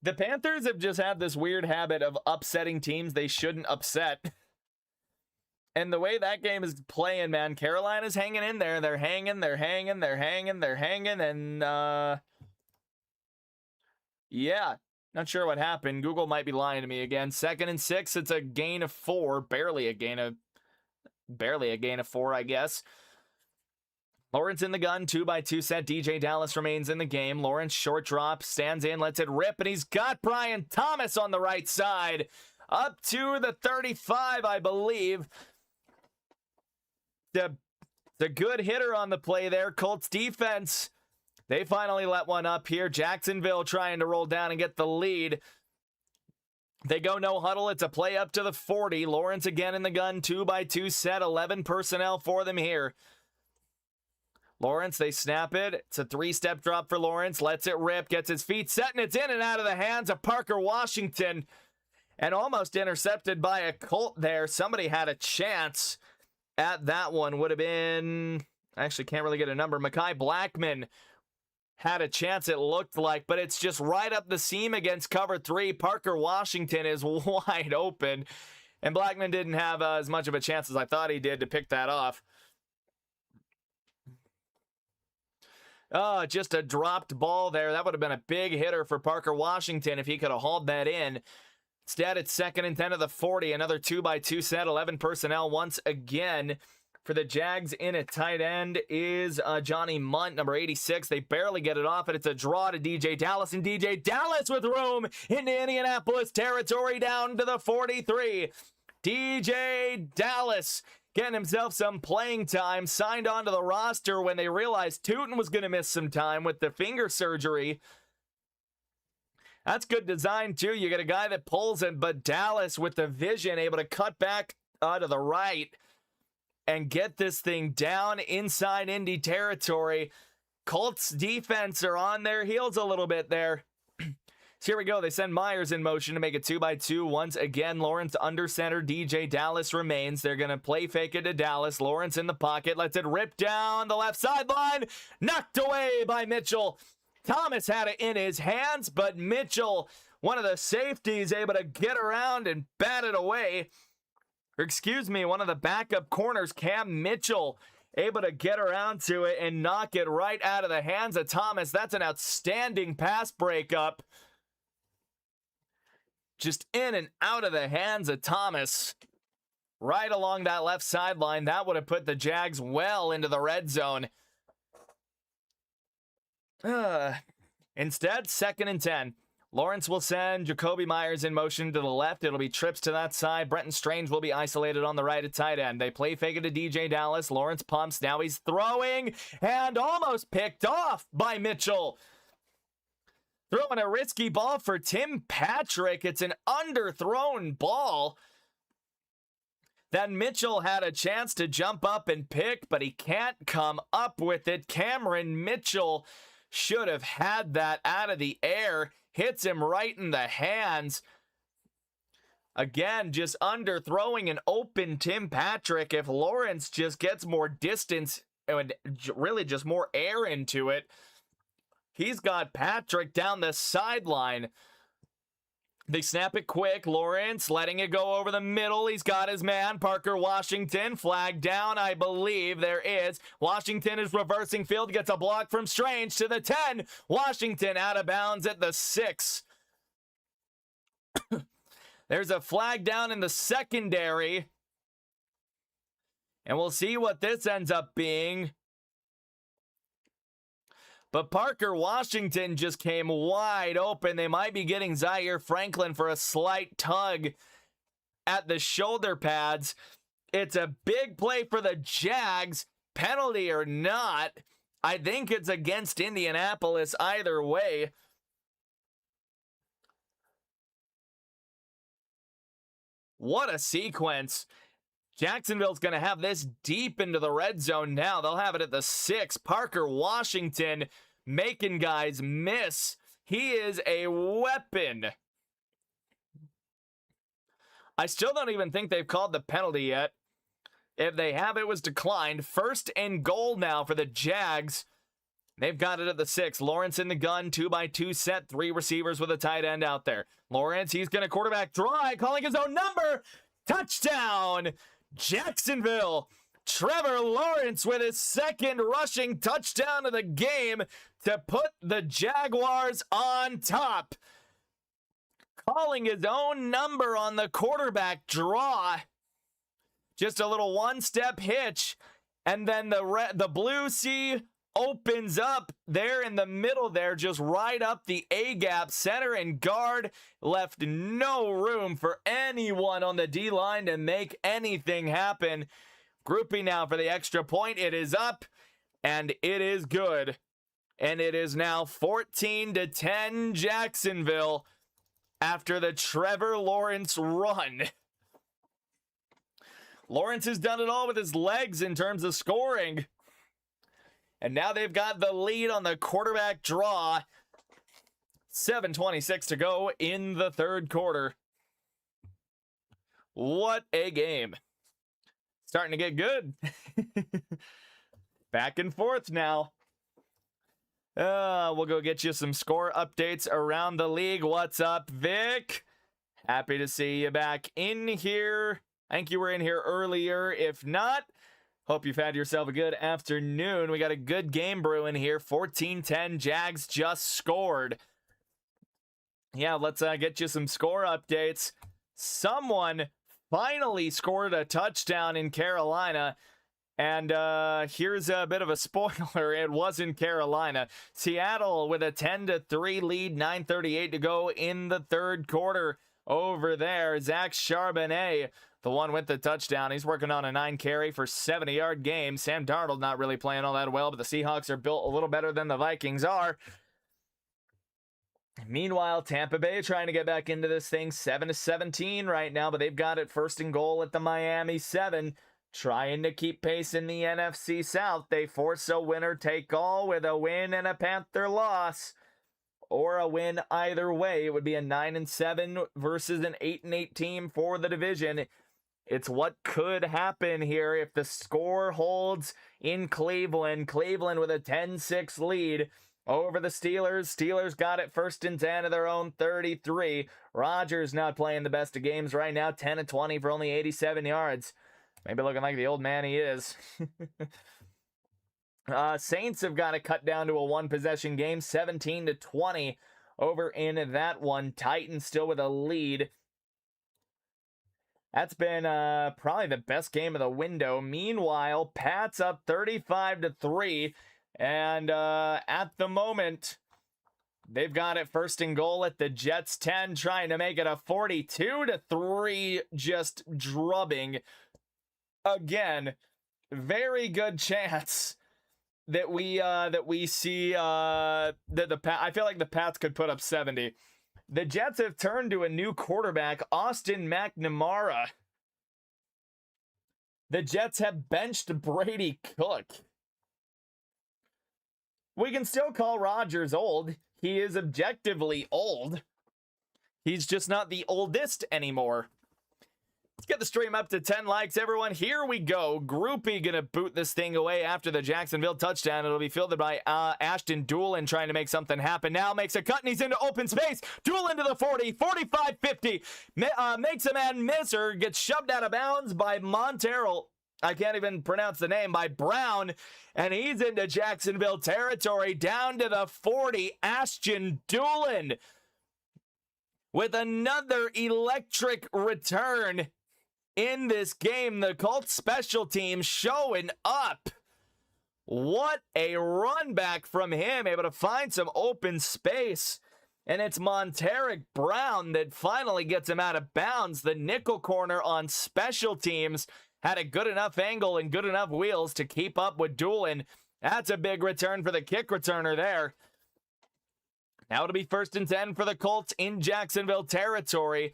The Panthers have just had this weird habit of upsetting teams they shouldn't upset. And the way that game is playing, man, Carolina's hanging in there. They're hanging. And, yeah, not sure what happened. Google might be lying to me again. 2nd and 6, it's a gain of 4. Barely a gain of 4, I guess. Lawrence in the gun, 2x2 set. DJ Dallas remains in the game. Lawrence short drop, stands in, lets it rip, and he's got Brian Thomas on the right side. Up to the 35, I believe. The good hitter on the play there. Colts defense, they finally let one up here. Jacksonville trying to roll down and get the lead. They go no huddle. It's a play up to the 40. Lawrence again in the gun. 2x2 set. 11 personnel for them here. Lawrence, they snap it. It's a 3-step drop for Lawrence. Lets it rip. Gets his feet set, and it's in and out of the hands of Parker Washington. And almost intercepted by a Colt there. Somebody had a chance at that one. Would have been, I actually can't really get a number. Mekhi Blackman had a chance, it looked like, but it's just right up the seam against cover 3. Parker Washington is wide open, and Blackman didn't have as much of a chance as I thought he did to pick that off. Just a dropped ball there. That would have been a big hitter for Parker Washington if he could have hauled that in. Instead, it's 2nd and 10 of the 40. Another 2x2 set. 11 personnel once again. For the Jags, in at tight end is Johnny Munt, number 86. They barely get it off, and it's a draw to DJ Dallas. And DJ Dallas with room into Indianapolis territory down to the 43. DJ Dallas getting himself some playing time. Signed onto the roster when they realized Tootin was going to miss some time with the finger surgery. That's good design, too. You get a guy that pulls him, but Dallas with the vision, able to cut back to the right and get this thing down inside Indy territory. Colts defense are on their heels a little bit there. So here we go. They send Myers in motion to make it 2x2. Once again, Lawrence under center. DJ Dallas remains. They're going to play fake it to Dallas. Lawrence in the pocket. Lets it rip down the left sideline. Knocked away by Mitchell. Thomas had it in his hands, but Mitchell, one of the safeties, able to get around and bat it away. Or excuse me, one of the backup corners, Cam Mitchell, able to get around to it and knock it right out of the hands of Thomas. That's an outstanding pass breakup. Just in and out of the hands of Thomas. Right along that left sideline. That would have put the Jags well into the red zone. Instead, 2nd and 10. Lawrence will send Jacoby Myers in motion to the left. It'll be trips to that side. Brenton Strange will be isolated on the right at tight end. They play fake it to DJ Dallas. Lawrence pumps. Now he's throwing and almost picked off by Mitchell. Throwing a risky ball for Tim Patrick. It's an underthrown ball that Mitchell had a chance to jump up and pick, but he can't come up with it. Cameron Mitchell should have had that out of the air. Hits him right in the hands. Again, just underthrowing an open Tim Patrick. If Lawrence just gets more distance and really just more air into it, he's got Patrick down the sideline. They snap it quick. Lawrence letting it go over the middle. He's got his man. Parker Washington flag down, I believe. There is. Washington is reversing field. Gets a block from Strange to the 10. Washington out of bounds at the 6. There's a flag down in the secondary. And we'll see what this ends up being. But Parker Washington just came wide open. They might be getting Zaire Franklin for a slight tug at the shoulder pads. It's a big play for the Jags. Penalty or not, I think it's against Indianapolis either way. What a sequence. Jacksonville's going to have this deep into the red zone now. They'll have it at the 6. Parker Washington making guys miss. He is a weapon. I still don't even think they've called the penalty yet. If they have, it was declined. 1st and goal now for the Jags. They've got it at the 6. Lawrence in the gun, 2x2 set, 3 receivers with a tight end out there. Lawrence, he's going to quarterback draw, calling his own number. Touchdown, Jacksonville. Trevor Lawrence with his 2nd rushing touchdown of the game to put the Jaguars on top. Calling his own number on the quarterback draw. Just a little one-step hitch, and then the Blue Sea opens up there in the middle there, just right up the A-gap. Center and guard left no room for anyone on the D-line to make anything happen. Grouping now for the extra point. It is up, and it is good. And it is now 14-10 Jacksonville after the Trevor Lawrence run. Lawrence has done it all with his legs in terms of scoring. And now they've got the lead on the quarterback draw. 7:26 to go in the 3rd quarter. What a game. Starting to get good. Back and forth now. We'll go get you some score updates around the league. What's up, Vic? Happy to see you back in here. I think you were in here earlier. If not, hope you've had yourself a good afternoon. We got a good game brewing here. 14-10. Jags just scored. Yeah, let's get you some score updates. Someone finally scored a touchdown in Carolina. And here's a bit of a spoiler. It wasn't Carolina. Seattle with a 10-3 lead. 9:38 to go in the 3rd quarter. Over there, Zach Charbonnet, the one with the touchdown. He's working on a 9-carry for 70-yard game. Sam Darnold not really playing all that well, but the Seahawks are built a little better than the Vikings are. Meanwhile, Tampa Bay trying to get back into this thing. 7-17 right now, but they've got it 1st and goal at the Miami 7. Trying to keep pace in the NFC South. They force a winner-take-all with a win and a Panther loss. Or a win either way. It would be a 9-7 versus an 8-8 team for the division. It's what could happen here if the score holds in Cleveland. Cleveland with a 10-6 lead over the Steelers. Steelers got it 1st and 10 of their own 33. Rodgers not playing the best of games right now. 10-20 for only 87 yards. Maybe looking like the old man he is. Saints have got to cut down to a 1-possession game, 17-20 over in that one. Titans still with a lead. That's been probably the best game of the window. Meanwhile, Pats up 35-3, and at the moment, they've got it 1st and goal at the Jets 10, trying to make it a 42-3, just drubbing. Again, very good chance that we see that I feel like the Pats could put up 70. The Jets have turned to a new quarterback, Austin McNamara. The Jets have benched Brady Cook. We can still call Rodgers old. He is objectively old. He's just not the oldest anymore. get the stream up to 10 likes, everyone. Here we go. Groupie gonna boot this thing away after the Jacksonville touchdown. It'll be fielded by Ashton Doolin trying to make something happen. Now makes a cut and he's into open space. Doolin to the 40, 45, 50. Makes a man miss or gets shoved out of bounds by Montero. I can't even pronounce the name, by Brown, and he's into Jacksonville territory, down to the 40, Ashton Doolin, with another electric return in this game. The Colts special team showing up. What a run back from him, able to find some open space, and it's Monteric Brown that finally gets him out of bounds. The nickel corner on special teams had a good enough angle and good enough wheels to keep up with Doolin. That's a big return for the kick returner there. Now it'll be 1st and 10 for the Colts in Jacksonville territory.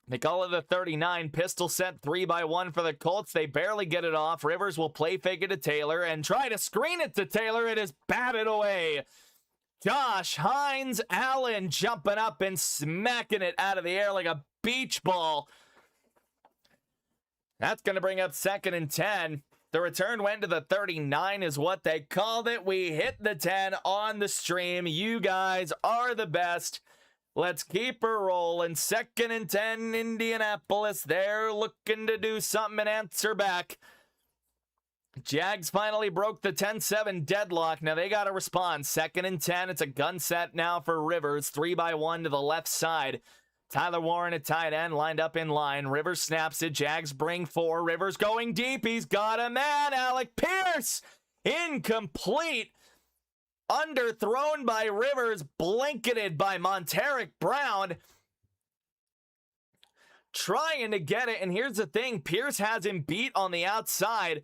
They call it the 39. Pistol set 3-by-1 for the Colts. They barely get it off. Rivers will play fake it to Taylor and try to screen it to Taylor. It is batted away. Josh Hines Allen jumping up and smacking it out of the air like a beach ball. That's going to bring up 2nd and 10. The return went to the 39 is what they called it. We hit the 10 on the stream. You guys are the best. Let's keep her rolling. 2nd and 10, Indianapolis. They're looking to do something and answer back. Jags finally broke the 10-7 deadlock. Now they got to respond. 2nd and 10. It's a gun set now for Rivers. 3-by-1 to the left side. Tyler Warren at tight end, lined up in line. Rivers snaps it. Jags bring 4. Rivers going deep. He's got a man. Alec Pierce. Incomplete. Underthrown by Rivers. Blanketed by Monteric Brown. Trying to get it. And here's the thing. Pierce has him beat on the outside.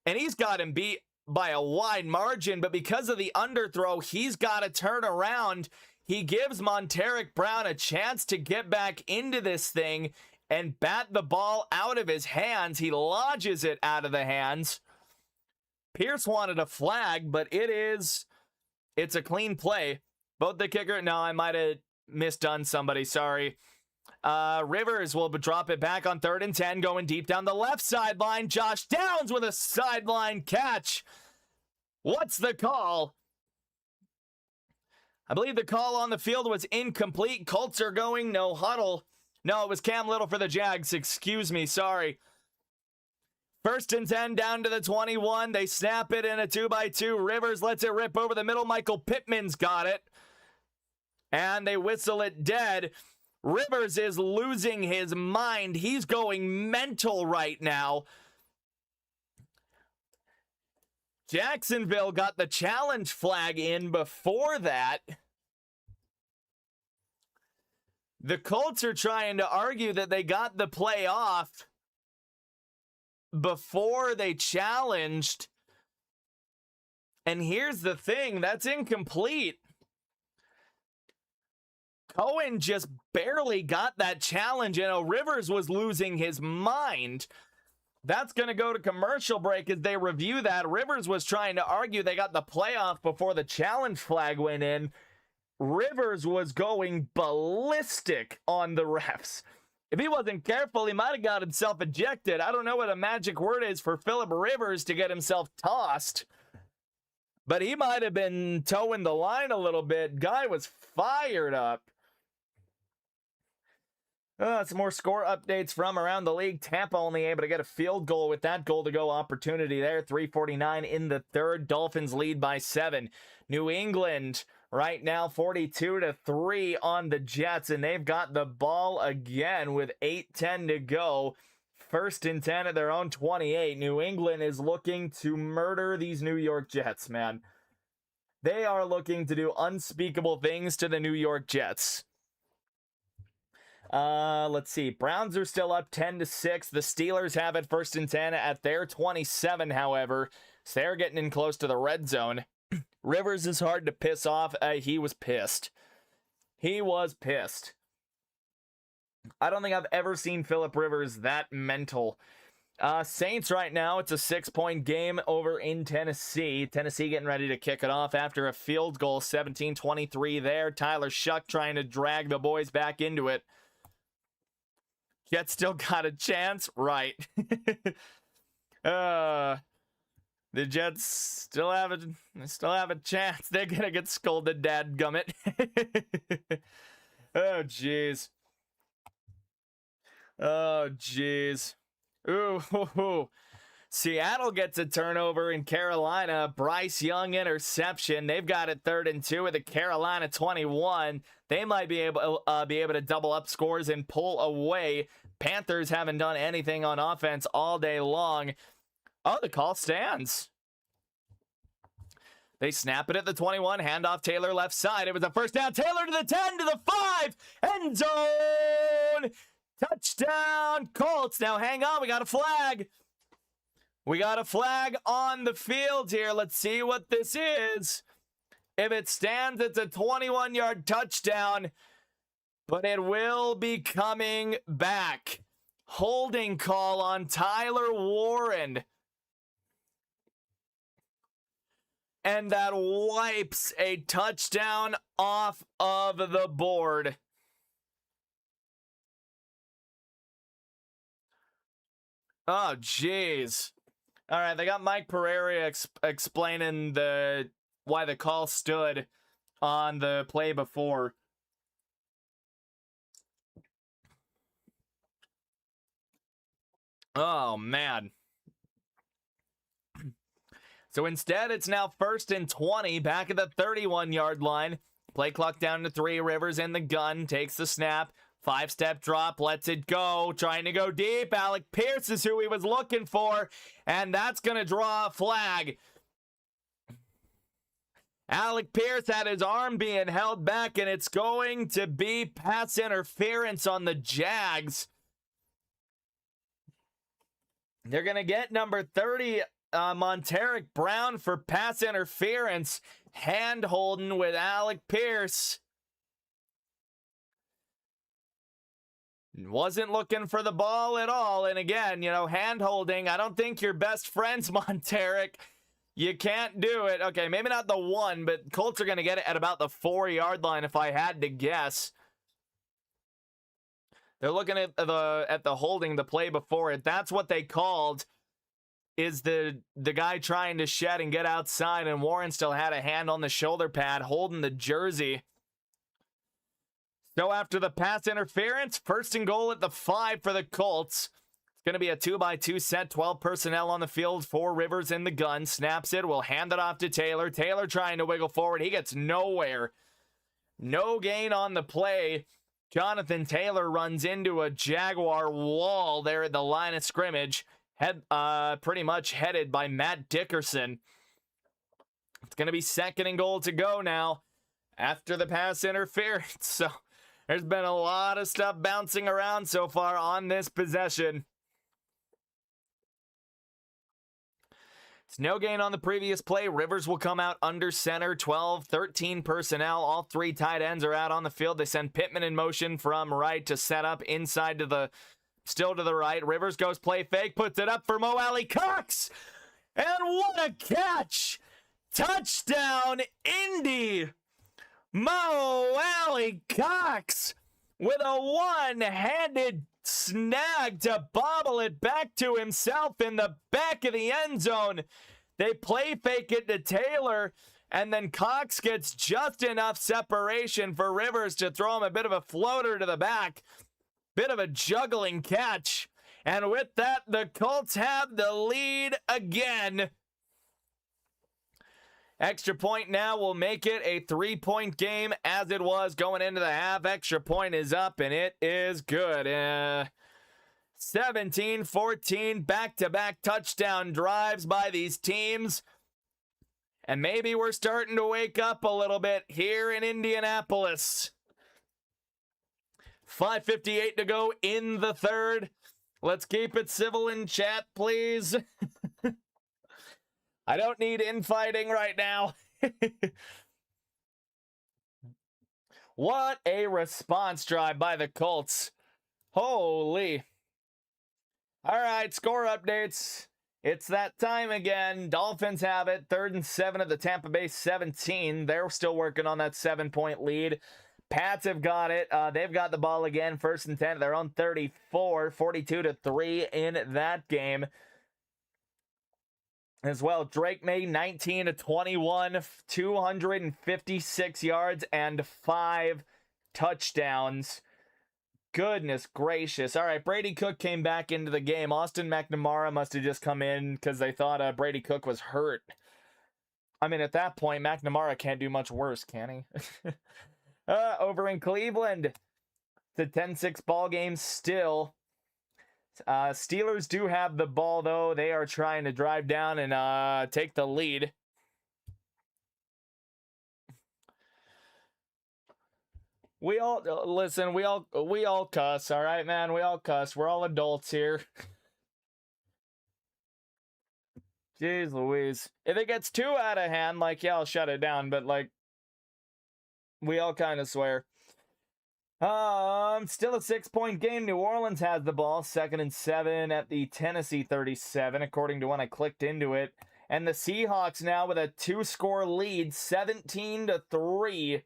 And he's got him beat by a wide margin. But because of the underthrow, he's got to turn around. He gives Monteric Brown a chance to get back into this thing and bat the ball out of his hands. He lodges it out of the hands. Pierce wanted a flag, but it's a clean play. Both the kicker, no, I might have misdone somebody, sorry. Rivers will drop it back on 3rd and 10, going deep down the left sideline. Josh Downs with a sideline catch. What's the call? I believe the call on the field was incomplete. Colts are going no huddle. No, it was Cam Little for the Jags. Excuse me, sorry. 1st and 10 down to the 21. They snap it in a 2-by-2. Rivers lets it rip over the middle. Michael Pittman's got it. And they whistle it dead. Rivers is losing his mind. He's going mental right now. Jacksonville got the challenge flag in before that. The Colts are trying to argue that they got the play off before they challenged. And here's the thing, that's incomplete. Cohen just barely got that challenge, and Rivers was losing his mind. That's going to go to commercial break as they review that. Rivers was trying to argue they got the playoff before the challenge flag went in. Rivers was going ballistic on the refs. If he wasn't careful, he might have got himself ejected. I don't know what a magic word is for Philip Rivers to get himself tossed, but he might have been towing the line a little bit. Guy was fired up. Some more score updates from around the league. Tampa only able to get a field goal with that goal-to-go opportunity there. 3:49 in the third. Dolphins lead by 7. New England right now 42-3 on the Jets, and they've got the ball again with 8:10 to go. 1st and 10 at their own 28. New England is looking to murder these New York Jets, man. They are looking to do unspeakable things to the New York Jets. Let's see. Browns are still up 10-6. The Steelers have it 1st and 10 at their 27, however. So they're getting in close to the red zone. Rivers is hard to piss off. He was pissed. He was pissed. I don't think I've ever seen Philip Rivers that mental. Saints right now, it's a 6-point game over in Tennessee. Tennessee getting ready to kick it off after a field goal. 17-23 there. Tyler Shuck trying to drag the boys back into it. Jets still got a chance? Right. The Jets still have a chance. They're gonna get scolded, dadgummit. Oh, jeez. Oh, jeez. Ooh. Seattle gets a turnover in Carolina. Bryce Young interception. They've got it 3rd and 2 with the Carolina 21. They might be able to double up scores and pull away. Panthers haven't done anything on offense all day long. Oh, the call stands. They snap it at the 21. Handoff Taylor left side. It was a first down. Taylor to the 10, to the 5. End zone. Touchdown Colts. Now hang on. We got a flag. We got a flag on the field here. Let's see what this is. If it stands, it's a 21-yard touchdown, but it will be coming back. Holding call on Tyler Warren. And that wipes a touchdown off of the board. Oh, jeez. All right, they got Mike Pereira explaining why the call stood on the play before. Oh, man. So instead, it's now 1st and 20, back at the 31-yard line. Play clock down to 3. Rivers in the gun, takes the snap. 5-step drop, lets it go, trying to go deep. Alec Pierce is who he was looking for, and that's going to draw a flag. Alec Pierce had his arm being held back, and it's going to be pass interference on the Jags. They're going to get number 30, Monteric Brown, for pass interference. Hand holding with Alec Pierce. Wasn't looking for the ball at all. And again, hand holding. I don't think you're best friends, Monteric. You can't do it. Okay, maybe not the 1, but Colts are going to get it at about the 4-yard line if I had to guess. They're looking at the holding, the play before it. That's what they called, is the guy trying to shed and get outside, and Warren still had a hand on the shoulder pad holding the jersey. So after the pass interference, 1st and goal at the 5 for the Colts. It's going to be a 2-by-2 set, 12 personnel on the field for Rivers in the gun. Snaps it, will hand it off to Taylor. Taylor trying to wiggle forward. He gets nowhere. No gain on the play. Jonathan Taylor runs into a Jaguar wall there at the line of scrimmage. Pretty much headed by Matt Dickerson. It's going to be 2nd and goal to go now after the pass interference. So there's been a lot of stuff bouncing around so far on this possession. It's no gain on the previous play. Rivers will come out under center. 12, 13 personnel. All 3 tight ends are out on the field. They send Pittman in motion from right to set up inside to the, still to the right. Rivers goes play fake, puts it up for Mo Alley Cox. And what a catch! Touchdown, Indy! Mo Alley Cox with a one-handed snag to bobble it back to himself in the back of the end zone. They play fake it to Taylor, and then Cox gets just enough separation for Rivers to throw him a bit of a floater to the back. Bit of a juggling catch. And with that, the Colts have the lead again. Extra point now will make it a 3-point game as it was going into the half. Extra point is up, and it is good. 17-14, back-to-back touchdown drives by these teams. And maybe we're starting to wake up a little bit here in Indianapolis. 5:58 to go in the third. Let's keep it civil in chat, please. I don't need infighting right now. What a response drive by the Colts. Holy. All right, score updates. It's that time again. Dolphins have it. 3rd and 7 at the Tampa Bay 17. They're still working on that 7-point lead. Pats have got it. They've got the ball again, 1st and 10 at their own 34, 42-3 in that game. As well, Drake May, 19-21, 256 yards and 5 touchdowns. Goodness gracious. All right, Brady Cook came back into the game. Austin McNamara must have just come in because they thought Brady Cook was hurt. I mean, at that point, McNamara can't do much worse, can he? Over in Cleveland, the 10-6 ball game still. Steelers do have the ball, though. They are trying to drive down and take the lead. We all listen. We all cuss. All right, man. We all cuss. We're all adults here. Jeez Louise. If it gets too out of hand, like, yeah, I'll shut it down. But, like, we all kind of swear. Still a 6-point game. New Orleans has the ball. 2nd and 7 at the Tennessee 37, according to when I clicked into it. And the Seahawks now with a 2-score lead, 17-3.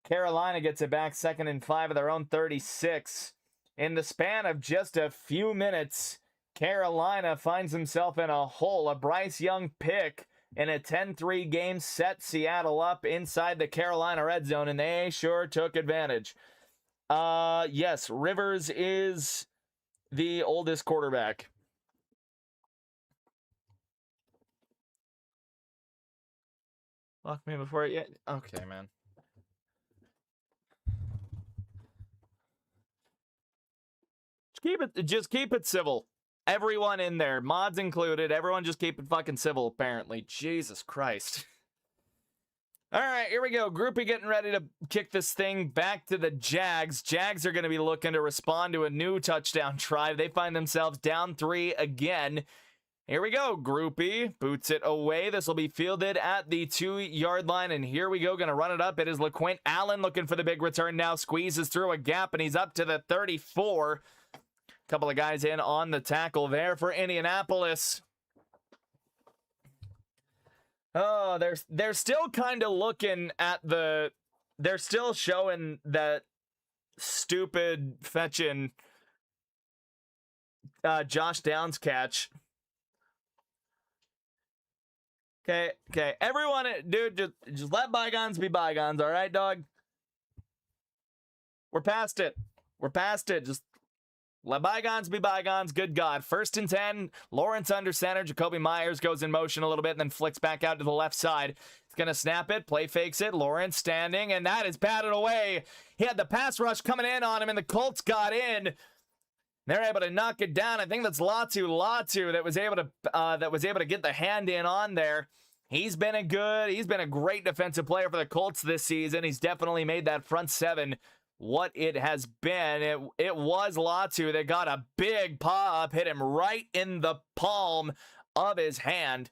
Carolina gets it back, 2nd and 5 of their own 36. In the span of just a few minutes, Carolina finds himself in a hole. A Bryce Young pick in a 10-3 game set Seattle up inside the Carolina red zone, and they sure took advantage. Yes, Rivers is the oldest quarterback. Lock me before it yet? Okay, man. Just keep it civil. Everyone in there, mods included, everyone just keep it fucking civil, apparently. Jesus Christ. All right, here we go. Groupie getting ready to kick this thing back to the Jags. Jags are going to be looking to respond to a new touchdown drive. They find themselves down 3 again. Here we go. Groupie boots it away. This will be fielded at the 2-yard line, and here we go. Going to run it up. It is LaQuint Allen looking for the big return now. Squeezes through a gap, and he's up to the 34. Couple of guys in on the tackle there for Indianapolis. Oh, they're still kind of looking at the... They're still showing that stupid fetching Josh Downs catch. Okay. Everyone, dude, just let bygones be bygones, all right, dog? We're past it. Just... let bygones be bygones. Good God. 1st and 10. Lawrence under center. Jacoby Myers goes in motion a little bit and then flicks back out to the left side. He's going to snap it. Play fakes it. Lawrence standing, and that is batted away. He had the pass rush coming in on him, and the Colts got in. They're able to knock it down. I think that's Latu that was able to get the hand in on there. He's been a great defensive player for the Colts this season. He's definitely made that front seven what it has been. It was Latu that got a big paw up, hit him right in the palm of his hand.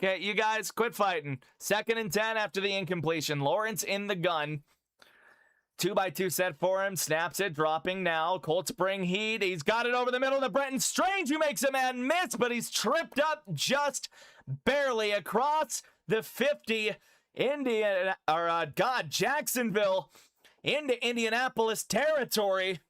Okay, you guys, quit fighting. 2nd and 10 after the incompletion. Lawrence in the gun. 2x2 set for him. Snaps it, dropping now. Colts bring heat. He's got it over the middle to Brenton Strange, who makes a man miss, but he's tripped up just barely across the 50. Jacksonville into Indianapolis territory.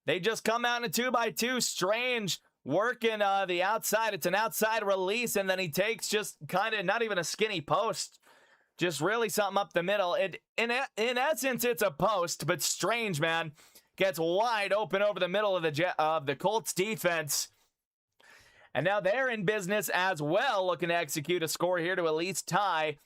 They just come out in a 2x2. Strange working the outside. It's an outside release, and then he takes just kind of not even a skinny post, just really something up the middle. In essence, it's a post, but Strange, man, gets wide open over the middle of the Colts defense. And now they're in business as well, looking to execute a score here to at least tie.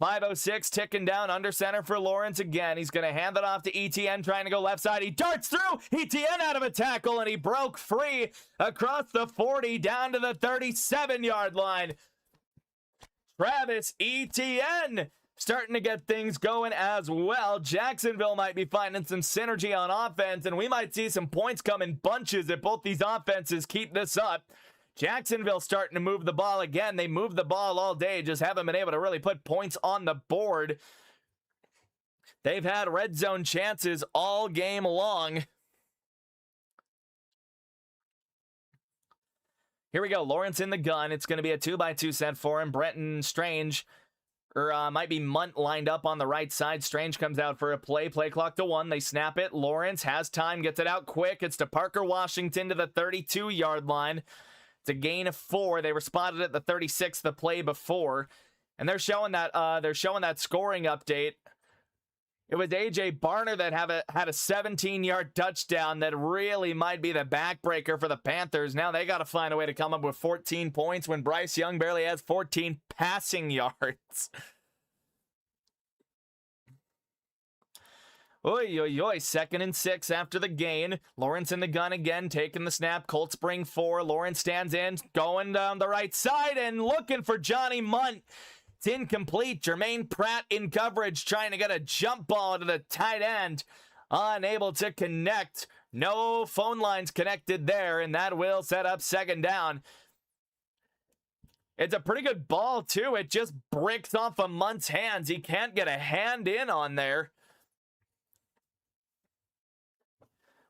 5:06 ticking down under center for Lawrence again. He's going to hand it off to ETN, trying to go left side. He darts through. ETN out of a tackle, and he broke free across the 40 down to the 37-yard line. Travis Etienne starting to get things going as well. Jacksonville might be finding some synergy on offense, and we might see some points come in bunches if both these offenses keep this up. Jacksonville starting to move the ball again. They moved the ball all day, just haven't been able to really put points on the board. They've had red zone chances all game long. Here we go. Lawrence in the gun. It's going to be a 2x2 set for him. Brenton Strange, or might be Munt lined up on the right side. Strange comes out for a play. Play clock to 1. They snap it. Lawrence has time, gets it out quick. It's to Parker Washington to the 32-yard line. It's a gain of 4. They were spotted at the 36 the play before. And they're showing that scoring update. It was A.J. Barner that had a 17-yard touchdown that really might be the backbreaker for the Panthers. Now they got to find a way to come up with 14 points when Bryce Young barely has 14 passing yards. Oy, oy, oy. 2nd and 6 after the gain. Lawrence in the gun again, taking the snap. Colts bring 4. Lawrence stands in, going down the right side and looking for Johnny Munt. It's incomplete. Jermaine Pratt in coverage, trying to get a jump ball to the tight end. Unable to connect. No phone lines connected there, and that will set up 2nd down. It's a pretty good ball, too. It just breaks off of Munt's hands. He can't get a hand in on there.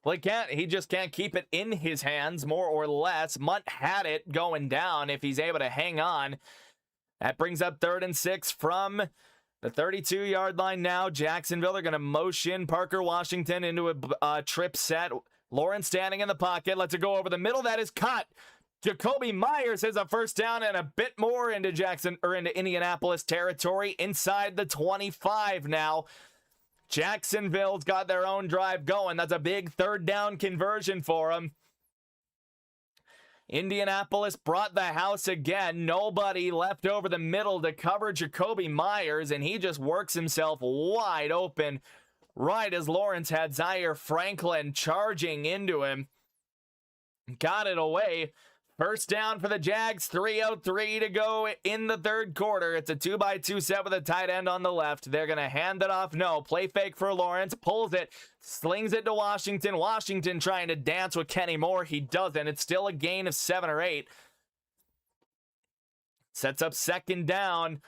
Well, he just can't keep it in his hands, more or less. Munt had it going down if he's able to hang on. That brings up 3rd and 6 from the 32-yard line now. Jacksonville are going to motion Parker Washington into a trip set. Lawrence standing in the pocket. Lets it go over the middle. That is caught. Jacoby Myers has a 1st down and a bit more into into Indianapolis territory inside the 25 now. Jacksonville's got their own drive going. That's a big 3rd down conversion for them. Indianapolis brought the house again. Nobody left over the middle to cover Jacoby Myers, and he just works himself wide open right as Lawrence had Zaire Franklin charging into him. Got it away. 1st down for the Jags. 3:03 to go in the 3rd quarter. It's a 2x2 set with a tight end on the left. They're going to hand it off. No. Play fake for Lawrence. Pulls it. Slings it to Washington. Washington trying to dance with Kenny Moore. He doesn't. It's still a gain of 7 or 8. Sets up 2nd down.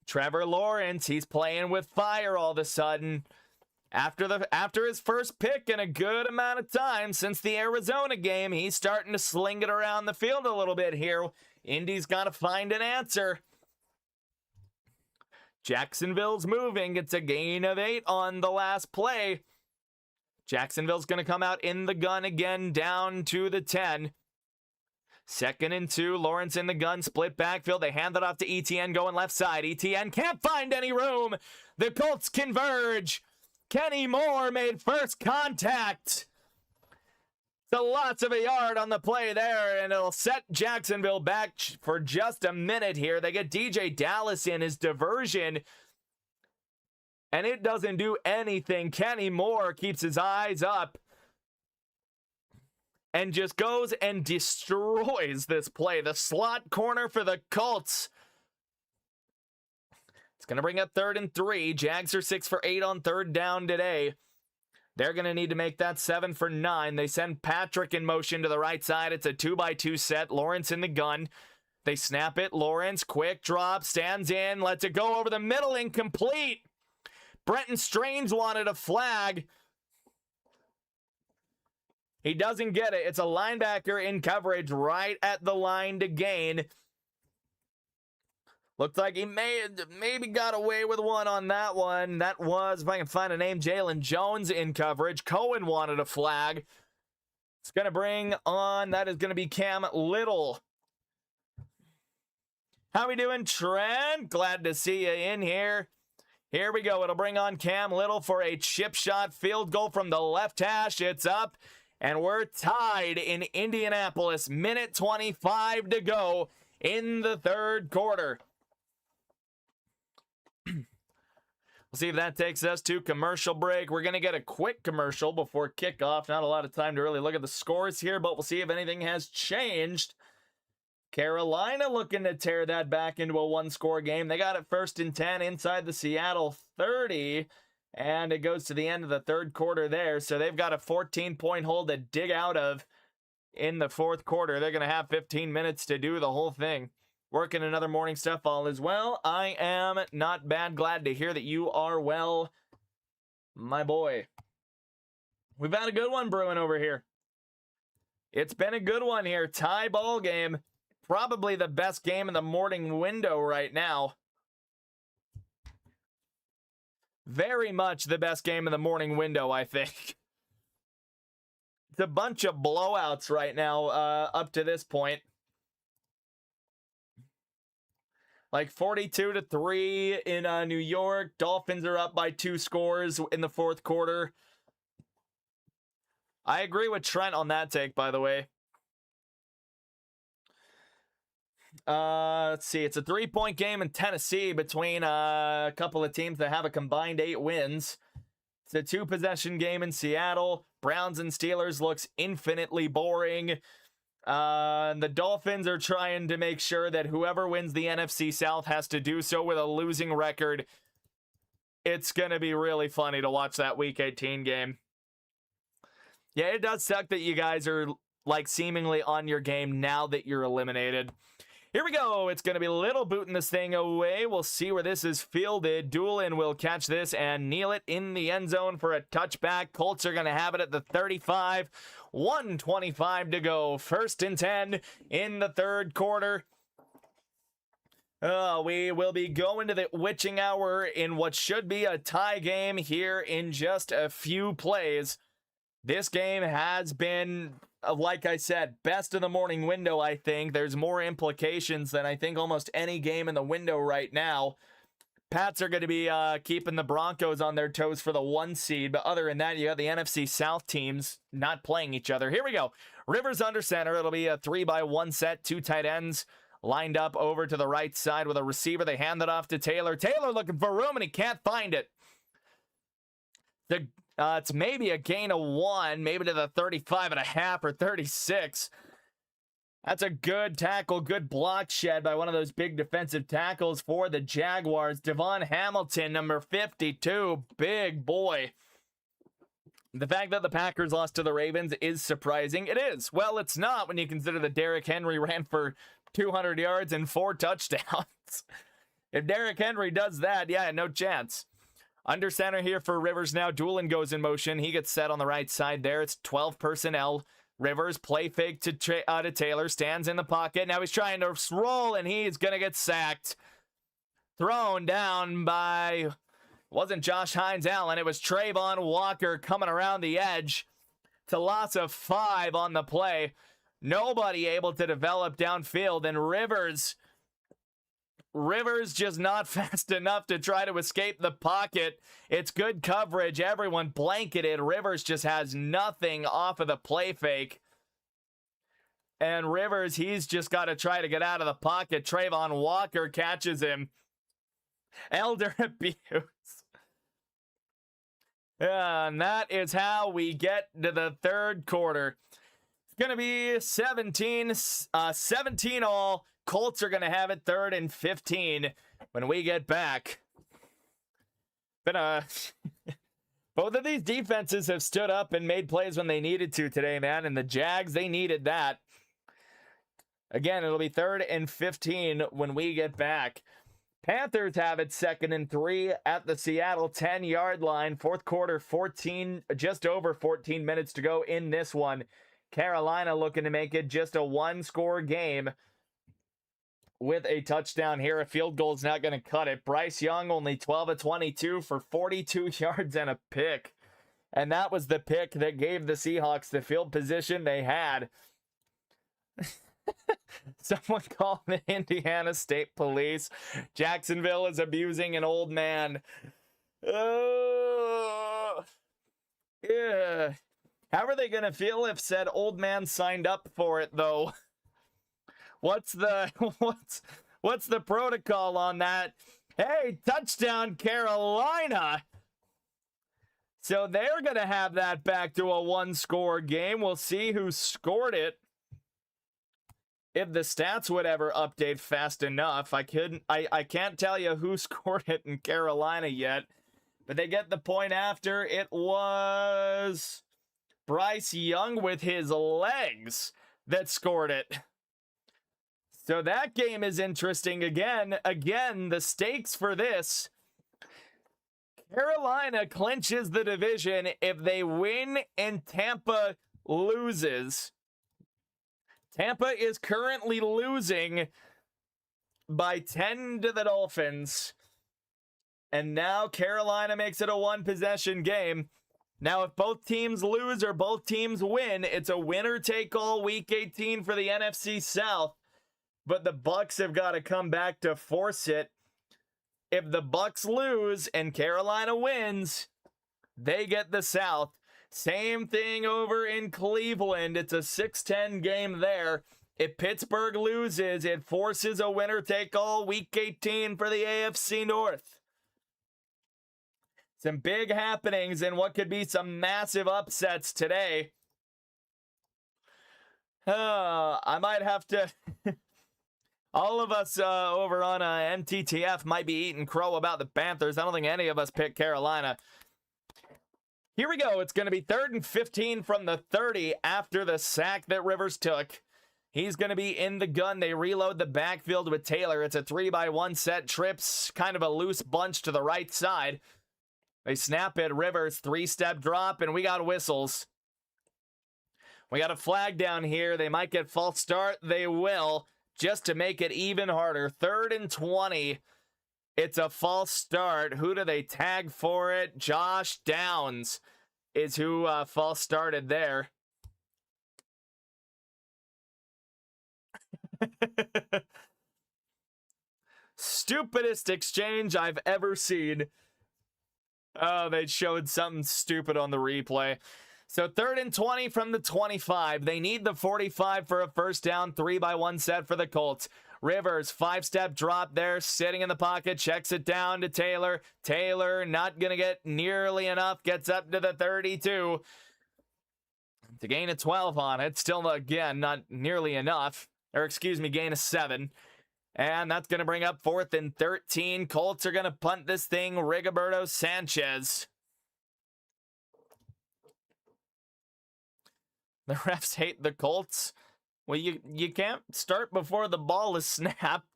Trevor Lawrence. He's playing with fire all of a sudden. After his first pick in a good amount of time since the Arizona game, he's starting to sling it around the field a little bit here. Indy's got to find an answer. Jacksonville's moving. It's a gain of 8 on the last play. Jacksonville's going to come out in the gun again down to the 10. 2nd and 2. Lawrence in the gun. Split backfield. They hand it off to Etienne going left side. Etienne can't find any room. The Colts converge. Kenny Moore made first contact. So lots of a yard on the play there, and it'll set Jacksonville back for just a minute here. They get DJ Dallas in his diversion, and it doesn't do anything. Kenny Moore keeps his eyes up and just goes and destroys this play. The slot corner for the Colts. It's going to bring up 3rd and 3. Jags are 6 for 8 on 3rd down today. They're going to need to make that 7 for 9. They send Patrick in motion to the right side. It's a 2x2 set. Lawrence in the gun. They snap it. Lawrence, quick drop, stands in, lets it go over the middle, incomplete. Brenton Strange wanted a flag. He doesn't get it. It's a linebacker in coverage right at the line to gain. Looked like he maybe got away with one on that one. That was, if I can find a name, Jalen Jones in coverage. Cohen wanted a flag. It's going to bring on, that is going to be Cam Little. How we doing, Trent? Glad to see you in here. Here we go. It'll bring on Cam Little for a chip shot field goal from the left hash. It's up, and we're tied in Indianapolis. Minute 25 to go in the 3rd quarter. We'll see if that takes us to commercial break. We're going to get a quick commercial before kickoff. Not a lot of time to really look at the scores here, but we'll see if anything has changed. Carolina looking to tear that back into a 1-score game. They got it 1st and 10 inside the Seattle 30, and it goes to the end of the 3rd quarter there. So they've got a 14-point hole to dig out of in the 4th quarter. They're going to have 15 minutes to do the whole thing. Working another morning stuff all as well. I am not bad. Glad to hear that you are well, my boy. We've had a good one brewing over here. It's been a good one here. Tie ball game. Probably the best game in the morning window right now. Very much the best game in the morning window, I think. It's a bunch of blowouts right now up to this point. Like 42-3 in New York. Dolphins are up by 2 scores in the fourth quarter. I agree with Trent on that take, by the way. Let's see. It's a 3-point game in Tennessee between a couple of teams that have a combined 8 wins. It's a 2-possession game in Seattle. Browns and Steelers looks infinitely boring. The Dolphins are trying to make sure that whoever wins the NFC South has to do so with a losing record. It's going to be really funny to watch that Week 18 game. Yeah, it does suck that you guys are like seemingly on your game now that you're eliminated. Here we go. It's going to be Little booting this thing away. We'll see where this is fielded. Doolin will catch this and kneel it in the end zone for a touchback. Colts are going to have it at the 35. 1:25 to go. 1st and 10 in the third quarter. We will be going to the witching hour in what should be a tie game here in just a few plays. This game has been, like I said, best of the morning window, I think. There's more implications than I think almost any game in the window right now. Pats are going to be keeping the Broncos on their toes for the 1 seed. But other than that, you got the NFC South teams not playing each other. Here we go. Rivers under center. It'll be a 3-by-1 set. 2 tight ends lined up over to the right side with a receiver. They hand it off to Taylor. Taylor looking for room, and he can't find it. It's maybe a gain of 1, maybe to the 35.5 or 36. That's a good tackle, good block shed by one of those big defensive tackles for the Jaguars. Devon Hamilton, number 52, big boy. The fact that the Packers lost to the Ravens is surprising. It is. Well, it's not when you consider that Derrick Henry ran for 200 yards and 4 touchdowns. If Derrick Henry does that, yeah, no chance. Under center here for Rivers now. Doolin goes in motion. He gets set on the right side there. It's 12 personnel. Rivers play fake to Taylor. Stands in the pocket. Now he's trying to roll, and he's going to get sacked. Thrown down by, wasn't Josh Hines-Allen. It was Trayvon Walker coming around the edge. It's a loss of 5 on the play. Nobody able to develop downfield, and Rivers just not fast enough to try to escape the pocket. It's good coverage. Everyone blanketed. Rivers just has nothing off of the play fake. And Rivers, he's just got to try to get out of the pocket. Trayvon Walker catches him. Elder abuse. And that is how we get to the third quarter. It's going to be 17 all. Colts are going to have it 3rd and 15 when we get back. But both of these defenses have stood up and made plays when they needed to today, man. And the Jags, they needed that. Again, it'll be 3rd and 15 when we get back. Panthers have it 2nd and 3 at the Seattle 10-yard line. Fourth quarter, just over 14 minutes to go in this one. Carolina looking to make it just a 1-score game with a touchdown here. A field goal is not going to cut it. Bryce Young only 12 of 22 for 42 yards and a pick. And that was the pick that gave the Seahawks the field position they had. Someone called the Indiana State Police. Jacksonville is abusing an old man. Oh, yeah. How are they going to feel if said old man signed up for it, though? What's the protocol on that? Hey, touchdown Carolina. So they're going to have that back to a 1-score game. We'll see who scored it. If the stats would ever update fast enough. I can't tell you who scored it in Carolina yet. But they get the point after. It was Bryce Young with his legs that scored it. So that game is interesting again. Again, the stakes for this. Carolina clinches the division if they win and Tampa loses. Tampa is currently losing by 10 to the Dolphins. And now Carolina makes it a one-possession game. Now, if both teams lose or both teams win, it's a winner-take-all Week 18 for the NFC South. But the Bucs have got to come back to force it. If the Bucs lose and Carolina wins, they get the South. Same thing over in Cleveland. It's a 6-10 game there. If Pittsburgh loses, it forces a winner-take-all Week 18 for the AFC North. Some big happenings and what could be some massive upsets today. I might have to... All of us over on MTTF might be eating crow about the Panthers. I don't think any of us picked Carolina. Here we go. It's going to be 3rd and 15 from the 30 after the sack that Rivers took. He's going to be in the gun. They reload the backfield with Taylor. It's a 3-by-1 set. Trips kind of a loose bunch to the right side. They snap it. Rivers, 3-step drop, and we got whistles. We got a flag down here. They might get false start. They will, just to make it even harder. 3rd and 20. It's a false start. Who do they tag for it? Josh Downs is who false started there. Stupidest exchange I've ever seen. Oh, they showed something stupid on the replay. So 3rd and 20 from the 25. They need the 45 for a first down. 3-by-1 set for the Colts. Rivers, 5-step drop there, sitting in the pocket, checks it down to Taylor. Taylor not going to get nearly enough, gets up to the 32. To gain a 12 on it. Still, again, not nearly enough. Or, excuse me, gain a 7. And that's going to bring up 4th and 13. Colts are going to punt this thing. Rigoberto Sanchez. The refs hate the Colts. Well, you can't start before the ball is snapped.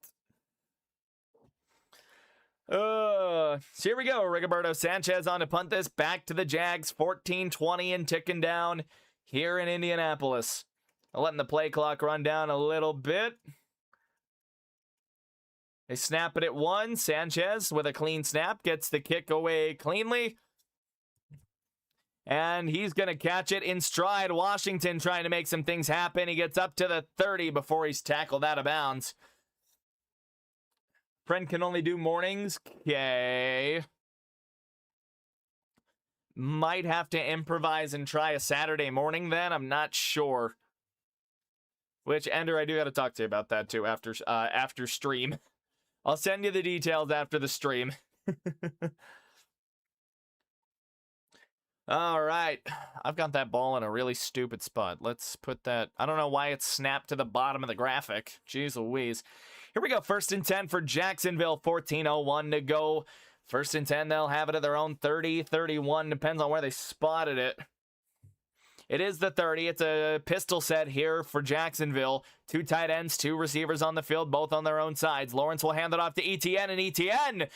So here we go. Rigoberto Sanchez on to punt this back to the Jags. 14-20 and ticking down here in Indianapolis. Letting the play clock run down a little bit. They snap it at 1. Sanchez with a clean snap gets the kick away cleanly. And he's going to catch it in stride. Washington trying to make some things happen. He gets up to the 30 before he's tackled out of bounds. Trent can only do mornings. Okay. Might have to improvise and try a Saturday morning then. I'm not sure. Which, Ender, I do got to talk to you about that too after stream. I'll send you the details after the stream. All right. I've got that ball in a really stupid spot. Let's put that. I don't know why it's snapped to the bottom of the graphic. Jeez Louise. Here we go. 1st and 10 for Jacksonville. 14:01 to go. 1st and 10. They'll have it at their own 30, 31. Depends on where they spotted it. It is the 30. It's a pistol set here for Jacksonville. 2 tight ends, 2 receivers on the field, both on their own sides. Lawrence will hand it off to Etienne, and Etienne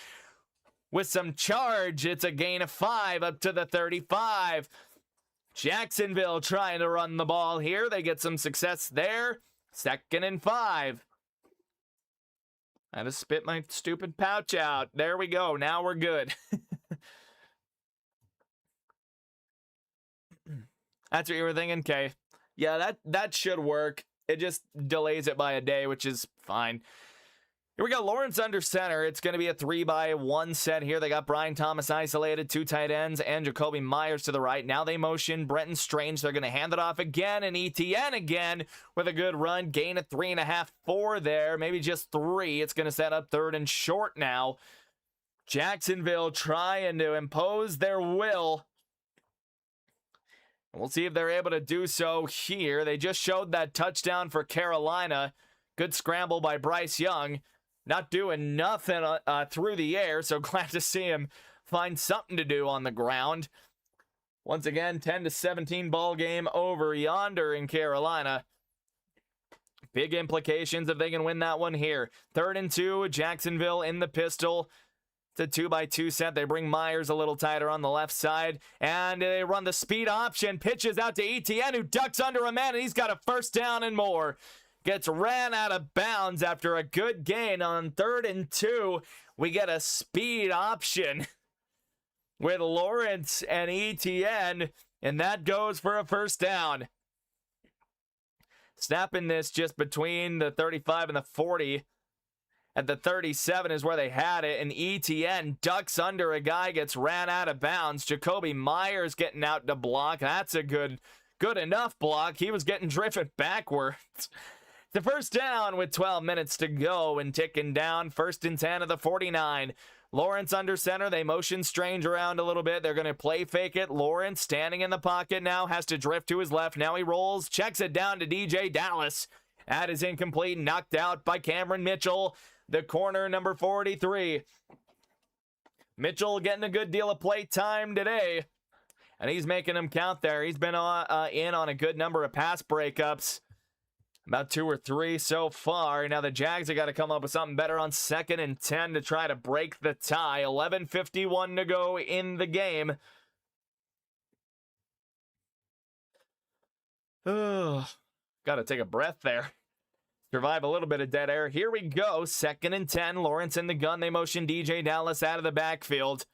with some charge. It's a gain of 5 up to the 35. Jacksonville trying to run the ball here. They get some success there. 2nd and 5. I had to spit my stupid pouch out. There we go. Now we're good. That's what you were thinking? Okay. Yeah, that should work. It just delays it by a day, which is fine. Here we go. Lawrence under center. It's going to be a 3-by-1 set here. They got Brian Thomas isolated, 2 tight ends, and Jacoby Myers to the right. Now they motion Brenton Strange. They're going to hand it off again, and Etienne again with a good run. Gain of 3.5, 4 there. Maybe just 3. It's going to set up 3rd and short now. Jacksonville trying to impose their will. We'll see if they're able to do so here. They just showed that touchdown for Carolina. Good scramble by Bryce Young. Not doing nothing through the air, so glad to see him find something to do on the ground. Once again, 10-17 ball game over yonder in Carolina. Big implications if they can win that one here. 3rd and 2, Jacksonville in the pistol. It's a 2x2 set. They bring Myers a little tighter on the left side, and they run the speed option. Pitches out to Etienne, who ducks under a man, and he's got a first down and more. Gets ran out of bounds after a good gain on 3rd and 2. We get a speed option with Lawrence and Etienne, and that goes for a first down. Snapping this just between the 35 and the 40. At the 37 is where they had it, and Etienne ducks under a guy, gets ran out of bounds. Jacoby Myers getting out to block. That's a good enough block. He was getting driven backwards. The first down with 12 minutes to go and ticking down. 1st and 10 of the 49. Lawrence under center. They motion Strange around a little bit. They're going to play fake it. Lawrence standing in the pocket now. Has to drift to his left. Now he rolls. Checks it down to DJ Dallas. That is incomplete. Knocked out by Cameron Mitchell, the corner, number 43. Mitchell getting a good deal of play time today, and he's making them count there. He's been in on a good number of pass breakups. About 2 or 3 so far. Now the Jags have got to come up with something better on 2nd and 10 to try to break the tie. 11:51 to go in the game. Got to take a breath there. Survive a little bit of dead air. Here we go. 2nd and 10. Lawrence in the gun. They motion DJ Dallas out of the backfield.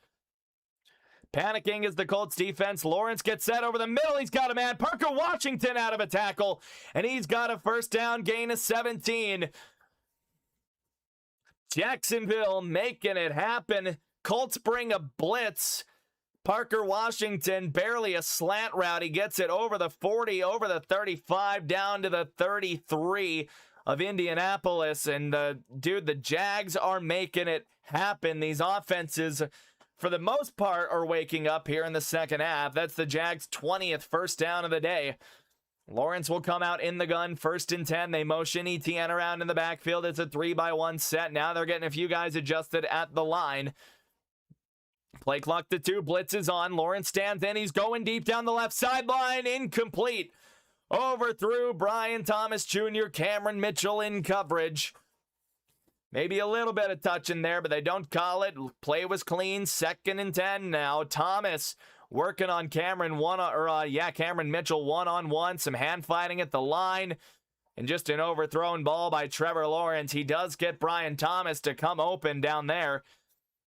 Panicking is the Colts defense. Lawrence gets set over the middle. He's got a man. Parker Washington out of a tackle, and he's got a first down, gain of 17. Jacksonville making it happen. Colts bring a blitz. Parker Washington, barely a slant route. He gets it over the 40, over the 35, down to the 33 of Indianapolis. And the Jags are making it happen. These offenses, for the most part, are waking up here in the second half. That's the Jags' 20th first down of the day. Lawrence will come out in the gun, 1st and 10. They motion Etienne around in the backfield. It's a 3-by-1 set. Now they're getting a few guys adjusted at the line. Play clock to 2. Blitz is on. Lawrence stands in. He's going deep down the left sideline. Incomplete. Overthrew Brian Thomas Jr. Cameron Mitchell in coverage. Maybe a little bit of touch in there, but they don't call it. Play was clean. 2nd and 10 now. Thomas working on Cameron Mitchell one-on-one. Some hand fighting at the line. And just an overthrown ball by Trevor Lawrence. He does get Brian Thomas to come open down there,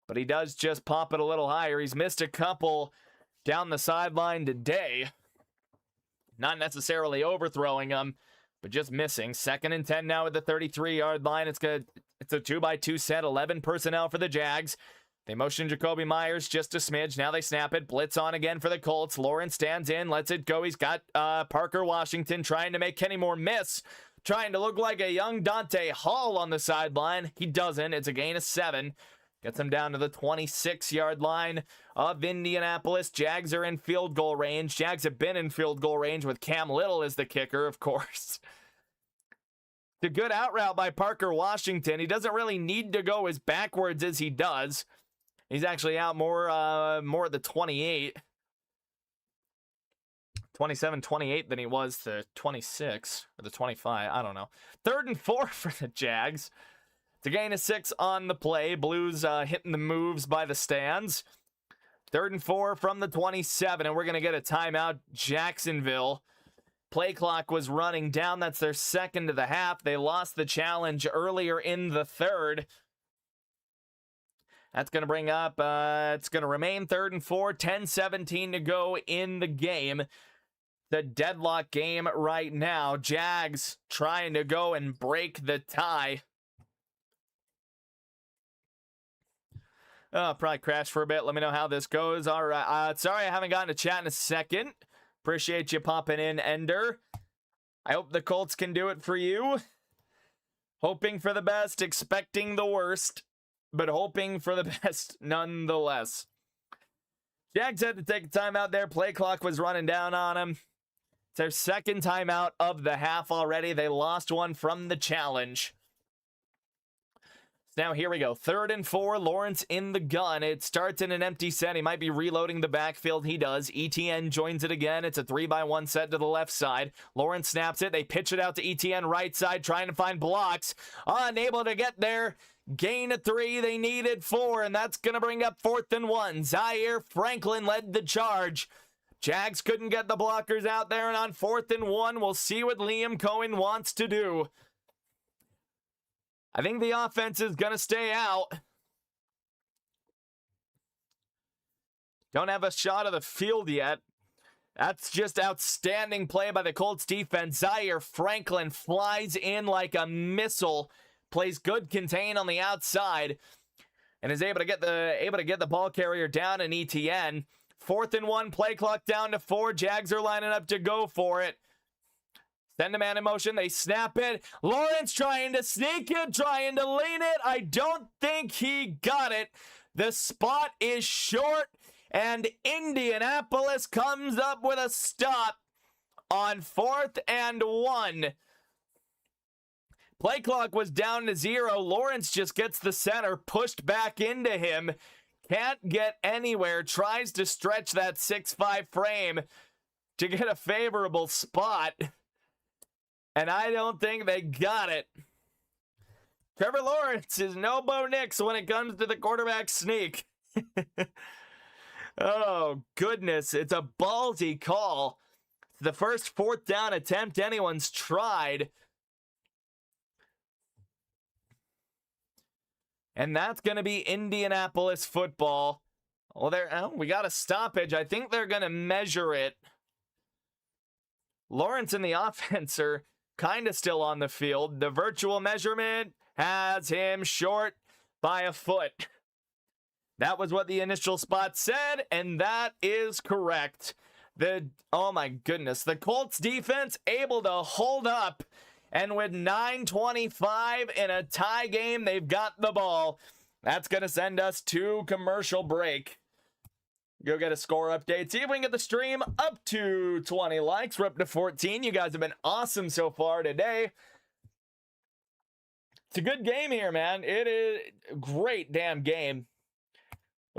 but he does just pop it a little higher. He's missed a couple down the sideline today. Not necessarily overthrowing them, but just missing. 2nd and 10 now at the 33-yard line. It's a 2-by-2 set, 11 personnel for the Jags. They motion Jacoby Myers just a smidge. Now they snap it. Blitz on again for the Colts. Lawrence stands in, lets it go. He's got Parker Washington trying to make Kenny Moore miss. Trying to look like a young Dante Hall on the sideline. He doesn't. It's a gain of 7. Gets him down to the 26-yard line of Indianapolis. Jags are in field goal range. Jags have been in field goal range with Cam Little as the kicker, of course. The good out route by Parker Washington. He doesn't really need to go as backwards as he does. He's actually out more at the 28. 27, 28 than he was the 26 or the 25. I don't know. 3rd and 4 for the Jags. It's a gain of 6 on the play. Blues hitting the moves by the stands. 3rd and 4 from the 27, and we're going to get a timeout. Jacksonville. Play clock was running down. That's their 2nd of the half. They lost the challenge earlier in the 3rd. That's going to bring up, it's going to remain 3rd and 4. 10-17 to go in the game. The deadlock game right now. Jags trying to go and break the tie. Probably crash for a bit. Let me know how this goes. All right. Sorry I haven't gotten to chat in a second. Appreciate you popping in, Ender. I hope the Colts can do it for you. Hoping for the best, expecting the worst, but hoping for the best nonetheless. Jags had to take a timeout there. Play clock was running down on them. It's their 2nd timeout of the half already. They lost one from the challenge. Now here we go. 3rd and 4. Lawrence in the gun. It starts in an empty set. He might be reloading the backfield. He does. ETN joins it again. It's a 3-by-1 set to the left side. Lawrence snaps it. They pitch it out to ETN right side, trying to find blocks. Unable to get there. Gain of 3. They needed 4, and that's going to bring up 4th and 1. Zaire Franklin led the charge. Jags couldn't get the blockers out there, and on 4th and 1, we'll see what Liam Cohen wants to do. I think the offense is going to stay out. Don't have a shot of the field yet. That's just outstanding play by the Colts defense. Zaire Franklin flies in like a missile, plays good contain on the outside, and is able to get the ball carrier down in ETN. 4th and 1, play clock down to 4. Jags are lining up to go for it. Send a man in motion. They snap it. Lawrence trying to sneak it, trying to lean it. I don't think he got it. The spot is short, and Indianapolis comes up with a stop on 4th and 1. Play clock was down to 0. Lawrence just gets the center pushed back into him. Can't get anywhere. Tries to stretch that 6'5" frame to get a favorable spot. And I don't think they got it. Trevor Lawrence is no Bo Nix when it comes to the quarterback sneak. Oh, goodness. It's a ballsy call. The first 4th down attempt anyone's tried. And that's going to be Indianapolis football. Well, we got a stoppage. I think they're going to measure it. Lawrence and the offense are kind of still on the field. The virtual measurement has him short by a foot. That was what the initial spot said, and that is correct. Oh my goodness, the Colts defense able to hold up, and with 9:25 in a tie game, they've got the ball. That's going to send us to commercial break. Go get a score update. See if we can get the stream up to 20 likes. We're up to 14. You guys have been awesome so far today. It's a good game here, man. It is a great damn game.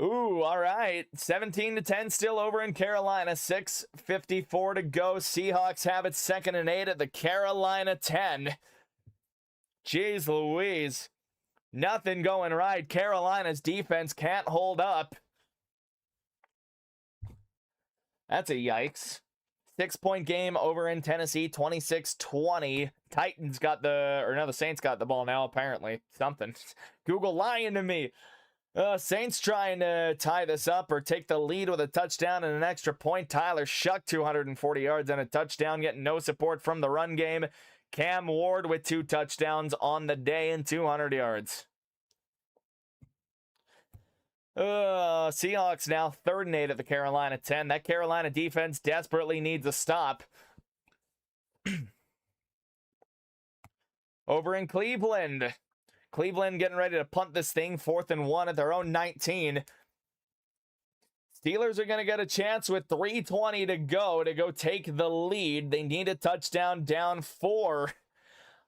Ooh, all right. 17-10 still over in Carolina. 6:54 to go. Seahawks have it 2nd and 8 at the Carolina 10. Jeez Louise. Nothing going right. Carolina's defense can't hold up. That's a yikes. 6-point game over in Tennessee, 26-20. Titans got the Saints got the ball now, apparently. Something. Google lying to me. Saints trying to tie this up or take the lead with a touchdown and an extra point. Tyler Shuck, 240 yards and a touchdown, getting no support from the run game. Cam Ward with 2 touchdowns on the day and 200 yards. Seahawks now 3rd and 8 at the Carolina 10. That Carolina defense desperately needs a stop. Over in Cleveland. Cleveland getting ready to punt this thing. 4th and 1 at their own 19. Steelers are going to get a chance with 3:20 to go take the lead. They need a touchdown, down 4.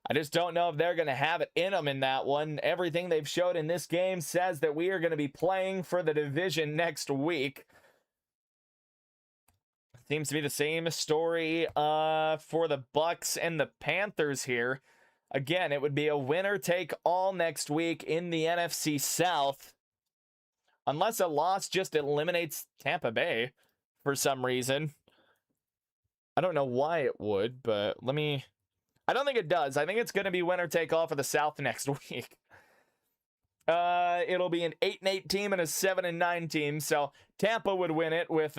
I just don't know if they're going to have it in them in that one. Everything they've showed in this game says that we are going to be playing for the division next week. Seems to be the same story for the Bucks and the Panthers here. Again, it would be a winner take all next week in the NFC South. Unless a loss just eliminates Tampa Bay for some reason. I don't know why it would, but I don't think it does. I think it's going to be winner take all for the South next week. It'll be an 8-8 team and a 7-9 team. So Tampa would win it with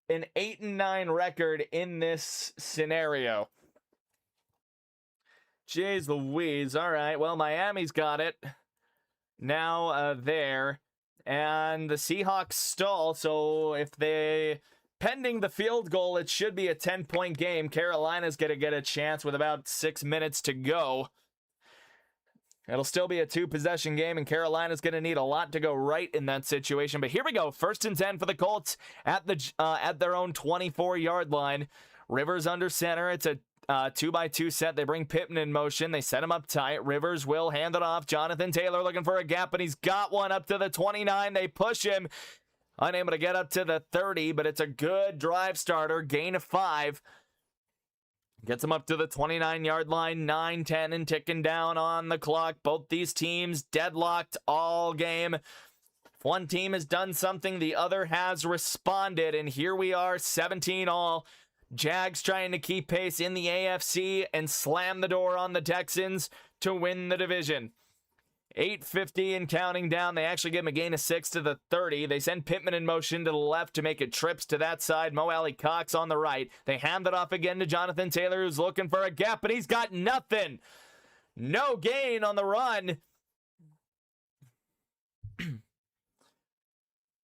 an 8-9 record in this scenario. Jeez Louise. All right. Well, Miami's got it now there. And the Seahawks stall. So if they, pending the field goal, it should be a 10-point game. Carolina's going to get a chance with about 6 minutes to go. It'll still be a 2-possession game, and Carolina's going to need a lot to go right in that situation. But here we go. 1st and 10 for the Colts at their own 24-yard line. Rivers under center. It's 2-by-2 set. They bring Pittman in motion. They set him up tight. Rivers will hand it off. Jonathan Taylor looking for a gap, and he's got one up to the 29. They push him. Unable to get up to the 30, but it's a good drive starter. Gain of 5. Gets him up to the 29-yard line. 9-10 and ticking down on the clock. Both these teams deadlocked all game. If one team has done something, the other has responded. And here we are, 17-all. Jags trying to keep pace in the AFC and slam the door on the Texans to win the division. 8:50 and counting down. They actually give him a gain of 6 to the 30. They send Pittman in motion to the left to make it trips to that side. Mo Alley Cox on the right. They hand it off again to Jonathan Taylor, who's looking for a gap, but he's got nothing. No gain on the run.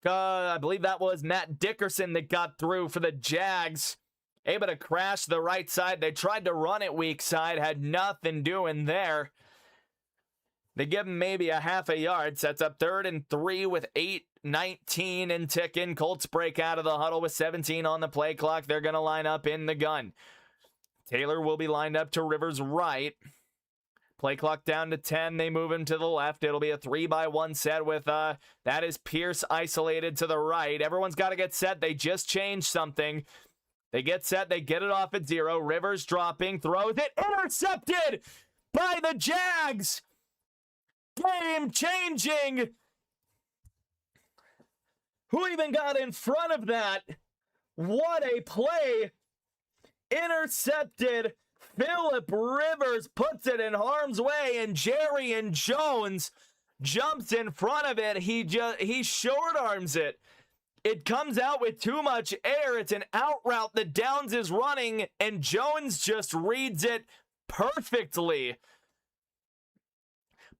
I believe that was Matt Dickerson that got through for the Jags. Able to crash the right side. They tried to run it weak side. Had nothing doing there. They give him maybe a half a yard. Sets up 3rd and 3 with 8:19 and ticking. Colts break out of the huddle with 17 on the play clock. They're going to line up in the gun. Taylor will be lined up to Rivers' right. Play clock down to 10. They move him to the left. It'll be a 3-by-1 set with, that is Pierce isolated to the right. Everyone's got to get set. They just changed something. They get set. They get it off at 0. Rivers dropping. Throws it. Intercepted by the Jags. Game changing. Who even got in front of that? What a play. Intercepted. Philip Rivers puts it in harm's way, and Jerry and Jones jumps in front of it. He short arms it. It comes out with too much air. It's an out route that Downs is running, and Jones just reads it perfectly.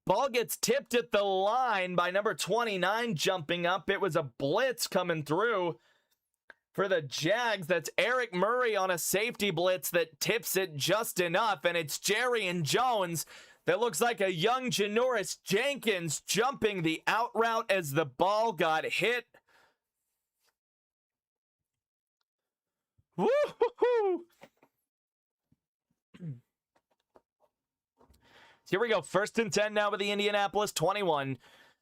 Ball gets tipped at the line by number 29 jumping up. It was a blitz coming through for the Jags. That's Eric Murray on a safety blitz that tips it just enough, and it's Jerry and Jones that looks like a young Janoris Jenkins jumping the out route as the ball got hit. Woo-hoo-hoo! Here we go. 1st and 10 now with the Indianapolis 21.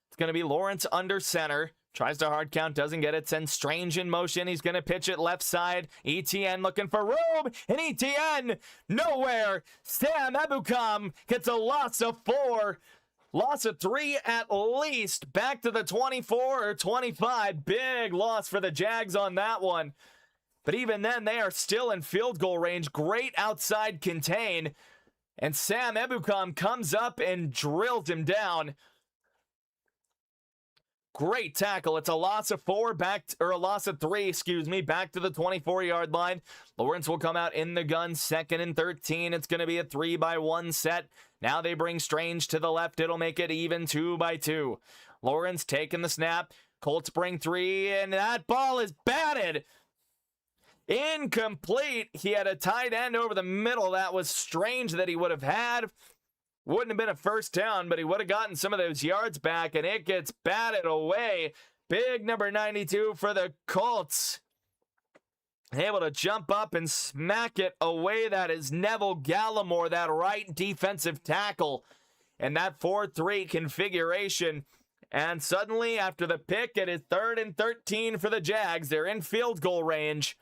It's going to be Lawrence under center. Tries to hard count, doesn't get it. Sends Strange in motion. He's going to pitch it left side. ETN looking for room. And ETN nowhere. Sam Ebukam gets a loss of 4. Loss of 3 at least. Back to the 24 or 25. Big loss for the Jags on that one. But even then, they are still in field goal range. Great outside contain. And Sam Ebukam comes up and drills him down. Great tackle. It's a loss of 4 a loss of 3, back to the 24-yard line. Lawrence will come out in the gun. 2nd and 13. It's going to be a 3-by-1 set. Now they bring Strange to the left. It'll make it even 2-by-2. Lawrence taking the snap. Colts bring 3, and that ball is batted. Incomplete. He had a tight end over the middle. That was Strange that he would have had. Wouldn't have been a first down, but he would have gotten some of those yards back, and it gets batted away. Big number 92 for the Colts. Able to jump up and smack it away. That is Neville Gallimore, that right defensive tackle. And that 4-3 configuration. And suddenly, after the pick, it is 3rd and 13 for the Jags. They're in field goal range.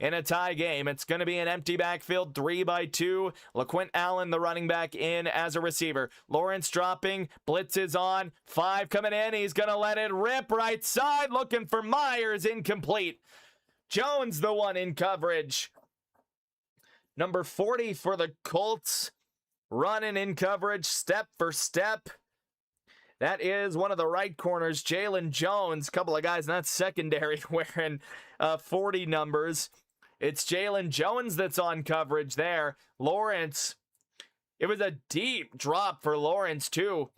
In a tie game, it's going to be an empty backfield, 3-by-2. LaQuint Allen, the running back, in as a receiver. Lawrence dropping, blitz is on, 5 coming in. He's going to let it rip right side, looking for Myers, incomplete. Jones, the one in coverage. Number 40 for the Colts, running in coverage, step for step. That is one of the right corners, Jalen Jones. A couple of guys in that secondary wearing 40 numbers. It's Jalen Jones that's on coverage there. Lawrence, it was a deep drop for Lawrence too.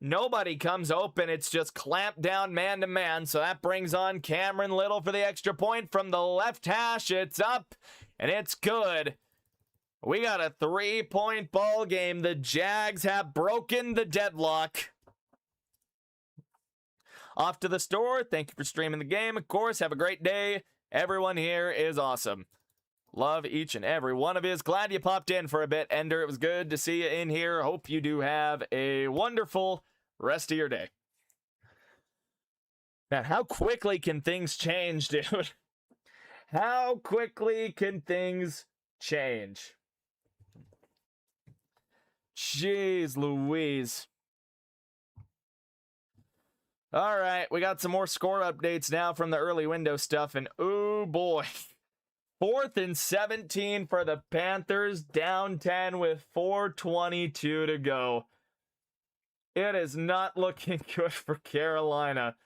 Nobody comes open. It's just clamped down man-to-man. So that brings on Cameron Little for the extra point from the left hash. It's up, and it's good. We got a 3-point ball game. The Jags have broken the deadlock. Off to the store. Thank you for streaming the game. Of course, have a great day. Everyone here is awesome. Love each and every one of his. Glad you popped in for a bit, Ender. It was good to see you in here. Hope you do have a wonderful rest of your day. Man, how quickly can things change, dude? How quickly can things change? Jeez Louise. All right, we got some more score updates now from the early window stuff, and oh boy. 4th and 17 for the Panthers, down 10 with 4:22 to go. It is not looking good for Carolina.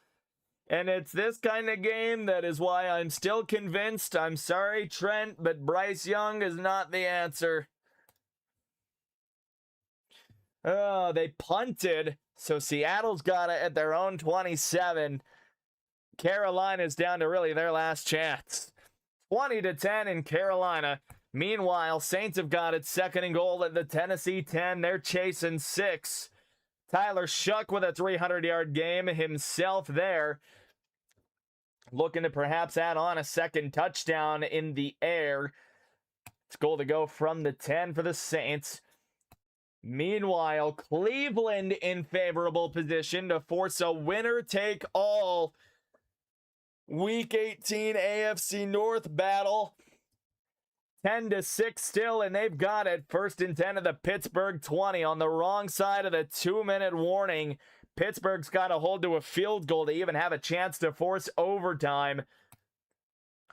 And it's this kind of game that is why I'm still convinced, I'm sorry, Trent, but Bryce Young is not the answer. Oh, they punted, so Seattle's got it at their own 27. Carolina's down to really their last chance. 20-10 in Carolina. Meanwhile, Saints have got it 2nd and goal at the Tennessee 10. They're chasing 6. Tyler Shuck with a 300-yard game himself there. Looking to perhaps add on a second touchdown in the air. It's goal to go from the 10 for the Saints. Meanwhile, Cleveland in favorable position to force a winner-take-all Week 18 AFC North battle. 10-6 still, and they've got it. 1st and 10 of the Pittsburgh 20 on the wrong side of the 2-minute warning. Pittsburgh's got to hold to a field goal to even have a chance to force overtime.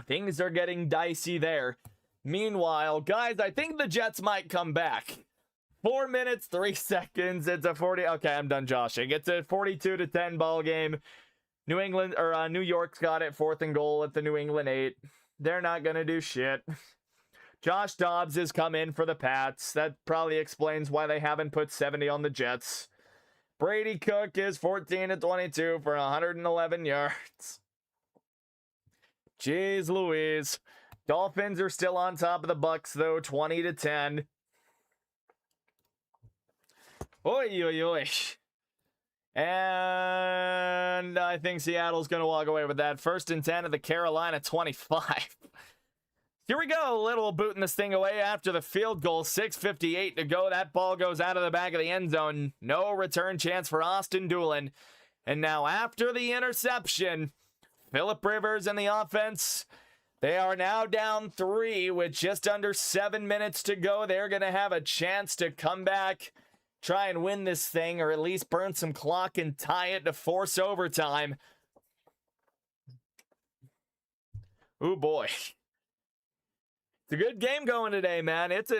Things are getting dicey there. Meanwhile, guys, I think the Jets might come back. 4 minutes, 3 seconds. It's a 40. Okay, I'm done joshing. It's a 42-10 ball game. New York's got it. 4th and goal at the New England 8. They're not going to do shit. Josh Dobbs has come in for the Pats. That probably explains why they haven't put 70 on the Jets. Brady Cook is 14-22 for 111 yards. Jeez Louise. Dolphins are still on top of the Bucks, though, 20-10. Oy, oy, oy. And I think Seattle's going to walk away with that. 1st and 10 of the Carolina 25. Here we go. A little booting this thing away after the field goal. 6:58 to go. That ball goes out of the back of the end zone. No return chance for Austin Doolin. And now after the interception, Philip Rivers and the offense, they are now down 3 with just under 7 minutes to go. They're going to have a chance to come back, try and win this thing, or at least burn some clock and tie it to force overtime. Oh boy. It's a good game going today, man. It's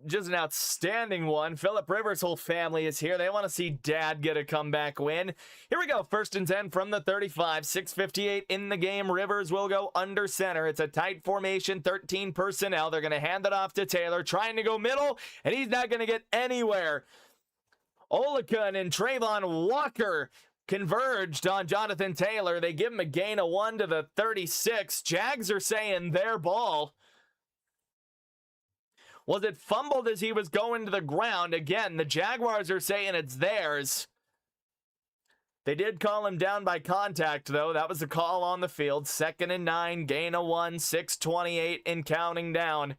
just an outstanding one. Philip Rivers' whole family is here. They want to see Dad get a comeback win. Here we go. 1st and 10 from the 35. 6:58 in the game. Rivers will go under center. It's a tight formation, 13 personnel. They're going to hand it off to Taylor, trying to go middle, and he's not going to get anywhere. Olakun and Trayvon Walker converged on Jonathan Taylor. They give him a gain of 1 to the 36. Jags are saying their ball. Was it fumbled as he was going to the ground? Again, the Jaguars are saying it's theirs. They did call him down by contact, though. That was the call on the field. 2nd and 9, gain of 1, 6:28 and counting down.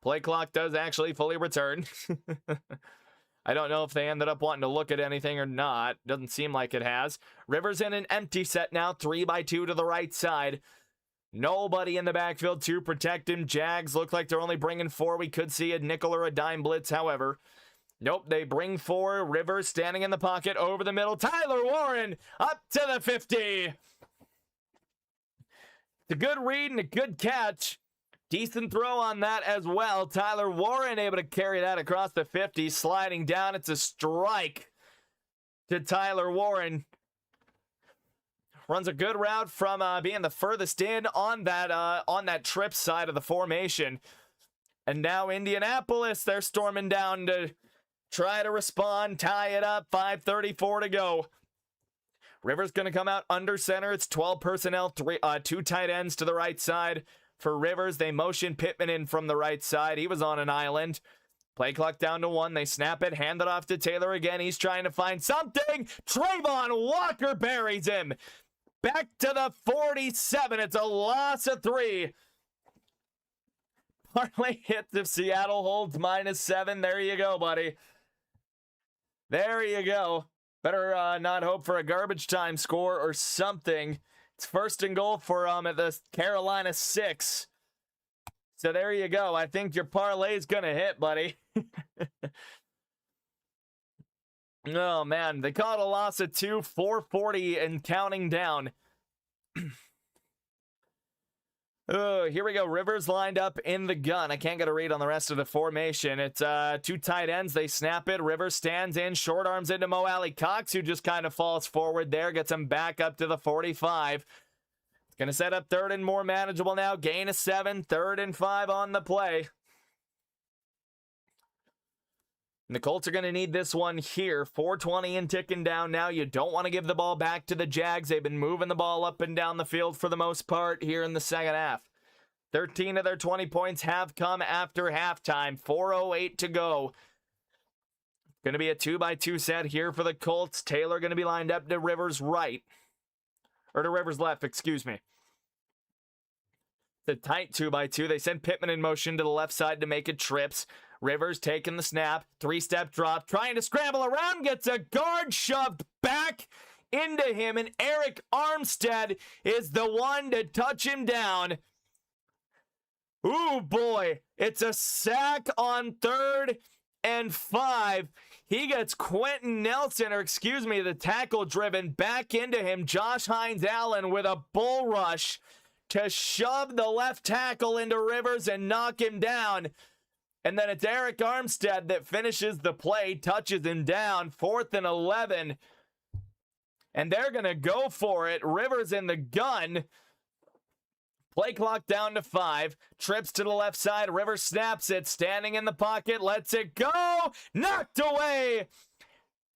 Play clock does actually fully return. I don't know if they ended up wanting to look at anything or not. Doesn't seem like it has. Rivers in an empty set now, 3-by-2 to the right side. Nobody in the backfield to protect him. Jags look like they're only bringing 4. We could see a nickel or a dime blitz, however. Nope, they bring 4. Rivers standing in the pocket over the middle. Tyler Warren up to the 50. It's a good read and a good catch. Decent throw on that as well. Tyler Warren able to carry that across the 50. Sliding down, it's a strike to Tyler Warren. Runs a good route from being the furthest in on that trip side of the formation. And now Indianapolis, they're storming down to try to respond, tie it up. 5:34 to go. Rivers going to come out under center. It's 12 personnel, 2 tight ends to the right side. For Rivers, they motion Pittman in from the right side. He was on an island. Play clock down to 1. They snap it, hand it off to Taylor again. He's trying to find something. Trayvon Walker buries him. back to the 47. It's a loss of 3. Parlay hits if Seattle holds -7. There you go, buddy. There you go. Better not hope for a garbage time score or something. It's 1st and goal for at the Carolina 6. So there you go. I think your parlay's going to hit, buddy. Oh, man. They caught a loss of 2, 440 and counting down. Here we go. Rivers lined up in the gun. I can't get a read on the rest of the formation. It's 2 tight ends. They snap it. Rivers stands in, short arms into Mo Alley Cox, who just kind of falls forward there, gets him back up to the 45. Going to set up 3rd and more manageable now. Gain of 7, 3rd and 5 on the play. And the Colts are going to need this one here. 4:20 and ticking down now. You don't want to give the ball back to the Jags. They've been moving the ball up and down the field for the most part here in the second half. 13 of their 20 points have come after halftime. 4:08 to go. Going to be a 2-by-2 set here for the Colts. Taylor going to be lined up to Rivers' right. Or to Rivers' left, excuse me. The tight 2-by-2. They send Pittman in motion to the left side to make it trips. Rivers taking the snap. 3-step drop. Trying to scramble around. Gets a guard shoved back into him. And Eric Armstead is the one to touch him down. Ooh, boy. It's a sack on 3rd and 5. He gets Quentin Nelson, or excuse me, the tackle driven back into him. Josh Hines-Allen with a bull rush to shove the left tackle into Rivers and knock him down. And then it's Eric Armstead that finishes the play, touches him down. 4th and 11. And they're going to go for it. Rivers in the gun. Play clock down to 5. Trips to the left side. Rivers snaps it. Standing in the pocket. Lets it go. Knocked away.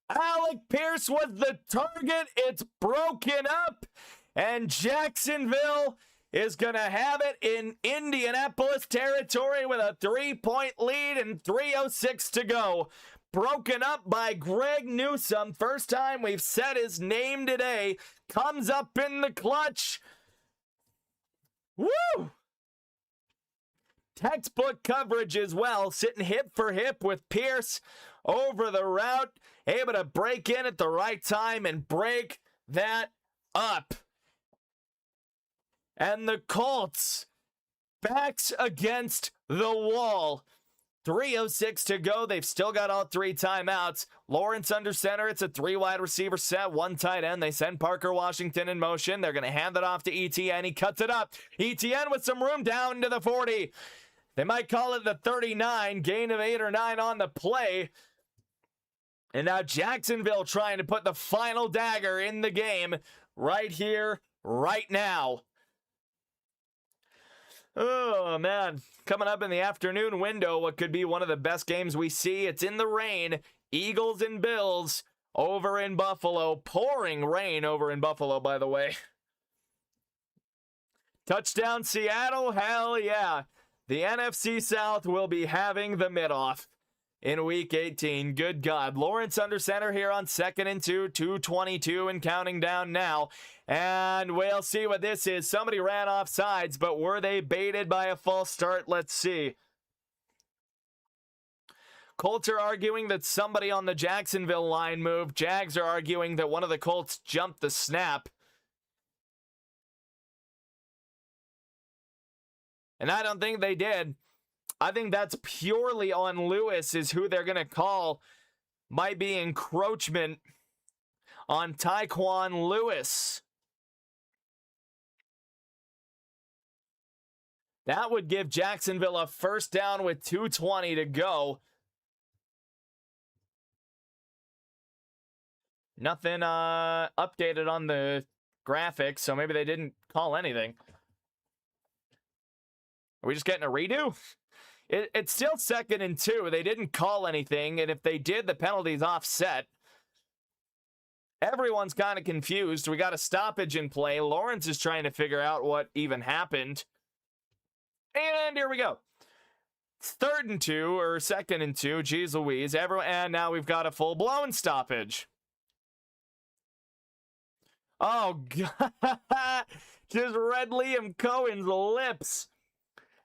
Alec Pierce was the target. It's broken up. And Jacksonville is going to have it in Indianapolis territory with a 3-point lead and 3:06 to go. Broken up by Greg Newsome. First time we've said his name today. Comes up in the clutch. Woo! Textbook coverage as well. Sitting hip for hip with Pierce over the route. Able to break in at the right time and break that up. And the Colts, backs against the wall. 3:06 to go. They've still got all 3 timeouts. Lawrence under center. It's a 3 wide receiver set, 1 tight end. They send Parker Washington in motion. They're going to hand it off to ETN. He cuts it up. ETN with some room down to the 40. They might call it the 39. Gain of 8 or 9 on the play. And now Jacksonville trying to put the final dagger in the game right here, right now. Oh, man. Coming up in the afternoon window, what could be one of the best games we see. It's in the rain. Eagles and Bills over in Buffalo. Pouring rain over in Buffalo, by the way. Touchdown Seattle. Hell yeah. The NFC South will be having the mid-off in Week 18. Good God. Lawrence under center here on 2nd and 2. 2:22 and counting down now. And we'll see what this is. Somebody ran off sides, but were they baited by a false start? Let's see. Colts are arguing that somebody on the Jacksonville line moved. Jags are arguing that one of the Colts jumped the snap. And I don't think they did. I think that's purely on Lewis is who they're going to call. Might be encroachment on Tyquan Lewis. That would give Jacksonville a first down with 2:20 to go. Nothing updated on the graphics, so maybe they didn't call anything. Are we just getting a redo? It's still 2nd and 2. They didn't call anything, and if they did, the penalty's offset. Everyone's kind of confused. We got a stoppage in play. Lawrence is trying to figure out what even happened. And here we go. It's 3rd and 2, or 2nd and 2. Jeez Louise. And now we've got a full-blown stoppage. Oh, God. Just read Liam Cohen's lips.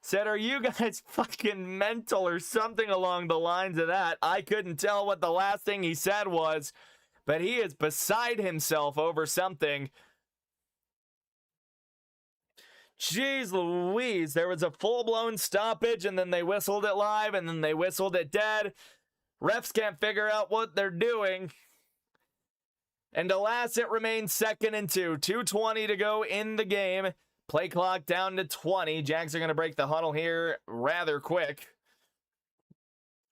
Said, are you guys fucking mental or something along the lines of that? I couldn't tell what the last thing he said was, but he is beside himself over something. Jeez Louise, there was a full-blown stoppage, and then they whistled it live, and then they whistled it dead. Refs can't figure out what they're doing. And alas, it remains 2nd and 2. 2:20 to go in the game. Play clock down to 20. Jags are going to break the huddle here rather quick.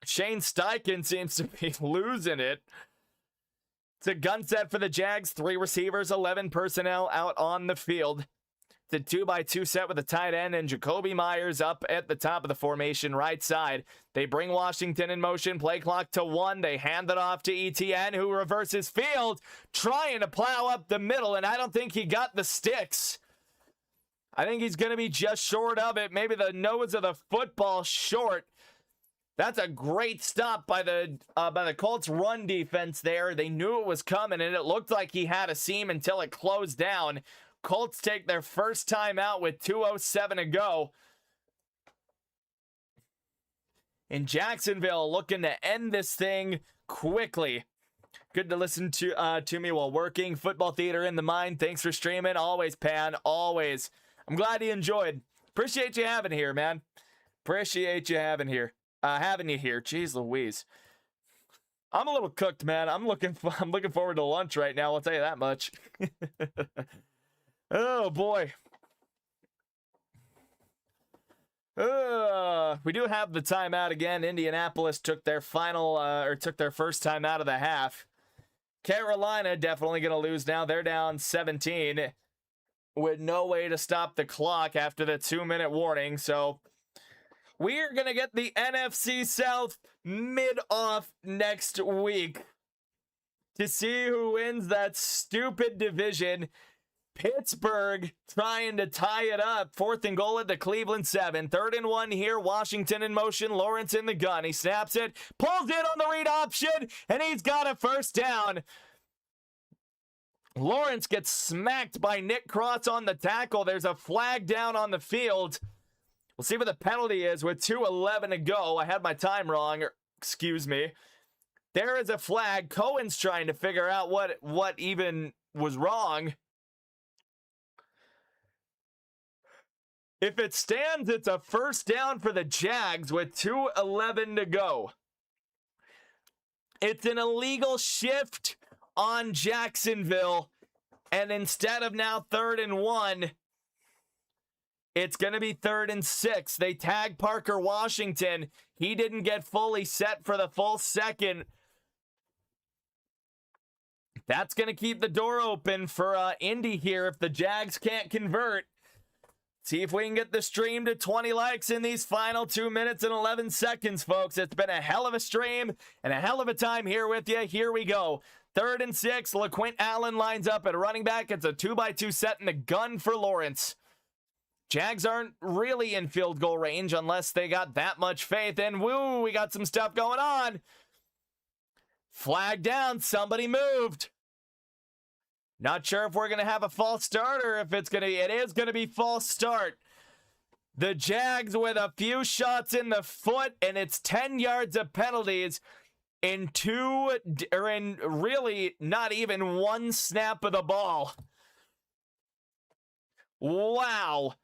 Shane Steichen seems to be losing it. It's a gun set for the Jags. 3 receivers, 11 personnel out on the field. It's a 2x2 set with a tight end and Jakobi Meyers up at the top of the formation right side. They bring Washington in motion. Play clock to 1. They hand it off to ETN, who reverses field, trying to plow up the middle, and I don't think he got the sticks. I think he's going to be just short of it. Maybe the nose of the football short. That's a great stop by the Colts run defense there. They knew it was coming, and it looked like he had a seam until it closed down. Colts take their first time out with 2:07 to go. And Jacksonville looking to end this thing quickly. Good to listen to me while working. Football theater in the mind. Thanks for streaming. Always, Pan. Always. I'm glad you enjoyed. Appreciate you having here, man. Appreciate you having you here. Jeez Louise. I'm a little cooked, man. I'm looking forward to lunch right now. I'll tell you that much. Oh boy. We do have the timeout again. Indianapolis took their first time out of the half. Carolina definitely going to lose now. They're down 17 with no way to stop the clock after the 2-minute warning. So we're going to get the NFC South mid-off next week to see who wins that stupid division. Pittsburgh trying to tie it up. 4th and goal at the Cleveland 7. 3rd and 1 here. Washington in motion. Lawrence in the gun. He snaps it. Pulls it on the read option. And he's got a first down. Lawrence gets smacked by Nick Cross on the tackle. There's a flag down on the field. We'll see what the penalty is with 2:11 to go. I had my time wrong. Excuse me. There is a flag. Cohen's trying to figure out what even was wrong. If it stands, it's a first down for the Jags with 2:11 to go. It's an illegal shift on Jacksonville. And instead of now 3rd and 1, it's going to be 3rd and 6. They tag Parker Washington. He didn't get fully set for the full second. That's going to keep the door open for Indy here if the Jags can't convert. See if we can get the stream to 20 likes in these final 2 minutes and 11 seconds, folks. It's been a hell of a stream and a hell of a time here with you. Here we go. 3rd and 6. LaQuint Allen lines up at running back. It's a 2x2 set in the gun for Lawrence. Jags aren't really in field goal range unless they got that much faith. And woo, we got some stuff going on. Flag down. Somebody moved. Not sure if we're going to have a false start or if it is going to be false start. The Jags with a few shots in the foot, and it's 10 yards of penalties in really not even one snap of the ball. Wow.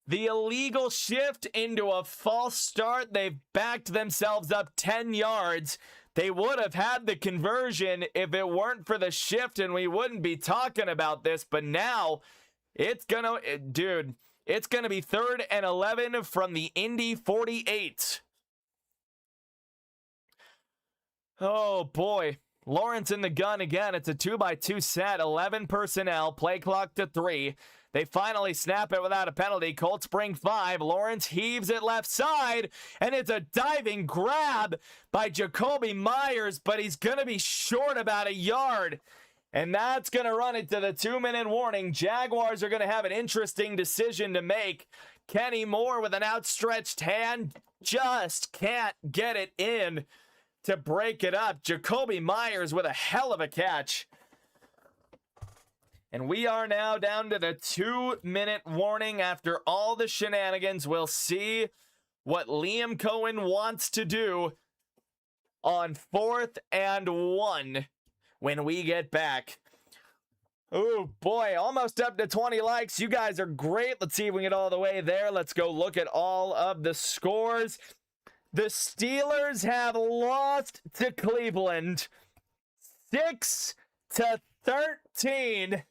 The illegal shift into a false start. They've backed themselves up 10 yards. They would have had the conversion if it weren't for the shift, and we wouldn't be talking about this. But now it's going to be 3rd and 11 from the Indy 48. Oh, boy. Lawrence in the gun again. It's a 2x2 set, 11 personnel, play clock to 3. They finally snap it without a penalty. Colts bring 5. Lawrence heaves it left side, and it's a diving grab by Jakobi Meyers, but he's going to be short about a yard. And that's going to run it to the 2-minute warning. Jaguars are going to have an interesting decision to make. Kenny Moore with an outstretched hand just can't get it in to break it up. Jakobi Meyers with a hell of a catch. And we are now down to the 2-minute warning. After all the shenanigans, we'll see what Liam Cohen wants to do on 4th and 1 when we get back. Oh boy, almost up to 20 likes. You guys are great. Let's see if we can get all the way there. Let's go look at all of the scores. The Steelers have lost to Cleveland 6-13,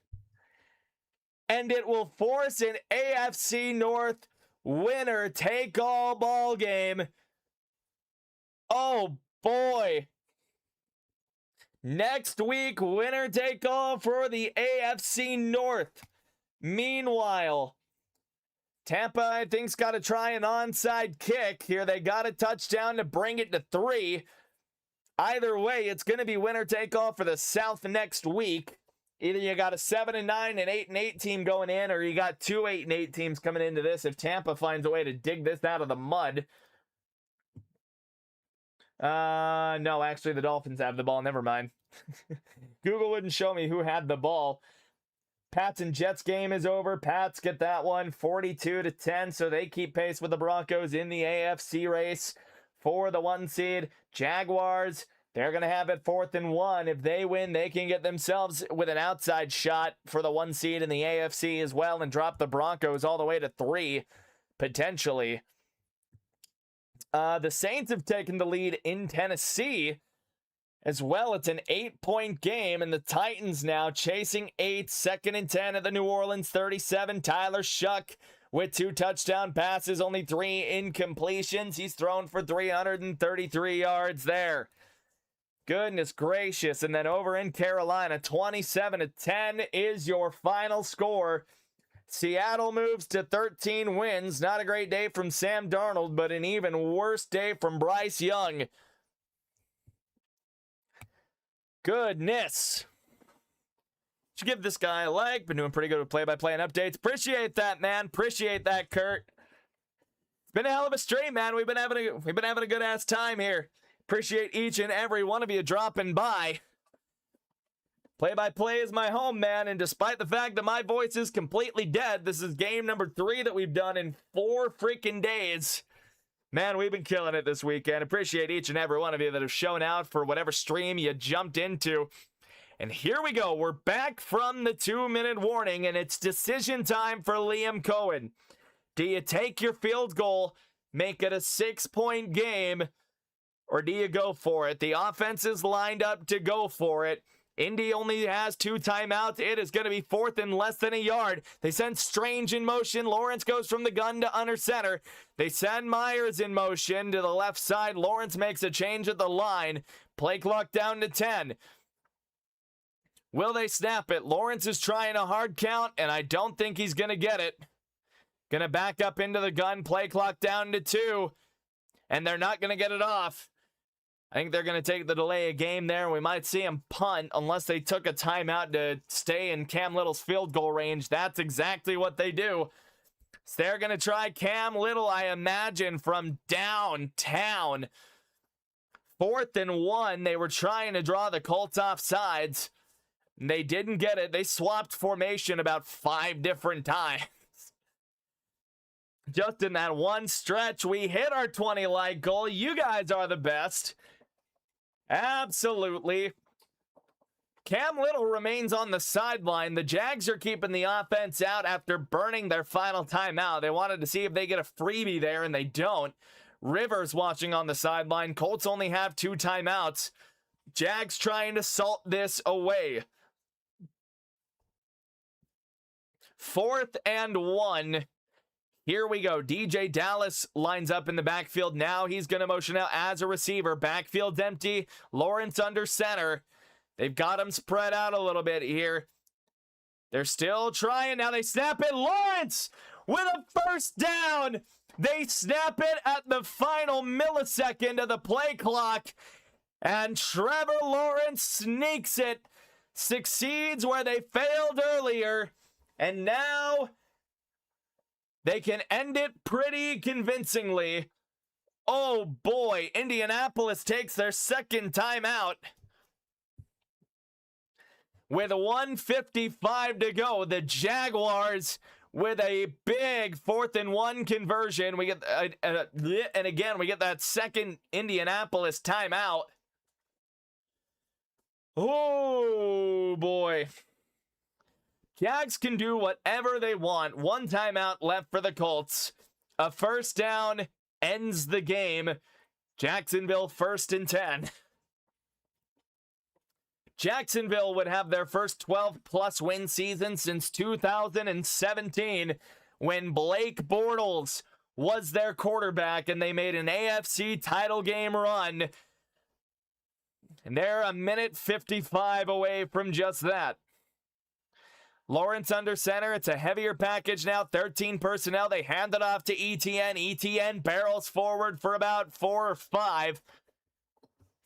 and it will force an AFC North winner take all ball game. Oh boy. Next week, winner take all for the AFC North. Meanwhile, Tampa, I think, got to try an onside kick here. They got a touchdown to bring it to 3. Either way, it's going to be winner take all for the South next week. Either you got a 7-9 and 8-8 team going in, or you got 2 8-8 teams coming into this if Tampa finds a way to dig this out of the mud. No, actually the Dolphins have the ball. Never mind. Google wouldn't show me who had the ball. Pats and Jets game is over. Pats get that one 42-10, so they keep pace with the Broncos in the AFC race for the 1 seed. Jaguars, they're going to have it 4th and 1. If they win, they can get themselves with an outside shot for the 1 seed in the AFC as well and drop the Broncos all the way to 3, potentially. The Saints have taken the lead in Tennessee as well. It's an 8-point game, and the Titans now chasing 8, 2nd and 10 at the New Orleans 37. Tyler Shuck with 2 touchdown passes, only 3 incompletions. He's thrown for 333 yards there. Goodness gracious. And then over in Carolina, 27-10 is your final score. Seattle moves to 13 wins. Not a great day from Sam Darnold, but an even worse day from Bryce Young. Goodness. Should give this guy a like. Been doing pretty good with play-by-play and updates. Appreciate that, man. Appreciate that, Kurt. It's been a hell of a stream, man. We've been having a good ass time here. Appreciate each and every one of you dropping by. Play-by-play is my home, man, and despite the fact that my voice is completely dead, this is game number 3 that we've done in 4 freaking days. Man, we've been killing it this weekend. Appreciate each and every one of you that have shown out for whatever stream you jumped into. And here we go. We're back from the 2-minute warning, and it's decision time for Liam Cohen. Do you take your field goal, make it a 6-point game, or do you go for it? The offense is lined up to go for it. Indy only has 2 timeouts. It is going to be 4th and less than a yard. They send Strange in motion. Lawrence goes from the gun to under center. They send Myers in motion to the left side. Lawrence makes a change at the line. Play clock down to 10. Will they snap it? Lawrence is trying a hard count, and I don't think he's going to get it. Going to back up into the gun. Play clock down to 2. And they're not going to get it off. I think they're going to take the delay of game there. We might see him punt unless they took a timeout to stay in Cam Little's field goal range. That's exactly what they do. So they're going to try Cam Little, I imagine, from downtown. 4th and 1. They were trying to draw the Colts off sides. They didn't get it. They swapped formation about 5 different times. Just in that one stretch, we hit our 20-like goal. You guys are the best. Absolutely. Cam Little remains on the sideline. The Jags are keeping the offense out after burning their final timeout. They wanted to see if they get a freebie there, and they don't. Rivers watching on the sideline. Colts only have 2 timeouts. Jags trying to salt this away. 4th and 1. Here we go. DJ Dallas lines up in the backfield. Now he's going to motion out as a receiver. Backfield's empty. Lawrence under center. They've got him spread out a little bit here. They're still trying. Now they snap it. Lawrence with a first down. They snap it at the final millisecond of the play clock. And Trevor Lawrence sneaks it. Succeeds where they failed earlier. And now they can end it pretty convincingly. Oh boy, Indianapolis takes their second timeout. with 1:55 to go. The Jaguars with a big 4th and 1 conversion. We get and again we get that second Indianapolis timeout. Oh boy. Jags can do whatever they want. One timeout left for the Colts. A first down ends the game. Jacksonville 1st and 10. Jacksonville would have their first 12-plus win season since 2017 when Blake Bortles was their quarterback and they made an AFC title game run. And they're a minute 55 away from just that. Lawrence under center. It's a heavier package now. 13 personnel. They hand it off to ETN. ETN barrels forward for about 4 or 5.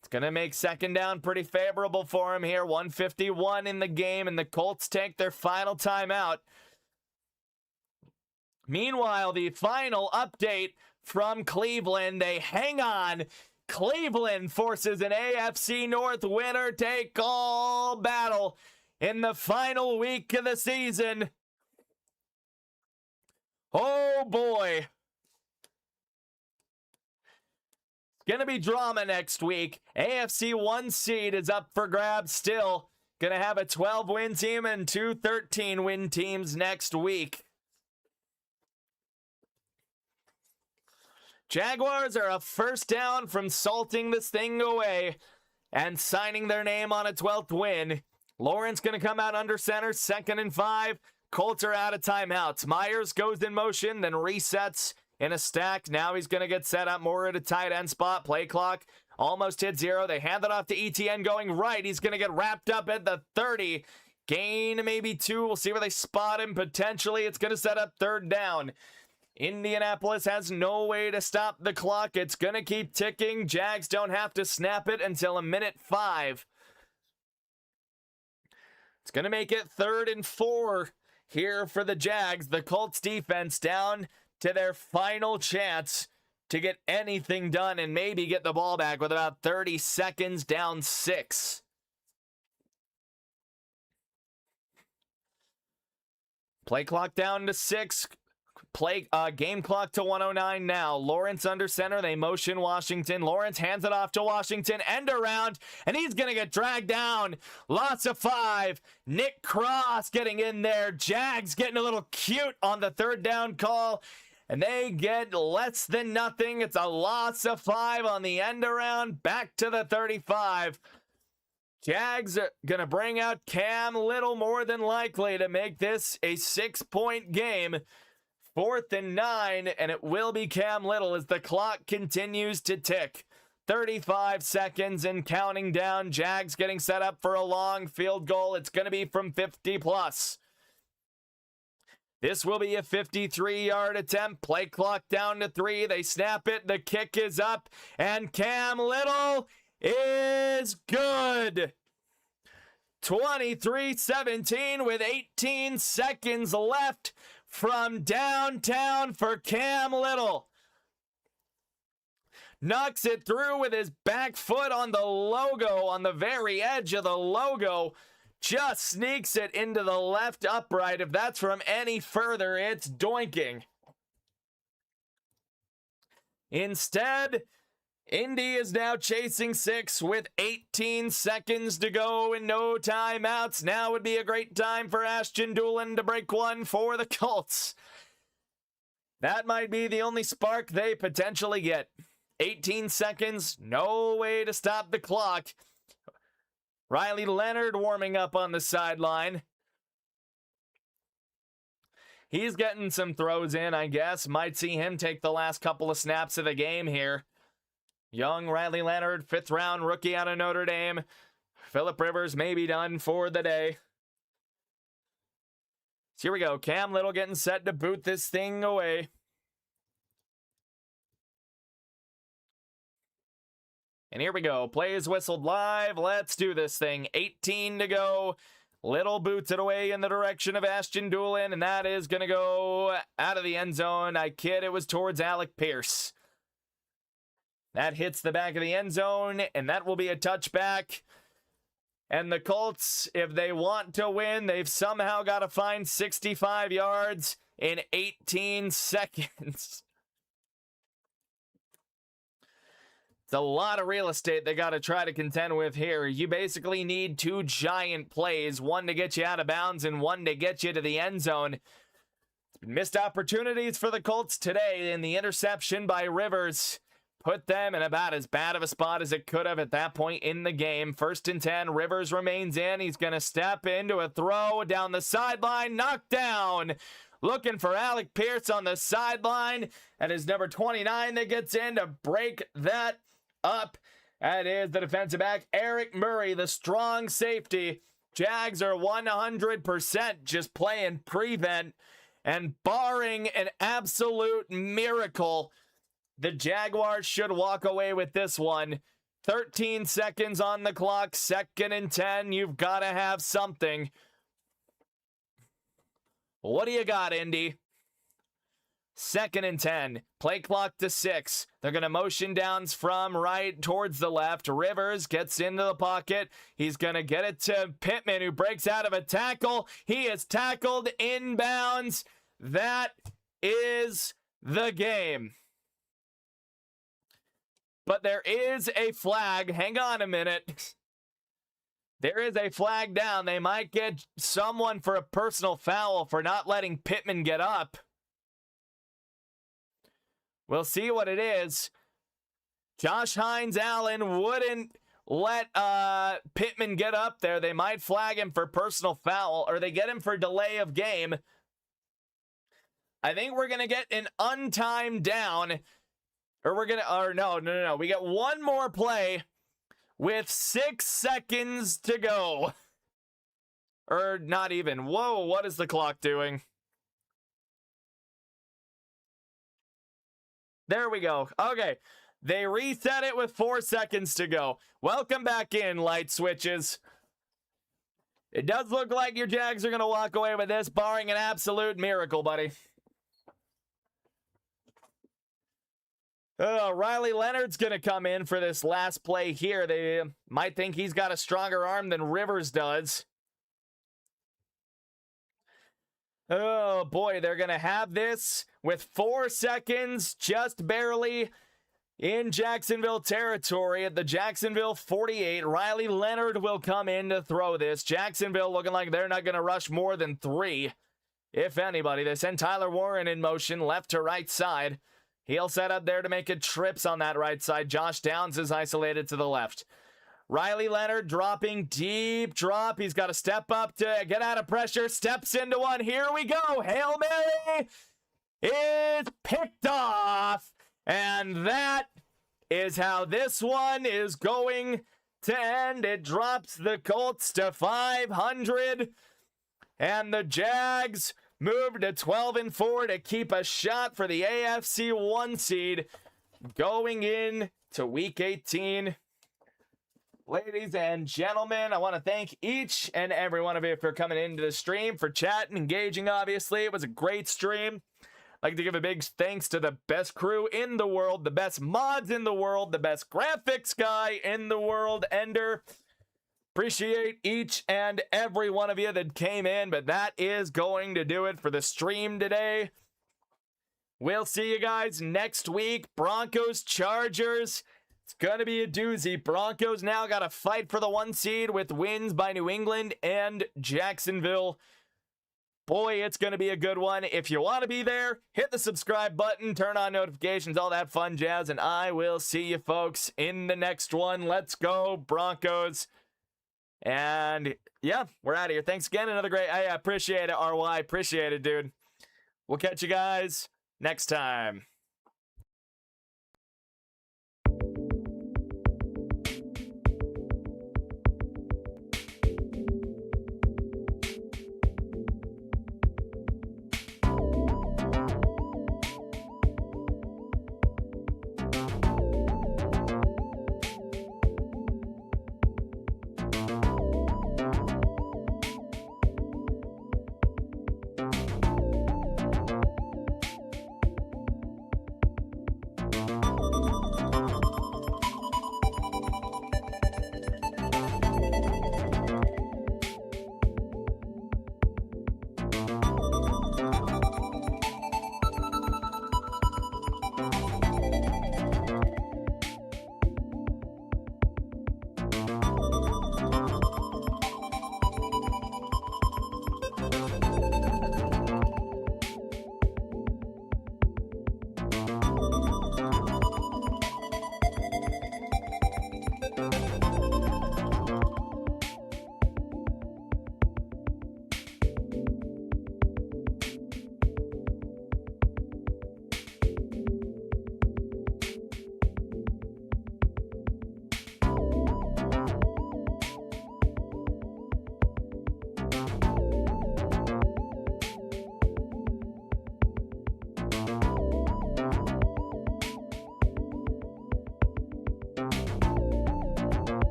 It's going to make second down pretty favorable for him here. 1:51 in the game, and the Colts take their final timeout. Meanwhile, the final update from Cleveland. They hang on. Cleveland forces an AFC North winner-take-all battle in the final week of the season. Oh boy. Gonna be drama next week. AFC 1 seed is up for grabs still. Gonna have a 12-win team and 2 13-win teams next week. Jaguars are a first down from salting this thing away and signing their name on a 12th win. Lawrence gonna come out under center, 2nd and 5. Colts are out of timeouts. Myers goes in motion, then resets in a stack. Now he's going to get set up more at a tight end spot. Play clock almost hit 0. They hand it off to ETN going right. He's going to get wrapped up at the 30. Gain maybe 2. We'll see where they spot him. Potentially it's going to set up 3rd down. Indianapolis has no way to stop the clock. It's going to keep ticking. Jags don't have to snap it until a minute 5. It's going to make it 3rd and 4 here for the Jags. The Colts defense down to their final chance to get anything done and maybe get the ball back with about 30 seconds, down 6. Play clock down to 6. Game clock to 109 now. Lawrence under center. They motion Washington. Lawrence hands it off to Washington. End around, and he's going to get dragged down. Lots of 5. Nick Cross getting in there. Jags getting a little cute on the 3rd down call. And they get less than nothing. It's a loss of 5 on the end around. Back to the 35. Jags are going to bring out Cam Little more than likely to make this a 6-point game. 4th and 9, and it will be Cam Little as the clock continues to tick. 35 seconds and counting down. Jags getting set up for a long field goal. It's going to be from 50 plus. This will be a 53-yard attempt. Play clock down to 3. They snap it. The kick is up. And Cam Little is good. 23-17 with 18 seconds left from downtown for Cam Little. Knocks it through with his back foot on the logo, on the very edge of the logo. Just sneaks it into the left upright. If that's from any further, it's doinking. Instead, Indy is now chasing 6 with 18 seconds to go and no timeouts. Now would be a great time for Ashton Dulin to break one for the Colts. That might be the only spark they potentially get. 18 seconds, no way to stop the clock. Riley Leonard warming up on the sideline. He's getting some throws in, I guess. Might see him take the last couple of snaps of the game here. Young Riley Leonard, 5th round rookie out of Notre Dame. Philip Rivers may be done for the day. So here we go. Cam Little getting set to boot this thing away. And here we go. Play is whistled live. Let's do this thing. 18 to go. Little boots it away in the direction of Ashton Dulin, and that is going to go out of the end zone. I kid, it was towards Alec Pierce. That hits the back of the end zone, and that will be a touchback. And the Colts, if they want to win, they've somehow got to find 65 yards in 18 seconds. It's a lot of real estate they got to try to contend with here. You basically need 2 giant plays, one to get you out of bounds and one to get you to the end zone. Missed opportunities for the Colts today, and the interception by Rivers put them in about as bad of a spot as it could have at that point in the game. 1st and 10, Rivers remains in. He's going to step into a throw down the sideline, knocked down. Looking for Alec Pierce on the sideline, and his number 29 that gets in to break that up. That is the defensive back, Eric Murray, the strong safety. Jags are 100% just playing prevent, and barring an absolute miracle, the Jaguars should walk away with this one. 13 seconds on the clock, 2nd and 10. You've got to have something. What do you got, Indy? 2nd and 10. Play clock to 6. They're going to motion downs from right towards the left. Rivers gets into the pocket. He's going to get it to Pittman, who breaks out of a tackle. He is tackled inbounds. That is the game. But there is a flag. Hang on a minute. There is a flag down. They might get someone for a personal foul for not letting Pittman get up. We'll see what it is. Josh Hines-Allen wouldn't let Pittman get up there. They might flag him for personal foul, or they get him for delay of game. I think we're going to get an untimed down. No. We get one more play with 6 seconds to go. Or not even. Whoa, what is the clock doing? There we go. Okay. They reset it with 4 seconds to go. Welcome back in, light switches. It does look like your Jags are going to walk away with this, barring an absolute miracle, buddy. Riley Leonard's going to come in for this last play here. They might think he's got a stronger arm than Rivers does. Oh, boy, they're going to have this with 4 seconds, just barely in Jacksonville territory at the Jacksonville 48. Riley Leonard will come in to throw this. Jacksonville looking like they're not going to rush more than 3, if anybody. They send Tyler Warren in motion, left to right side. He'll set up there to make it trips on that right side. Josh Downs is isolated to the left. Riley Leonard dropping, deep drop. He's got to step up to get out of pressure. Steps into one. Here we go. Hail Mary is picked off. And that is how this one is going to end. It drops the Colts to 500. And the Jags move to 12-4 to keep a shot for the AFC 1 seed going in to Week 18. Ladies and gentlemen, I want to thank each and every one of you for coming into the stream, for chatting, engaging, obviously. It was a great stream. I'd like to give a big thanks to the best crew in the world, the best mods in the world, the best graphics guy in the world, Ender. Appreciate each and every one of you that came in, but that is going to do it for the stream today. We'll see you guys next week. Broncos, Chargers. It's going to be a doozy. Broncos now got to fight for the 1 seed with wins by New England and Jacksonville. Boy, it's going to be a good one. If you want to be there, hit the subscribe button, turn on notifications, all that fun jazz, and I will see you folks in the next one. Let's go, Broncos. And yeah, we're out of here. Thanks again. Another great, I appreciate it, RY. Appreciate it, dude. We'll catch you guys next time.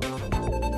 Bye.